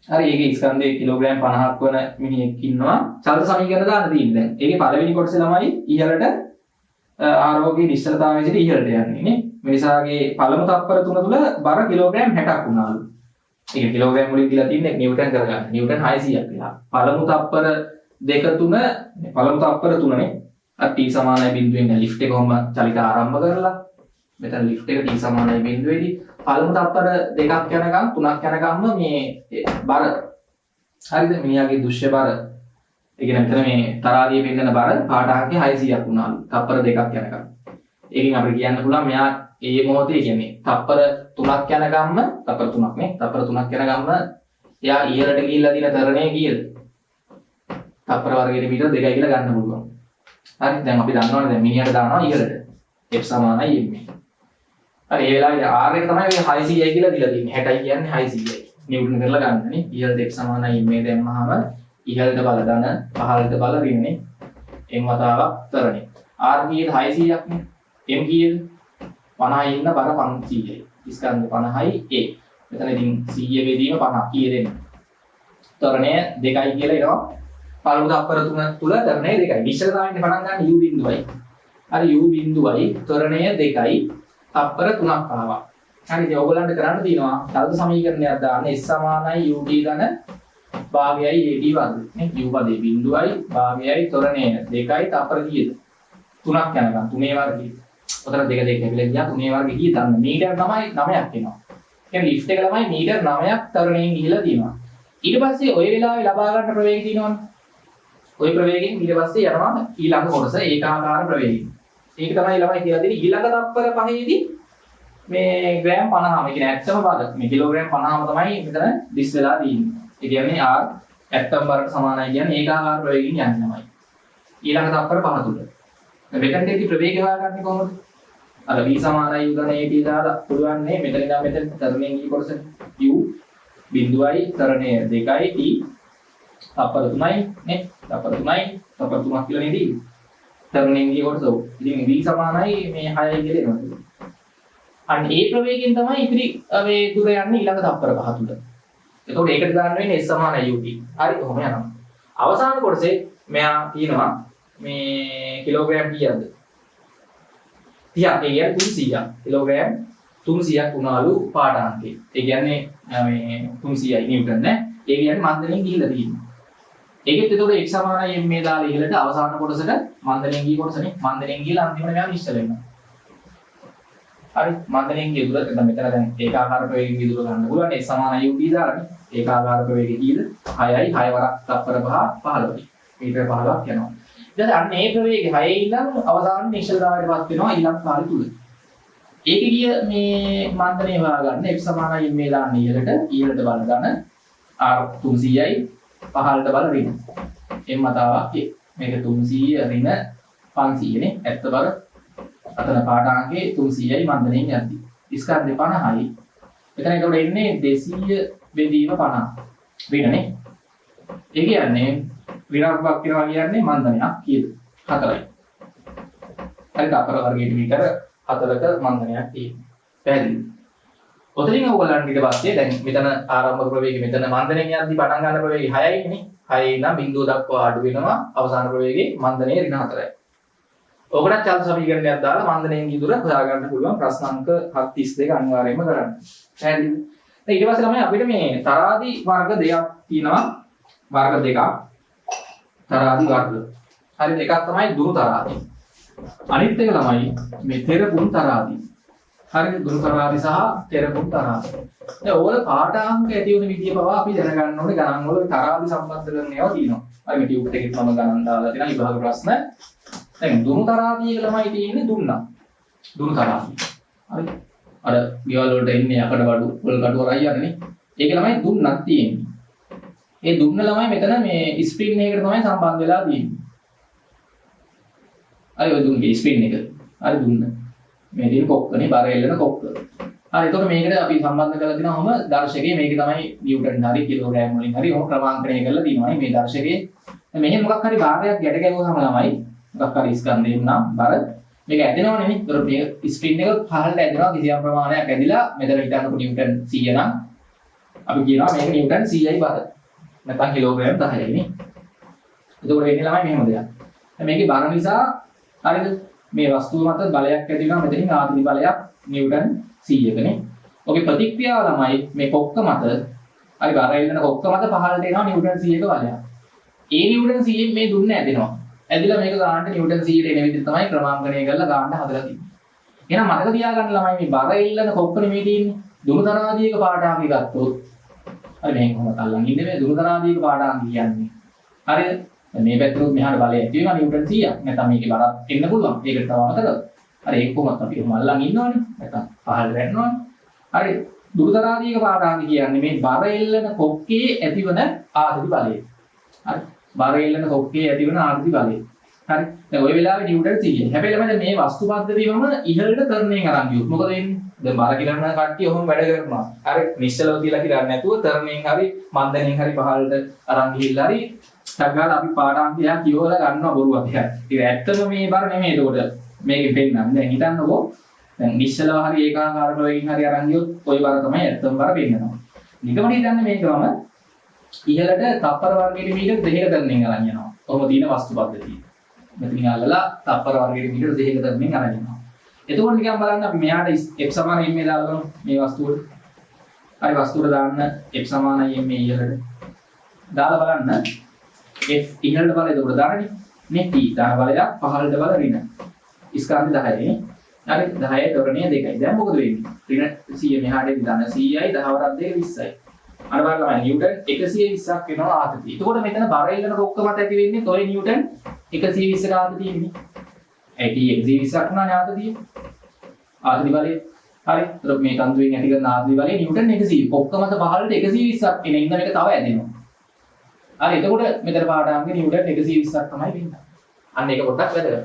හරි ඒකේ ස්කන්ධයේ කිලෝග්‍රෑම් 50ක් වන මිනිහෙක් ඉන්නවා. චලන සමීකරණ දාන්න තියෙන්නේ දැන්. ඒකේ පළවෙනි කොටසේ ළමයි ඉහළට ආරෝහකයේ නිශ්චලතාවයේ සිට ඉහළට යන්නේ නේ. මිනිසාගේ පළමු තත්පර තුන තුල බර කිලෝග්‍රෑම් 60ක් වුණාලු. ඒක කිලෝග්‍රෑම් වලින් දීලා තින්නේ නිව්ටන් කරගන්න. නිව්ටන් 600ක් වෙලා. පළමු තත්පර දෙක තුන පළමු තත්පර තුනනේ. අර t සමානයි බිඳුවෙන් ලිෆ්ට් එක කොහොම චලිත ආරම්භ කරලා මෙතන ලිෆ්ට් එක t සමානයි බිඳුවේදී පළමු තත්පර දෙකක් යනකම් තුනක් යනකම්ම මේ බර හරිද මිනිහාගේ දෘශ්‍ය බර ඒ කියන්නේ මෙතන මේ තරාදියේ පෙන්නන බර පාඨාංකය 600ක් වුණාලු තත්පර දෙකක් යනකම්. ඒකෙන් අපිට කියන්න පුළුවන් මෙයා ඒ මොහොතේ කියන්නේ තත්පර 3ක් යනකම්ම තත්පර 3ක් නේ තත්පර 3ක් යනකම්ම එයා ඉහළට ගිහිල්ලා දින තරණය කීයද? තත්පර වර්ගයට මීටර 2යි කියලා ගන්න පුළුවන්. හරි දැන් අපි දන්නවනේ දැන් මිනිහට දානවා ඉහළට f සමානයි m. හරි ඒ වෙලාවේ r එක තමයි ඔය 600යි කියලා දීලා තියෙන්නේ. 60යි කියන්නේ 600යි. නිව්ටන් කරලා ගන්නනේ. ඉහළට f සමානයි m දැම්මහම ඉහළට බල ධන පහළට බල ඍණනේ. m වතාවක් තරණේ. r කීයද 600ක් නේ. m කීයද? 50 ඉන්න බර 500යි. ස්කන්ධ 50යි a. මෙතන ඉතින් 100 බෙදීම 50 කීය දෙන්නේ? තරණය 2යි කියලා එනවා. පළමු තත්පර තුන තුල තරණය 2යි. නිශ්චලතාවයෙන් පටන් ගන්න u බිඳුවයි. හරි u බිඳුවයි තරණය 2යි. තත්පර 3ක් ආවා. හරි ඉතින් ඔයගොල්ලන්ට කරන්න තියෙනවා තර්ක සමීකරණයක් දාන්න s සමානයි ut ධන භාගයයි at වර්ග. නේ u පදේ බිඳුවයි භාගයයි තරණය 2යි තත්පර කීයද? 3ක් යනකම් 3 වර්ගය. උතර 2 2 කැපිලා ගියා 3 වර්ගය කීයද? මීටර තමයි 9ක් එනවා. කියන්නේ ලිෆ්ට් එක ළමයි මීටර 9ක් තරණයෙන් ගිහිලා තියෙනවා. ඊට පස්සේ ওই වෙලාවේ ලබා ගන්න ප්‍රවේගය තියෙනවනේ. ওই ප්‍රවේගයෙන් ඊට පස්සේ යනවා ඊළඟ කොටස ඒකාකාර ප්‍රවේගය. ඒක තමයි ළමයි කියලා දෙන්නේ ඊළඟ තත්පර පහේදී මේ ග්‍රෑම් 50ම කියන්නේ ඇත්තම බර මේ කිලෝග්‍රෑම් 50ම තමයි මෙතන දිස් වෙලා තියෙන්නේ. ඒ කියන්නේ r ඇත්තම බරට සමානයි කියන්නේ ඒකාකාර ප්‍රවේගයෙන් යන්නේ තමයි. ඊළඟ තත්පර පහ තුල. දැන් මෙතනදී ප්‍රවේගය හොයාගන්නේ කොහොමද? අර v සමානයි u ධන at දාලා පුළුවන් නේ මෙතන ඉඳන් මෙතන තරණයෙන් ඊ කොටස u බිඳුවයි තරණය 2යි t තත්පර 3යි නේ තත්පර 3යි තත්පර 3ක් කියලා නේද? තරණයෙන් ගිය කොටස. ඉතින් v සමානයි මේ 6යි කියලා එනවා. අන්න ඒ ප්‍රවේගයෙන් තමයි ඉතිරි මේ දුර යන්නේ ඊළඟ තප්පර 5 තුල. එතකොට ඒකට දාන්න වෙන්නේ s සමානයි ut. හරි කොහොම යනවා. අවසාන කොටසේ මෙයා කියනවා මේ කිලෝග්‍රෑම් කීයක්ද? 30ක්. ඒ කියන්නේ 300ක්. කිලෝග්‍රෑම් 300ක් වුණාලු පාඩාංකේ. ඒ කියන්නේ මේ 300යි නිව්ටන් නේ. ඒ කියන්නේ මන්දනෙන් ගිහිල්ලා තියෙනවා. ඒකෙත් එතකොට x සමානයි m මේ දාලා ඉහළට අවසාන කොටසට මන්දනෙන් ගිය කොටසනේ. මන්දනෙන් ගිහලා අන්තිමට මෙයා නිශ්චල වෙනවා. හරි මන්දනෙන් ගිය දුර දැන් මෙතන දැන් ඒකාකාර ප්‍රවේගයෙන් ගිය දුර ගන්න පුළුවන්. s සමානයි ut දාලානේ. ඒකාකාර ප්‍රවේගය කීයද? 6යි 6 වරක් තප්පර 5 15යි. මීටර 15ක් යනවා. ඊට පස්සේ අන්න ඒ ප්‍රවේගය 6 ඉඳන් අවසාන නිශ්චලතාවයටපත් වෙනවා ඊළඟ කාලය තුල. ඒකේ ගිය මේ මන්දනේ හොයාගන්න x සමානයි m දාන්න ඉහළට බල ගන්න r 300යි 15ට බල ඍණ. m මතාවක් මේක 300 ඍණ 500 නේ. ඇත්ත බල අතන පාඩාංකේ 300යි මන්දනෙන් යද්දි. ස්කන්ධේ 50යි. එතන ඒකට එන්නේ 200 බෙදීම 50. ඍණ නේ. ඒ කියන්නේ විරාමයක් කරනවා කියන්නේ මන්දනයක් කීයද? 4යි. හරි තප්පර වර්ගයට මීටර 4ක මන්දනයක් තියෙනවා. පැහැදිලිද? ඔතනින් ඔයගොල්ලන් ඊට පස්සේ දැන් මෙතන ආරම්භක ප්‍රවේගය මෙතන මන්දනෙන් යද්දි පටන් ගන්න ප්‍රවේගය 6යි නේ. 6 ඉඳන් බිඳුව දක්වා අඩු වෙනවා අවසාන ප්‍රවේගයේ මන්දනයේ ඍණ 4යි. ඔකට චල සමීකරණයක් දාලා මන්දනයෙන් ගිය දුර හොයාගන්න පුළුවන් ප්‍රශ්න අංක 732 අනිවාර්යයෙන්ම කරන්න. පැහැදිලිද? දැන් ඊට පස්සේ තමයි අපිට මේ තරාදී වර්ග දෙකක් තියෙනවා. වර්ග දෙකක්. තරාදී වර්ග. හරිද? එකක් තමයි දුරු තරාදී. අනිත් එක තමයි මේ තෙරපුම් තරාදී. හරිද? දුරු තරාදී සහ තෙරපුම් තරාදී. දැන් ඕවල පාඩාංක ඇති වෙන විදිය පවා අපි දැනගන්න ඕනේ. ගණන් වල තරාදී සම්බන්ධ කරන ඒවා තියෙනවා. හරි මේ ටියුබ් එකෙත් මම ගණන් දාලා තියෙනවා විභාග ප්‍රශ්න. දැන් දුරු තරාදී එක ළමයි තියෙන්නේ දුන්නා. දුරු තරාදී. හරි. අර ගෙවල් වලට එන්නේ යකඩ වඩු වල කඩුව රයි යන්නේ. ඒක ළමයි දුන්නක් තියෙන්නේ. ඒ දුන්න ළමයි මෙතන මේ ස්ප්‍රින් එකකට තමයි සම්බන්ධ වෙලා තියෙන්නේ. හරි ඔය දුන්නේ ස්ප්‍රින් එක. හරි දුන්න. මේ තියෙන කොක්කනේ බර එල්ලන කොක්ක. හරි එතකොට මේකට අපි සම්බන්ධ කරලා තිනවම දර්ශකයේ මේක තමයි නිව්ටන් හරි කිලෝග්‍රෑම් වලින් හරි ඔහොම ක්‍රමාංකණය කරලා තියෙනවා මේ දර්ශකයේ. මෙහෙම මොකක් හරි භාරයක් ගැට ගැහුවාම ළමයි මොකක් හරි ස්කන්ධයෙන් නම් බර මේක ඇදෙනවනේ නේ. ඒතකොට මේ ස්ප්‍රින් එක පහළට ඇදෙනවා කිසියම් ප්‍රමාණයක් ඇදිලා මෙතන හිටන්නකො නිව්ටන් 100 නම් අපි කියනවා මේක නිව්ටන් 100යි බර. නැත්නම් කිලෝග්‍රෑම් 10යි නේ. එතකොට වෙන්නේ ළමයි මෙහෙම දෙයක්. දැන් මේකේ බර නිසා හරිද මේ වස්තුව මත බලයක් ඇති වෙනවා මෙතනින් ආධිනි බලයක් නිව්ටන් 100කනේ. ඔගේ ප්‍රතික්‍රියාව ළමයි මේ කොක්ක මත හරි බර එල්ලන කොක්ක මත පහළට එනවා නිව්ටන් 100ක බලයක්. ඒ නිව්ටන් 100න් මේ දුන්න ඇදෙනවා. ඇදිලා මේක ගන්නට නිව්ටන් 100ට එන විදිහට තමයි ක්‍රමාංකණය කරලා ගන්න හදලා තියෙන්නේ. එහෙනම් මතක තියාගන්න ළමයි මේ බර එල්ලන කොක්ක නෙමෙයි තියෙන්නේ. දුරුතරාදීක පාඩාංගය ගත්තොත් හරි මේක කොහොමද අල්ලන් ඉන්නේ මේ දුරුතරාදීක පාඩාංගය කියන්නේ. හරිද? මේ පැත්තට මෙහාට බලය ඇති වෙනවා නිව්ටන් 100ක්. නැත්නම් මේකේ බරක් එන්න පුළුවන්. ඒකට තව අමතරව. හරි ඒක කොහොමද අපි කොහොම අල්ලන් ඉන්නවනේ. නැත්නම් පහළ වැටෙනවනේ. හරි දුරුතරාදීක පාඩාංගය කියන්නේ මේ බර එල්ලන කොක්කේ ඇතිවන ආධිති බලය. හරි බර එල්ලන කොක්කේ ඇතිවන ආධිති බලය. හරි දැන් ওই වෙලාවේ නිව්ටන් 100යි. හැබැයි ළමයි මේ වස්තු පද්ධතියම ඉහළට තරණයෙන් අරන් ගියොත් මොකද වෙන්නේ? දැන් බර කිලන කට්ටිය ඔහොම වැඩ කරනවා. හරි නිශ්චලව තියලා කිරන්නේ නැතුව තරණයෙන් හරි මන්දනෙන් හරි පහළට අරන් ගිහිල්ලා හරි ටග්ගාල අපි පාඩාංකයක් කියවලා ගන්නවා බොරුවක්. ඒක ඇත්තම මේ බර නෙමෙයි. ඒකට මේකෙන් පෙන්නන්නේ. දැන් හිතන්නකෝ දැන් නිශ්චලව හරි ඒකාකාර ප්‍රවේගයෙන් හරි අරන් ගියොත් ওই බර තමයි ඇත්තම බර පෙන්නනවා. නිකමට හිතන්නේ මේකම ඉහළට තප්පර වර්ගයට මීටර 2ක තරණයෙන් අරන් යනවා. කොහොම තියෙන වස්තු පද්ධතිය. මෙතනින් අල්ලලා තප්පර වර්ගයට මීටර 2ක තරණයෙන් අරන් යනවා. එතකොට නිකන් බලන්න අපි මෙහාට f සමාන m දාලා බලමු මේ වස්තුවට. හරි වස්තුවට දාන්න f සමාන m ඉහළට. දාලා බලන්න f ඉහළට බල එතකොට දාන්නේ නේ t දාන බලයක් පහළට බල ඍණ. ස්කන්ධ 10යි. හරි 10 තරණය 2යි. දැන් මොකද වෙන්නේ? ඍණ 100 මෙහාට දාන 100යි 10 වරක් 2 20යි. අර බලන්න නිව්ටන් 120ක් වෙනවා ආතතිය. එතකොට මෙතන බර එල්ලන කොක්ක මත ඇති වෙන්නේ toy නිව්ටන් 120ක ආතතිය ඉන්නේ. ඇටි 120ක් නානේ ආතතිය. ආතති බලය. හරි. ඒතර මේ තන්තුවෙන් ඇති කරන ආතති බලය නිව්ටන් 120. කොක්ක මත පහළට 120ක් එන ඉන්න මේක තව ඇදෙනවා. හරි. එතකොට මෙතන පාඩාංග නිව්ටන් 120ක් තමයි වෙන්නේ. අන්න ඒක පොඩ්ඩක් වැදගත්.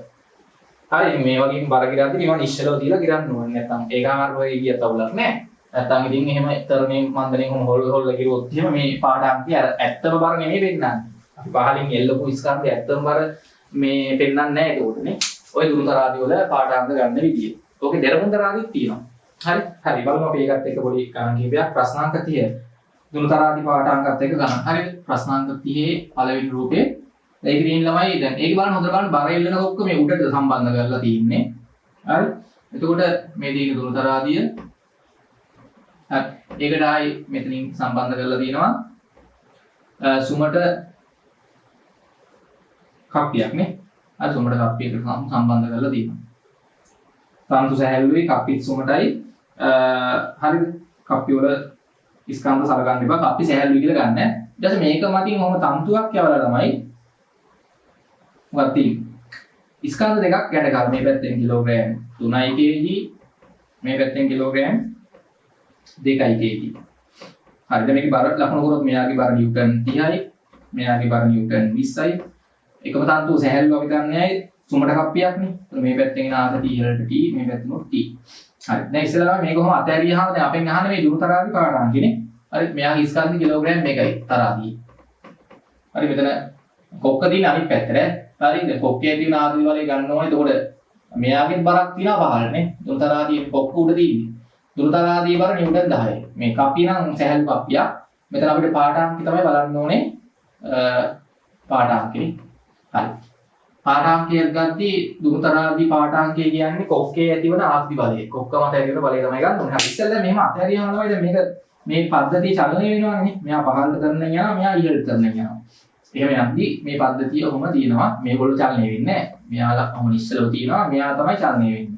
හරි. මේ වගේ බර ගිරද්දි මේවා නිශ්චලව තියලා ගිරන්න ඕනේ. නැත්නම් ඒකාකාර වෙයි ගියත් අවුලක් නැහැ. නැත්නම් ඉතින් එහෙම තරණයෙන් මන්දනෙන් හොල් කිරුවොත් එහෙම මේ පාඩාංකය අර ඇත්තම බර නෙමෙයි වෙන්නන්නේ. අපි පහලින් එල්ලපු ස්කන්ධය ඇත්තම බර මේ පෙන්නන්නේ නැහැ ඒකෝටනේ. ඔය දුරුතරාදී වල පාඨාංග ගන්න විදිය. ඕකේ දරමුතරාදීත් තියෙනවා. හරි. හරි බලමු අපි ඒකත් එක්ක පොඩි ගණන් කිහිපයක් ප්‍රශ්නාංක 30. දුරුතරාදී පාඨාංගත් එක්ක ගණන්. හරිද? ප්‍රශ්නාංක 30 පළවෙනි රූපේ ඒක දින ළමයි දැන් ඒක බලන්න හොඳට බලන්න බර එල්ලන ඔක්කොම මේ උඩට සම්බන්ධ කරලා තියෙන්නේ. හරි. එතකොට මේ දින දුරුතරාදිය හරි. ඒකට ආයි මෙතනින් සම්බන්ධ කරලා තියෙනවා. සුමට කප්පියක් නේ. අර සුමට කප්පියකට සම්බන්ධ කරලා තියෙනවා. තන්තු සැහැල්ලුවේ කප්පිත් සුමටයි හරිද? කප්පිය වල ස්කන්ධ සලකන්න එපා. කප්පි සැහැල්ලුයි කියලා ගන්න. ඊට පස්සේ මේක මතින් ඔහම තන්තුවක් යවලා තමයි මොකක්ද තියෙන්නේ? ස්කන්ධ දෙකක් ගැට ගන්න. මේ පැත්තෙන් කිලෝග්‍රෑම් 3 kg මේ පැත්තෙන් කිලෝග්‍රෑම් 2 kg. හරිද? මේකේ බර ලකුණු කරොත් මෙයාගේ බර නිව්ටන් 30යි මෙයාගේ බර නිව්ටන් 20යි. එකම තන්තුව සැහැල්ලුව අපි දන්නේ සුමට කප්පියක්නේ. මේ පැත්තෙන් එන ආත T වලට T මේ පැත්තෙන් T. හරි. දැන් ඉස්සෙල්ලාම මේක කොහොම අතහැරියාම දැන් අපෙන් අහන්නේ මේ දුරුතරාදී පාඨාංගනේ. හරි. මෙයාගේ ස්කන්ධ කිලෝග්‍රෑම් මේකයි තරාදී. හරි මෙතන කොක්ක දින අනිත් පැත්තට. හරිද? කොක්කේ තියෙන ආදී වලේ ගන්න ඕනේ. එතකොට මෙයාගෙන් බරක් තියෙනවා පහළනේ. දුරුතරාදී කොක්ක උඩ තියෙන්නේ. දුරුතරාදී බර නිව්ටන් 10යි. මේ කප්පිය නම් සැහැල්ලු කප්පියක්. මෙතන අපිට පාඨාංගය තමයි බලන්න ඕනේ. පාඨාංගනේ. හරි. පාඨාංගය ගද්දී දුරුතරාදී පාඨාංගය කියන්නේ කොක්කේ ඇතිවන ආර්ධි බලය. කොක්ක මත ඇතිවන බලය තමයි ගන්න ඕනේ. හරි. ඉස්සෙල්ලා මෙහෙම අතහැරියාම තමයි දැන් මේක මේ පද්ධතිය චලනය වෙනවානේ. මෙයා පහළට කරන්න යනවා, මෙයා ඉහළට කරන්න යනවා. එහෙම යද්දී මේ පද්ධතිය ඔහොම තියෙනවා. මේගොල්ලෝ චලනය වෙන්නේ නැහැ. මෙයාලා ඔහොම ඉස්සෙල්ලා තියෙනවා. මෙයා තමයි චලනය වෙන්නේ.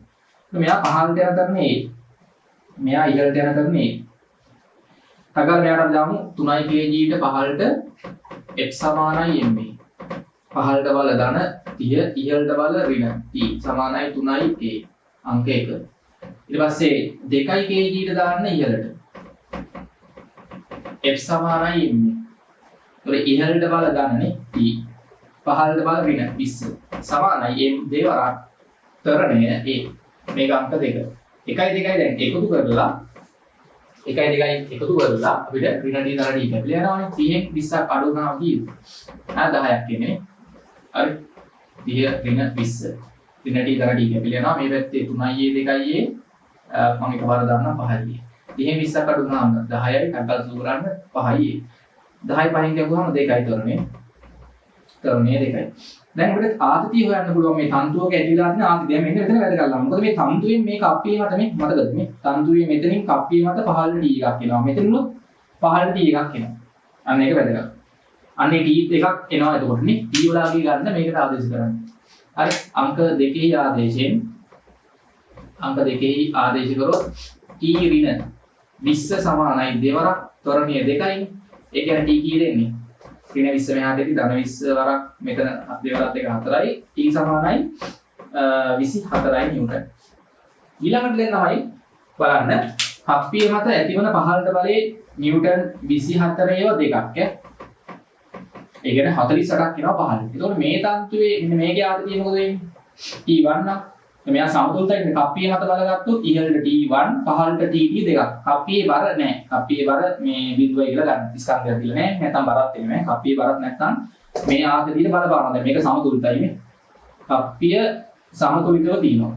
මෙයා පහළට යන තරනේ මෙයා ඉහළට යන තරනේ තගල් මෙයාට අපි දාමු 3 kg ට පහළට f සමානයි ma. පහළට බල ධන 30 ඉහළට බල ඍණ t සමානයි 3a අංක 1. ඊට පස්සේ 2 kg ට දාන්න ඉහළට f සමානයි ma. ඒතකොට ඉහළට බල ධනනේ t පහළට බල ඍණ 20 සමානයි m දෙවරක් තරණය a. මේක අංක 2. 1 2 දැන් එකතු කරලා 1 2 එකතු කරලා අපිට ඍණ d ධන d කැපිලා යනවානේ 30න් 20ක් අඩු කරනවා කීයද? 10ක් කියන්නේ. හරි 30 ඍණ 20 ඍණ d ධන d කැපිලා යනවා මේ පැත්තේ 3a 2a මම එකපාර දාන්නම් 5යි. 30න් 20ක් අඩු කරනවා 10යි අඩල් සූ කරන්න 5යි. 10යි 5න් කියපුවාම 2යි තරණේ 2යි. දැන් අපිට ආතතිය හොයන්න පුළුවන් මේ තන්තුවක ඇතිලා තියෙන ආතතිය. මෙන්න මෙතන වැඩ කරලා. මොකද මේ තන්තුවෙන් මේ කප්පිය මත මේ මතකද මේ තන්තුවේ මෙතනින් කප්පිය මත පහළට D එකක් එනවා. මෙතනිනුත් පහළට D එකක් එනවා. අන්න ඒක වැඩ කරලා. අන්නේ D එකක් එනවා එතකොට නේ. D වලාගේ ගන්න මේකට ආදේශ කරන්න. හරි අංක 2 ආදේශයෙන් අංක 2 ආදේශ කරොත් T ඍණ 20 සමානයි දෙවරක් ත්වරණීය 2යි. ඒ කියන්නේ T කී දෙන්නේ? ඍණ 20 මෙහාට ඇති ධන 20 වරක් මෙතන දෙවරක් 2 4යි T සමානයි 24යි නිව්ටන්. ඊළඟට දැන් තමයි බලන්න කප්පිය මත ඇතිවන පහළට බලයේ නිව්ටන් 24 ඒවා දෙකක් ඈ. ඒ කියන්නේ 48ක් එනවා පහළට. ඒතකොට මේ තන්තුවේ මෙන්න මේකේ ආතතිය මොකද වෙන්නේ? T1 නම් මෙයා සමතුලිතයි කප්පිය මත බලගත්තොත් ඉහළට T1 පහළට TT දෙකක්. කප්පියේ බර නැහැ. කප්පියේ බර මේ බිඳුවයි කියලා ගන්න. ස්කන්ධයක් දීලා නැහැ. නැත්නම් බරක් දෙන්නේ නැහැ. කප්පියේ බරක් නැත්නම් මේ ආතතියට බලපානවා. දැන් මේක සමතුලිතයි මේ. කප්පිය සමතුලිතව තියෙනවා.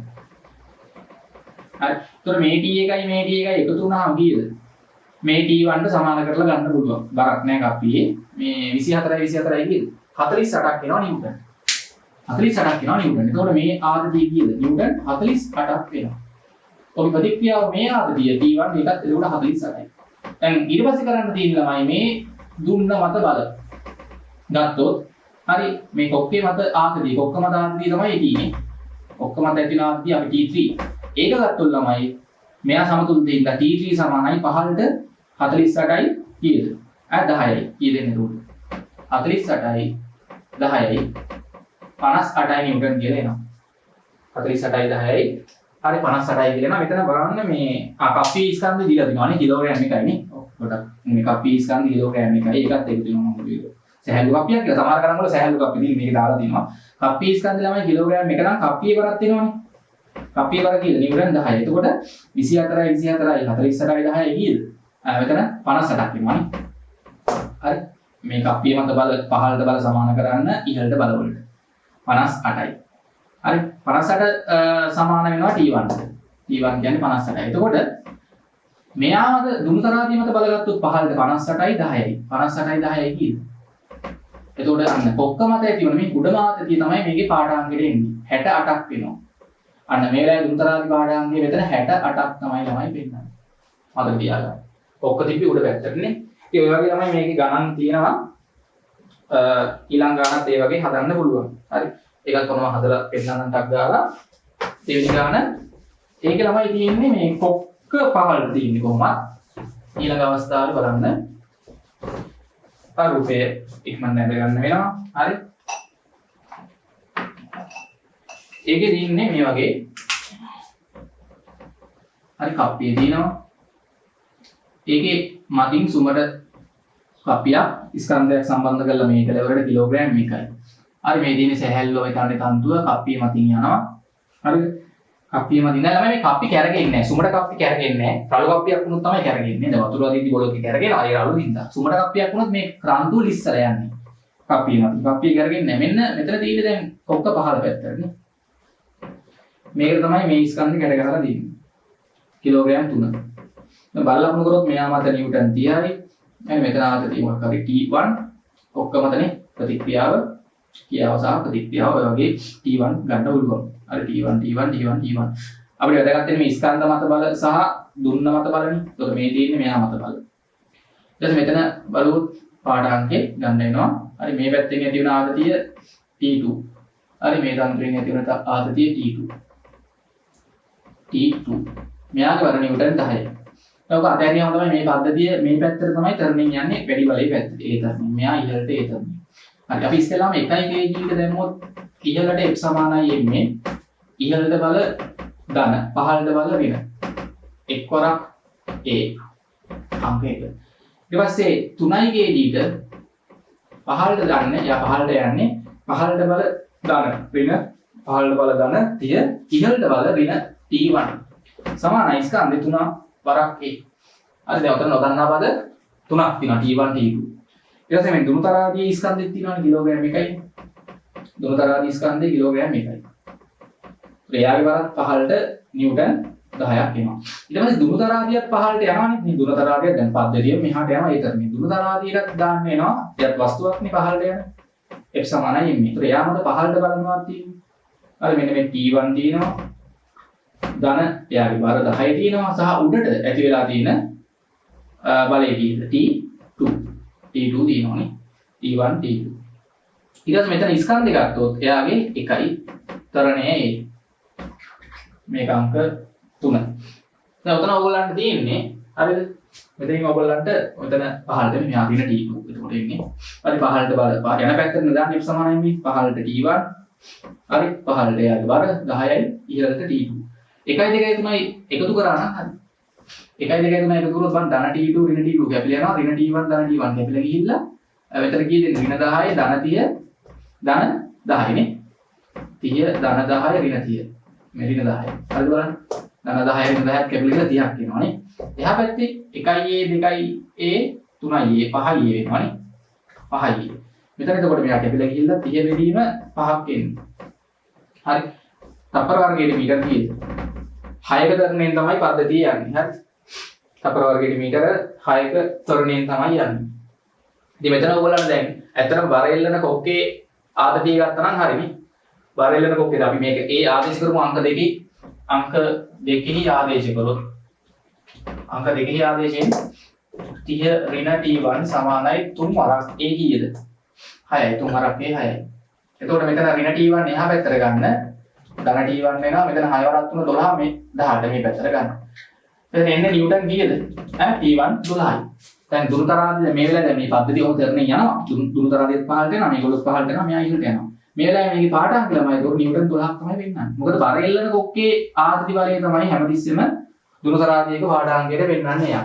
හරි. ඒතකොට මේ T එකයි මේ T එකයි එකතු වුණාම කීයද? මේ T1 ට සමාන කරලා ගන්න පුළුවන්. බරක් නැහැ කප්පියේ. මේ 24යි කීයද? 48ක් එනවා නිව්ටන්. 48ක් එනවා නිව්ටන්. එතකොට මේ ආතතිය කීයද? නිව්ටන් 48ක් වෙනවා. ඔබ ප්‍රතික්‍රියාව මේ ආතතිය T1 එකත් එතකොට 48යි. දැන් ඊට පස්සේ කරන්න තියෙන ළමයි මේ දුන්න මත බල ගත්තොත් හරි මේ කොක්කේ මත ආතතිය කොක්ක මත ආතතිය තමයි තියෙන්නේ. කොක්ක මත ඇතින ආතතිය අපි T3. ඒක ගත්තොත් ළමයි මෙයා සමතුලිතයි ඉඳලා T3 සමානයි පහළට 48යි කීයද? 10යි. කී දෙන්නේ උඩ? 48යි 10යි 58යි නිව්ටන් කියලා එනවා. 48යි 10යි හරි 58යි කියලා එනවා. මෙතන බලන්න මේ කප්පිය ස්කන්ධය දීලා තිනවනේ කිලෝග්‍රෑම් එකයි නේ. පොඩක් මේ කප්පිය ස්කන්ධය කිලෝග්‍රෑම් එකයි. ඒකත් එකතු වෙනවා මොකද? සැහැල්ලු කප්පියක් කියලා සමහර කරන් වල සැහැල්ලු කප්පිය දින මේක දාලා තිනවා. කප්පිය ස්කන්ධය ළමයි කිලෝග්‍රෑම් එක නම් කප්පියේ බරක් තියෙනවනේ. කප්පියේ බර කියලා නිව්ටන් 10යි. එතකොට 24යි 48යි 10යි කීයද? මෙතන 58ක් වෙනවානේ. හරි මේ කප්පිය මත බල පහළට බල සමාන කරන්න ඉහළට බල වලට. 58යි. හරි 58 සමාන වෙනවා T1 ට. T1 කියන්නේ 58යි. එතකොට මෙයාමද දුනුතරාදිය මත බලගත්තොත් 15ට 58යි 10යි. 58යි 10යි කීයද? එතකොට අන්න පොක්ක මත ඇති වෙන මේ කුඩම ආතතිය තමයි මේකේ පාඩාංගෙට එන්නේ. 68ක් වෙනවා. අන්න මේ වෙලාවේ දුනුතරාදි පාඩාංගය මෙතන 68ක් තමයි ළමයි පෙන්නන්නේ. මතක තියාගන්න. පොක්ක තිබ්බි උඩ පැත්තටනේ. ඒ වගේ තමයි මේකේ ගණන් තියෙනවා. ඊළඟ ගණනත් ඒ වගේ හදන්න පුළුවන්. හරි. ඒකත් කොහොම හදලා පෙන්නන්න ටක් ගාලා දෙවෙනි ගණන ඒකේ ළමයි තියෙන්නේ මේ පොක්ක 15 තියෙන්නේ කොහොමද? ඊළඟ අවස්ථාවේ බලන්න. රූපය ඉක්මනට නැද ගන්න වෙනවා. හරි. ඒකේ තියෙන්නේ මේ වගේ. හරි කප්පිය තියෙනවා. ඒකේ මතින් සුමට කප්පියක් ස්කන්ධයක් සම්බන්ධ කරලා මේ කෙලවරට කිලෝග්‍රෑම් එකයි. හරි මේ තියෙන්නේ සැහැල්ලුව ඒතනට තන්තුව කප්පිය මතින් යනවා. හරිද? කප්පිය මතින් දැන් මේ කප්පි කැරගෙන්නේ නැහැ. සුමට කප්පි කැරගෙන්නේ නැහැ. රළු කප්පියක් වුණොත් තමයි කැරගෙන්නේ. දැන් වතුර වදින්දි බොලොක්කේ කැරගෙනවා. ඒ රළු හින්දා. සුමට කප්පියක් වුණොත් මේ ක්‍රාන්තුව ලිස්සලා යන්නේ. කප්පිය මතින්. කප්පිය කැරගෙන්නේ නැහැ. මෙන්න මෙතන තියෙන්නේ දැන් කොක්ක පහළ පැත්තටනේ. මේක තමයි මේ ස්කන්ධේ කැට ගහලා දෙන්නේ. කිලෝග්‍රෑම් 3. දැන් බලලපුණු කරොත් මෙයා මත නිව්ටන් 30යි. එහෙනම් මෙතන ආතතිය මොකක් හරි T1 ඔක්කොමතනේ ප්‍රතික්‍රියාව කියාව සහ ප්‍රතික්‍රියාව ඔය වගේ T1 ගන්න පුළුවන්. අර T1 T1 T1 T1. අපිට වැදගත් වෙන්නේ මේ ස්කන්ධ මත බල සහ දුන්න මත බලනේ. එතකොට මේ තියෙන්නේ මෙයා මත බල. ඊට පස්සේ මෙතන බලුවොත් පාඩාංකේ ගන්න වෙනවා. හරි මේ පැත්තෙන් ඇති වෙන ආතතිය T2. හරි මේ තන්ත්‍රයෙන් ඇති වෙන ආතතිය T2. T2. මෙයාගේ වර නිව්ටන් 10යි. ඔක අතහැරියාම තමයි මේ පද්ධතිය මේ පැත්තට තමයි තරණින් යන්නේ වැඩි බලයේ පැත්තට. ඒ තරණින්. මෙයා ඉහළට ඒ තරණින්. හරි අපි ඉස්සෙල්ලාම 1 kg එක දැම්මොත් ඉහළට F සමානයි එන්නේ. ඉහළට බල ධන, පහළට බල ඍණ. එක් වරක් A අංක 1. ඊට පස්සේ 3 kg ට පහළට දාන්නේ, යා පහළට යන්නේ. පහළට බල ධන, ඍණ, පහළට බල ධන 30, ඉහළට බල ඍණ T1. සමානයි ස්කන්ධ 3 වරක් A. හරි දැන් ඔතන නොදන්නා පද 3ක් තියෙනවා T1 T2. ඊට පස්සේ මේ දුනුතරාදී ස්කන්ධෙත් තියෙනවානේ කිලෝග්‍රෑම් 1යි. දුනුතරාදී ස්කන්ධේ කිලෝග්‍රෑම් 1යි. එයාගේ වරක් පහළට නිව්ටන් 10ක් එනවා. ඊට පස්සේ දුනුතරාදියත් පහළට යනවානේ. මේ දුනුතරාදිය දැන් පද්ධතිය මෙහාට යනවා ඒ තරමේ. දුනුතරාදියටත් දාන්න වෙනවා. ඒත් වස්තුවක්නේ පහළට යන. F සමානයි m. ඒතර එයාමද පහළට බලනවා තියෙන්නේ. හරි මෙන්න මේ T1 තියෙනවා. ධන එයාගේ බර 10 තියෙනවා සහ උඩට ඇති වෙලා තියෙන බලය කීයද T2 තියෙනවානේ T1 T2 ඊට පස්සේ මෙතන ස්කන්ධය ගත්තොත් එයාගේ 1යි තරණය A මේක අංක 3 දැන් උතන ඔයගොල්ලන්ට තියෙන්නේ හරිද මෙතනින් ඔයගොල්ලන්ට උතන පහළට මෙහා තියෙන T2 එතකොට එන්නේ හරි පහළට බල යන පැත්තට දාන්න F සමානයි මේ පහළට T1 හරි පහළට එයාගේ බර 10යි ඉහළට T2 1 2 3යි එකතු කරා නම් හරි 1 2 3 එකතු කරොත් මම ධන T2 ඍණ T2 කැපිලා යනවා ඍණ T1 ධන T1 කැපිලා ගිහිල්ලා මෙතන කීයද ඍණ 10යි ධන 30 ධන 10නේ 30 ධන 10 ඍණ 30 මේ ඍණ 10 හරිද බලන්න ධන 10 ඍණ 10ක් කැපිලා ගිහලා 30ක් එනවානේ එහා පැත්තේ 1යි A 2යි A 3යි A 5යි A වෙනවානේ 5යි මෙතන එතකොට මෙයා කැපිලා ගිහිල්ලා 30 වෙදීම 5ක් එන්නේ හරි තප්පර වර්ගයේ මීටර කීයද 6ක තරණයෙන් තමයි පද්ධතිය යන්නේ. හරි. තප්පර වර්ගයේ මීටර 6ක තරණයෙන් තමයි යන්නේ. ඉතින් මෙතන ඔයගොල්ලන්ට දැන් ඇත්තටම බර එල්ලන කොක්කේ ආතතිය ගත්තා නම් හරිනේ. බර එල්ලන කොක්කේ අපි මේක A ආදේශ කරමු අංක දෙකෙහි ආදේශ කරොත් අංක දෙකෙහි ආදේශයෙන් 30 ඍණ T1 සමානයි 3 වරක් A කීයද? 6යි 3 වරක් A 6යි. එතකොට මෙතන ඍණ T1 එහා පැත්තට ගන්න ධන T1 වෙනවා මෙතන 6 වරක් 3 12 මේ 18 මේ පැත්තට ගන්න. එතන එන්නේ නිව්ටන් කීයද? T1 12යි. දැන් දුරුතරාදී මේ වෙලාවේ දැන් මේ පද්ධතිය ඔහොම කරන්නේ යනවා. දුරුතරාදීත් පහළට යනවා මේගොල්ලොත් පහළට යනවා මෙයා ඉහළට යනවා. මේ වෙලාවේ මේකේ පාඩම් ළමයි ඒක නිව්ටන් 12ක් තමයි වෙන්නන්නේ. මොකද බර එල්ලන කොක්කේ ආතති බලය තමයි හැමතිස්සෙම දුරුතරාදීක පාඩාංගයට වෙන්නන්නේ යා.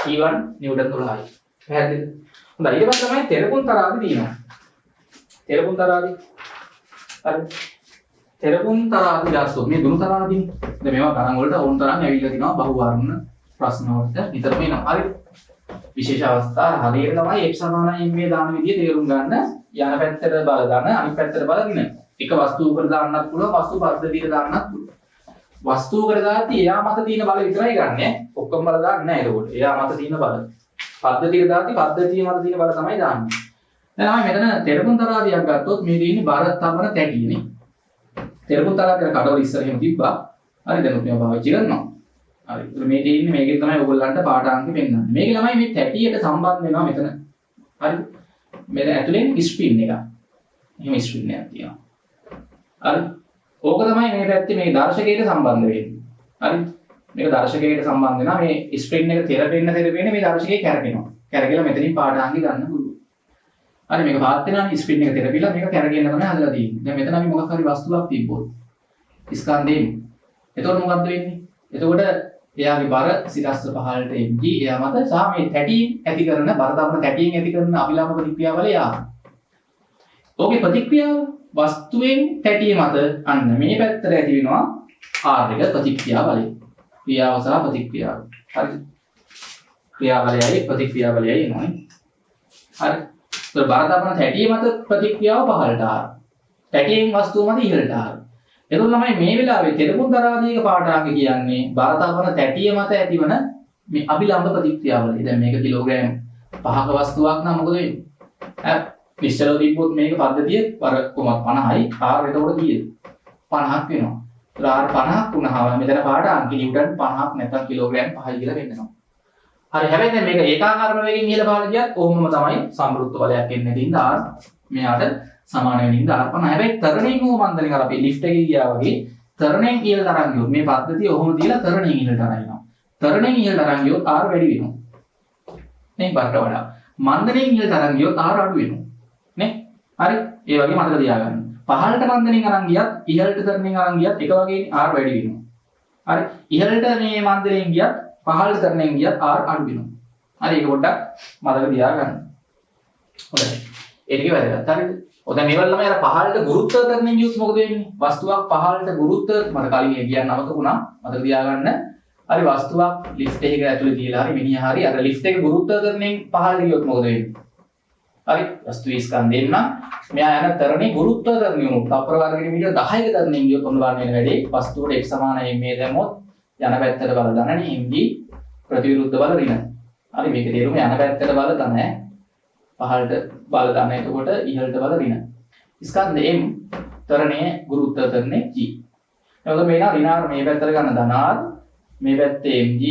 T1 Newton 12යි. පැහැදිලිද? හොඳයි ඊට පස්සේ තමයි තෙරපුන් තරාදී තියෙනවා. තෙරපුන් තරාදී හරි තෙරපුන් තරාදී ගත්තොත් මේ දුරු තරාදීනේ. දැන් මේවා ගණන් වලට ඕන තරම් ඇවිල්ලා තිනවා බහුවර්ණ ප්‍රශ්න වලට නිතරම එනවා. හරි. විශේෂ අවස්ථා හරියට තමයි F සමානයි මේ දාන විදිය තේරුම් ගන්න. යන පැත්තට බල දාන අනිත් පැත්තට බල දින. එක වස්තුවකට දාන්නත් පුළුවන් වස්තු පද්ධතියකට දාන්නත් පුළුවන්. වස්තුවකට දාද්දි එයා මත තියෙන බල විතරයි ගන්නෙ. ඔක්කොම බල දාන්නේ නැහැ ඒකට. එයා මත තියෙන බල. පද්ධතියකට දාද්දි පද්ධතිය මත තියෙන බල තමයි දාන්නේ. දැන් අපි මෙතන තෙරපුම් තරාදියක් ගත්තොත් මේ තියෙන්නේ බර තබන තැටිනේ. තෙරපුම් තරාදිය කඩවල ඉස්සර එහෙම තිබ්බා. හරි දැන් ඔතන පාවිච්චි කරනවා. හරි. මේ තියෙන්නේ මේකෙන් තමයි ඔයගොල්ලන්ට පාඨාංක පෙන්නන්නේ. මේකේ ළමයි මේ තැටියට සම්බන්ධ වෙනවා මෙතන. හරි. මෙතන ඇතුලෙන් ස්ප්‍රින් එක. එහෙම ස්ප්‍රින් එකක් තියෙනවා. හරි. ඕක තමයි මේ පැත්තේ මේ දර්ශකයට සම්බන්ධ වෙන්නේ. හරි. මේක දර්ශකයට සම්බන්ධ වෙනවා. මේ ස්ප්‍රින් එක තෙරපෙන්න මේ දර්ශකේ කැරකෙනවා. කැරකෙලා මෙතනින් පාඨාංක ගන්න පුළුවන්. හරි මේක පාත් වෙනවා ස්ප්‍රින් එක තෙරපිලා මේක කැරගෙන තමයි හදලා තියෙන්නේ. දැන් මෙතන අපි මොකක් හරි වස්තුවක් තිබ්බොත් ස්කන්ධයෙන්. එතකොට මොකද්ද වෙන්නේ? එතකොට එයාගේ බර සිරස්ස පහළට එද්දී එයා මත සහ මේ තැටියෙන් ඇති කරන බර දමන තැටියෙන් ඇති කරන අභිලාප ප්‍රතික්‍රියාවල යා. ඕකේ ප්‍රතික්‍රියාව වස්තුවෙන් තැටිය මත අන්න මේ පැත්තට ඇති වෙනවා R එක ප්‍රතික්‍රියාවලයි. ක්‍රියාව සහ ප්‍රතික්‍රියාව. හරිද? ක්‍රියාවලයයි ප්‍රතික්‍රියාවලයයි එනවනේ. හරි. බර දමන තැටිය මත ප්‍රතික්‍රියාව පහළට ආර. තැටියෙන් වස්තුව මත ඉහළට ආර. එතකොට ළමයි මේ වෙලාවේ තෙරපුම් තරාදියක පාඨාංක කියන්නේ බර දමන තැටිය මත ඇතිවන මේ අභිලම්බ ප්‍රතික්‍රියාවල. දැන් මේක කිලෝග්‍රෑම් 5ක වස්තුවක් නම් මොකද වෙන්නේ? නිශ්චලව තිබ්බොත් මේක පද්ධතිය බර කොමත් 50යි. R එතකොට කීයද? 50ක් වෙනවා. R 50ක් වුණාම මෙතන පාඨාංක නිව්ටන් 50ක් නැත්නම් කිලෝග්‍රෑම් 5යි කියලා වෙන්නනවා. හරි හැබැයි දැන් මේක ඒකාකාර වේගයෙන් ඉහළ පහළ ගියත් ඕමම තමයි සම්ප්‍රයුක්ත බලයක් එන්නේ දින්ද R මෙයාට සමාන වෙන ඉඳ R 50. හැබැයි තරණයෙන් ඕ මන්දලින් අර අපි ලිෆ්ට් එකේ ගියා වගේ තරණයෙන් ඉහළ තරන් ගියොත් මේ පද්ධතිය ඔහොම තියලා තරණයෙන් ඉහළට අරනවා. තරණයෙන් ඉහළට අරන් ගියොත් R වැඩි වෙනවා. මේ බරට වඩා. මන්දලින් ඉහළට අරන් ගියොත් R අඩු වෙනවා. නේ? හරි. ඒ වගේ මතක තියාගන්න. පහළට මන්දලින් අරන් ගියත් ඉහළට තරණයෙන් අරන් ගියත් එක වගේ R වැඩි වෙනවා. හරි. ඉහළට මේ මන්දලින් ගියත් පහළට තරණයෙන් ගියත් R අඩු වෙනවා. හරි ඒක පොඩ්ඩක් මතක තියාගන්න. හොඳයි. ඒ ටික වැදගත්. හරිද? ඔතන මේවල ළමයි අර පහළට ගුරුත්ව තරණයෙන් ගියොත් මොකද වෙන්නේ? වස්තුවක් පහළට ගුරුත්ව මට කලින් කියන්න අමතකුණා. මතක තියාගන්න. හරි වස්තුවක් ලිෆ්ට් එකක ඇතුලේ තියලා හරි මිනිහා හරි අර ලිෆ්ට් එකේ ගුරුත්ව තරණයෙන් පහළට ගියොත් මොකද වෙන්නේ? හරි වස්තුවේ ස්කන්ධයෙන් නම් මෙයා යන තරණේ ගුරුත්ව තරණය උණු තප්පර වර්ග මීටර 10ක තරණයෙන් ගියොත් මොන වගේ වෙන වැඩේ? වස්තුවට x සමානයි මේ දැම්මොත් යන පැත්තට බල දනනේ mg ප්‍රතිවිරුද්ධ බල ඍණ. හරි මේක තේරුම යන පැත්තට බල දන පහළට බල දන එතකොට ඉහළට බල ඍණ. ස්කන්ධ m තරණයේ ගුරුත්ව තරණේ g. එතකොට මේනා ඍණ මේ පැත්තට ගන්න ධන r මේ පැත්තේ mg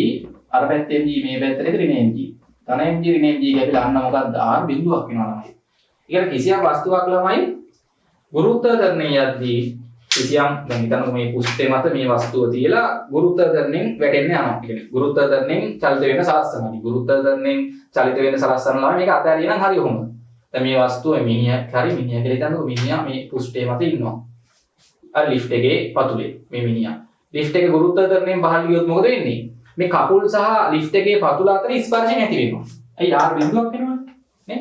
අර පැත්තේ mg මේ පැත්තට ඍණ mg. ධන mg ඍණ mg කියලා අන්න මොකක්ද r බිඳුවක් වෙනවා ළමයි. ඒ කියන්නේ කිසියම් වස්තුවක් ළමයි ගුරුත්ව තරණයේ යද්දී කිසියම් දැන් හිතන්නකො මේ පුස්තේ මත මේ වස්තුව තියලා ගුරුත්ව තරණයෙන් වැටෙන්න යනවා. කියන්නේ ගුරුත්ව තරණයෙන් චලිත වෙන සලස්සනයි. ගුරුත්ව තරණයෙන් චලිත වෙන සලස්සන ළමයි මේක අතහැරියා නම් හරි ඔහොම. දැන් මේ වස්තුව මිනිහා කියලා හිතන්නකො මිනිහා මේ පුස්තේ මත ඉන්නවා. අර ලිෆ්ට් එකේ පතුලේ මේ මිනිහා. ලිෆ්ට් එකේ ගුරුත්ව තරණයෙන් පහළ ගියොත් මොකද වෙන්නේ? මේ කකුල් සහ ලිෆ්ට් එකේ පතුල අතර ස්පර්ශය නැති වෙනවා. ඇයි R බිඳුවක් වෙනවනේ. නේ?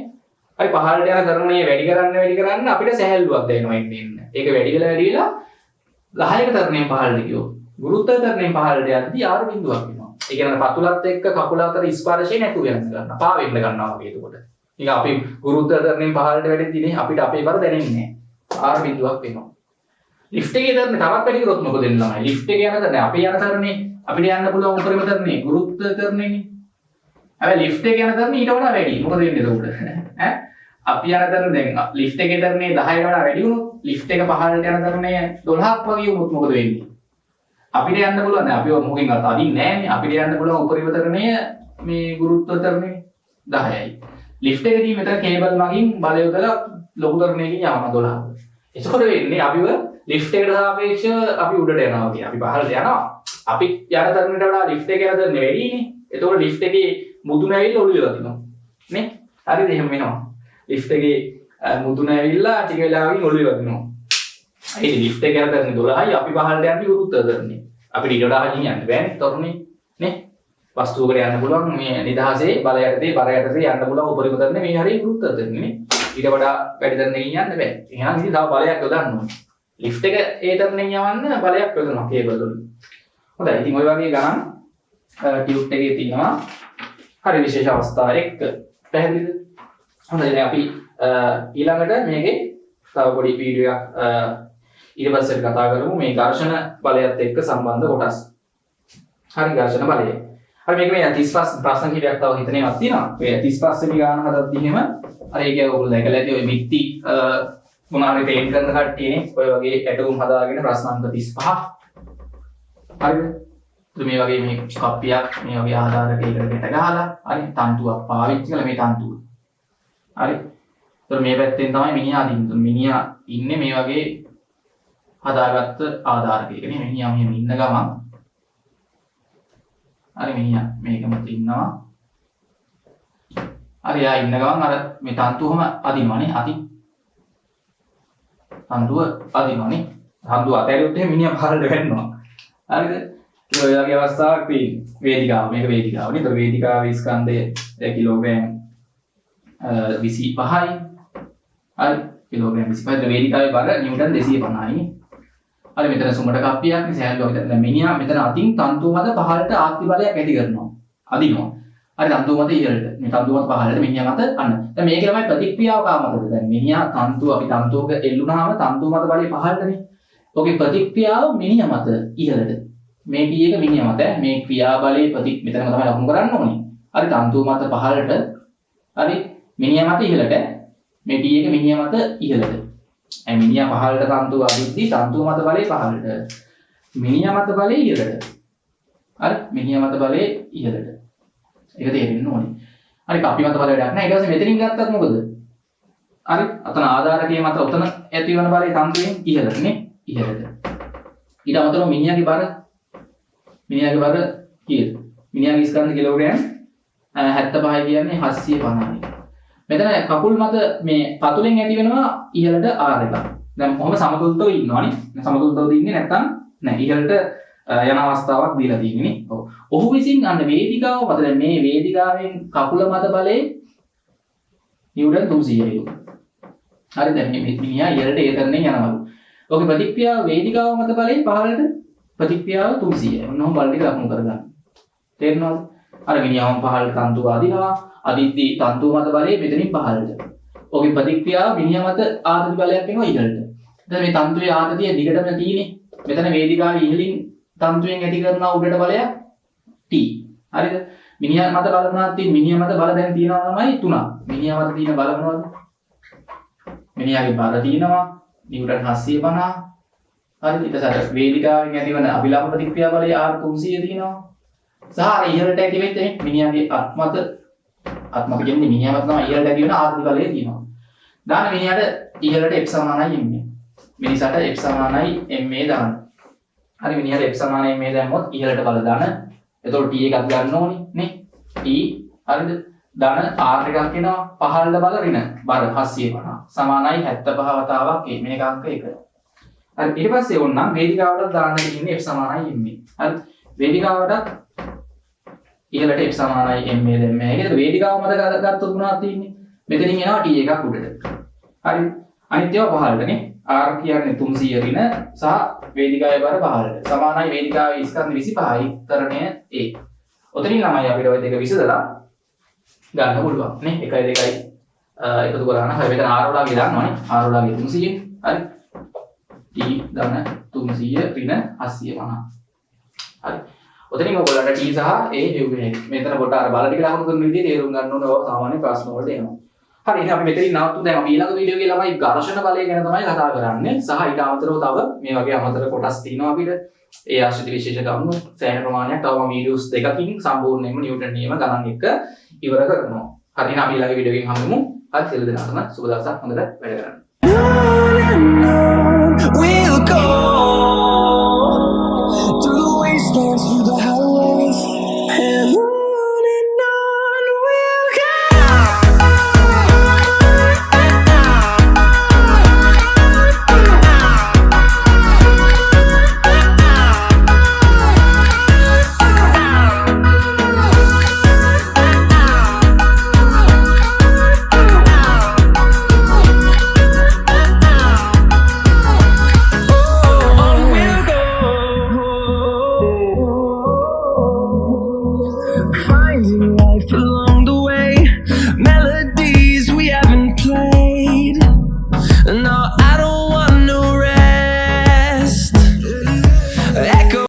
හරි පහළට යන තරණය වැඩි කරන්න අපිට සැහැල්ලුවක් දැනෙනවා ඉන්න. ඒක වැඩි වෙලා 10ක තරණයෙන් පහළට ගියොත් ගුරුත්ව තරණයෙන් පහළට යද්දී R බිඳුවක් වෙනවා. ඒ කියන්නේ පතුලත් එක්ක කකුල අතර ස්පර්ශය නැතුව යන ගන්නවා. පා වෙන්න ගන්නවා වගේ එතකොට. නිකන් අපි ගුරුත්ව තරණයෙන් පහළට වැඩිදී නේ අපිට අපේ බර දැනෙන්නේ නැහැ. R බිඳුවක් වෙනවා. ලිෆ්ට් එකේ තරණය තවත් වැඩි කරොත් මොකද වෙන්නේ ළමයි? ලිෆ්ට් එකේ යන තරණය අපේ යන තරණේ අපිට යන්න පුළුවන් උඩරම තරණේ ගුරුත්ව තරණයනේ. හැබැයි ලිෆ්ට් එකේ යන තරණේ ඊට වඩා වැඩි. මොකද වෙන්නේ එතකොට? ඈ අපි යන තරණ දැන් ලිෆ්ට් එකේ තරණේ 10කට වඩා වැඩි වුණොත් ලිෆ්ට් එක පහළට යන තරණය 12ක් වගේ වුණොත් මොකද වෙන්නේ? අපිට යන්න පුළුවන් නෑ අපි මොකකින් අදින්නේ නෑනේ. අපිට යන්න පුළුවන් උපරිම තරණය මේ ගුරුත්ව තරණය 10යි. ලිෆ්ට් එකේදී මෙතන කේබල් මගින් බලය යොදලා ලොකු තරණයකින් යවනවා 12. එතකොට වෙන්නේ අපිව ලිෆ්ට් එකට සාපේක්ෂව අපි උඩට යනවා කියන්නේ. අපි පහළට යනවා. අපි යන තරණයට වඩා ලිෆ්ට් එකේ යන තරණය වැඩිනේ. එතකොට ලිෆ්ට් එකේ මුදුන ඇවිල්ලා ඔළුවේ වදිනවා. නේ? හරිද? එහෙම වෙනවා. ලිෆ්ට් එකේ මුදුන ඇවිල්ලා ටික වෙලාවකින් ඔළුවේ වදිනවා. ඒ ලිෆ්ට් එක යන තරණේ 12යි අපි පහළට යන්නේ ගුරුත්ව තරණේ. අපිට ඊට වඩා හයියෙන් යන්න බෑනේ තරුණේ නේ. වස්තුවකට යන්න පුළුවන් මේ නිදහසේ බර යටතේ යන්න පුළුවන් උපරිම තරණේ මේ හරිය ගුරුත්ව තරණේ නේ. ඊට වඩා වැඩි තරණකින් යන්න බෑ. එහෙනම් ඉතින් තව බලයක් යොදන්න ඕනේ. ලිෆ්ට් එක ඒ තරණෙන් යවන්න බලයක් යොදනවා කේබල් වලින්. හොඳයි. ඉතින් ওই වගේ ගණන් ටියුබ් එකේ තියෙනවා. හරි විශේෂ අවස්ථා එක්ක. පැහැදිලිද? හොඳයි. දැන් අපි ඊළඟට මේකේ තව පොඩි වීඩියෝ එකක් ඊට පස්සේ අපි කතා කරමු මේ ඝර්ෂණ බලයත් එක්ක සම්බන්ධ කොටස්. හරි ඝර්ෂණ බලය. හරි මේක මේ 35 ප්‍රශ්න කිහිපයක් තව හිතනේවත් තියෙනවා. මේ 35 වෙනි ගාන හදද්දි එහෙම අර ඒකේ ඔයගොල්ලෝ දැකලා ඇති ඔය මිත්‍ති මොනාරි ට්‍රේන් කරන කට්ටියනේ ඔය වගේ ඇටුම් හදාගෙන ප්‍රශ්න අංක 35. හරිද? මේ වගේ මේ කප්පියක් මේ වගේ ආධාරකයකට ගැට ගහලා හරි තන්තුවක් පාවිච්චි කරලා මේ තන්තුව. හරි. ඒතර මේ පැත්තෙන් තමයි මිනිහා අදින්න. මිනිහා ඉන්නේ මේ වගේ හදාගත්ත ආධාරකයකනේ. මිනිහා මෙහෙම ඉන්න ගමන් හරි මිනිහා මේකම ඉන්නවා. හරි යා ඉන්න ගමන් අර මේ තන්තුවම අදිනවනේ. තන්තුව අදිනවනේ. තන්තුව අතහැරියොත් එහෙනම් මිනිහා පහළට වැටෙනවා. හරිද? ඔය වගේ අවස්ථාවක් තියෙන වේදිකාව මේක වේදිකාවනේ. ඒතර වේදිකාවේ ස්කන්ධය කිලෝග්‍රෑම් 25යි. හරි කිලෝග්‍රෑම් 25. වේදිකාවේ බර නිව්ටන් 250යි. හරි මෙතන සුමට කප්පියක් නේ සෑහලුවක් විතර. දැන් මිනිහා මෙතන අතින් තන්තුව මත පහළට ආත්ති බලයක් ඇති කරනවා. අදිනවා. හරි තන්තුව මත ඉහළට. මේ තන්තුව මත පහළට මිනිහා මත අන්න. දැන් මේකේ තමයි ප්‍රතික්‍රියාව කාමතද. දැන් මිනිහා තන්තුව අපි තන්තුවක එල්ලුනහම තන්තුව මත බලය පහළටනේ. ඔකේ ප්‍රතික්‍රියාව මිනිහා මත ඉහළට. මේ T එක මිනිහා මත මේ ක්‍රියාබලයේ මෙතනම තමයි ලකුණු කරන්න ඕනේ. හරි තන්තුව මත පහළට හරි මිනිහා මත ඉහළට මේ T එක මිනිහා මත ඉහළට. මිනිහා පහළට තන්තුව අදිද්දි තන්තුව මත බලය පහළට. මිනිහා මත බලය ඉහළට. හරි මිනිහා මත බලය ඉහළට. ඒක තේරෙන්න ඕනේ. හරි කපි මත බලය වැඩක් නැහැ. ඊට පස්සේ මෙතනින් ගත්තත් මොකද? හරි අතන ආධාරකයේ මත උතන ඇතිවන බලය තන්තුවෙන් ඉහළටනේ ඉහළට. ඊට අමතරව මිනිහාගේ බර කීයද? මිනිහාගේ ස්කන්ධ කිලෝග්‍රෑම් 75යි කියන්නේ 750යි. මෙතන කකුල් මත මේ පතුලෙන් ඇති වෙනවා ඉහළට R එකක්. දැන් කොහොම සමතුලිතව ඉන්නවනේ. සමතුලිතව ඉන්නේ නැත්නම් නෑ ඉහළට යන අවස්ථාවක් දීලා තියෙන්නේ. ඔව්. ඔහු විසින් අන්න වේදිකාව මත දැන් මේ වේදිකාවෙන් කකුල මත බලේ නිව්ටන් 300යි. හරි දැන් මේ මිනිහා ඉහළට ඒ තරණයෙන් යනවලු. ඔගේ ප්‍රතික්‍රියාව වේදිකාව මත බලේ පහළට ප්‍රතික්‍රියාව 300යි. ඔන්නෝම බල ටික ලකුණු කරගන්න. තේරෙනවද? අර මිනිහාම පහළට තන්තුව අදිනවා. අදිද්දි තන්තුව මත බලය මෙතනින් පහළට. ඔගේ ප්‍රතික්‍රියාව මිනිහා මත ආතති බලයක් එනවා ඉහළට. දැන් මේ තන්තුවේ ආතතිය දිගටම තියෙන්නේ. මෙතන වේදිකාවේ ඉහළින් තන්තුවෙන් ඇති කරන උඩට බලයක් T. හරිද? මිනිහා මත බල මොනවද තියෙන්නේ? මිනිහා මත බල දැන් තියෙනවා තමයි 3ක්. මිනිහා මත තියෙන බල මොනවද? මිනිහාගේ බල තියෙනවා නිව්ටන් 750. හරිද? ඊට පස්සේ වේදිකාවෙන් ඇතිවන අභිලම්බ ප්‍රතික්‍රියා බලය R 300 තියෙනවා. සහ අර ඉහළට ඇති වෙච්ච මිනිහාගේ අත්මත කියන්නේ මිනිහා මත තමයි ඉහළට ඇති වෙන ආර්ධි බලය තියෙනවා. දාන මිනිහාට ඉහළට F සමානයි MA. මිනිසාට F සමානයි MA දාන්න. හරි මිනිහාට F සමානයි MA දැම්මොත් ඉහළට බල දාන. එතකොට T එකක් ගන්න ඕනේ නේ. T හරිද? දාන R එකක් එනවා පහළට බල ඍණ බර 750 සමානයි 75 වතාවක් මේක අංක 1. හරි ඊට පස්සේ ඕනනම් වේදිකාවටත් දාන්න ඉන්නේ F සමානයි MA. හරි වේදිකාවට ඉහළට F සමානයි MA දැම්ම. ඒකද වේදිකාව මත ගත්තොත් මොනවද තියෙන්නේ? මෙතනින් එනවා T එකක් උඩට. හරි. අනිත් ඒවා පහළටනේ. R කියන්නේ 300 ඍණ සහ වේදිකාවේ බර පහළට. සමානයි වේදිකාවේ ස්කන්ධ 25යි තරණය A. ඔතනින් ළමයි අපිට ওই දෙක විසදලා ගන්න පුළුවන් නේ. 1 2යි එකතු කරාම හරි මෙතන R වලගේ දාන්නවනේ. R වලගේ 300. හරි. T දාන 300 ඍණ 750. හරි. ඔතනින් ඔයගොල්ලන්ට T සහ A හෙව්වේ. මෙතන කොට අර බල ටික ලකුණු කරන විදිහේ තේරුම් ගන්න ඕන ඔය සාමාන්‍ය ප්‍රශ්න වලට එනවා. හරි ඉතින් අපි මෙතනින් නවත්තු දැන් අපි ඊළඟ වීඩියෝ එකේ ළමයි ඝර්ෂණ බලය ගැන තමයි කතා කරන්නේ. සහ ඊට අමතරව තව මේ වගේ අමතර කොටස් තියෙනවා අපිට. ඒ ආශ්‍රිත විශේෂ කරුණු සෑහෙන ප්‍රමාණයක් තව වීඩියෝස් දෙකකින් සම්පූර්ණයෙන්ම නිව්ටන් නියම ගණන් එක්ක ඉවර කරනවා. හරි එහෙනම් අපි ඊළඟ වීඩියෝ එකෙන් හමුවෙමු. හරි සියලු දෙනාටම සුබ දවසක් හොඳට වැඩ කරන්න. We'll go through the wastelands, through the highways, and on we'll go. Finding life alone.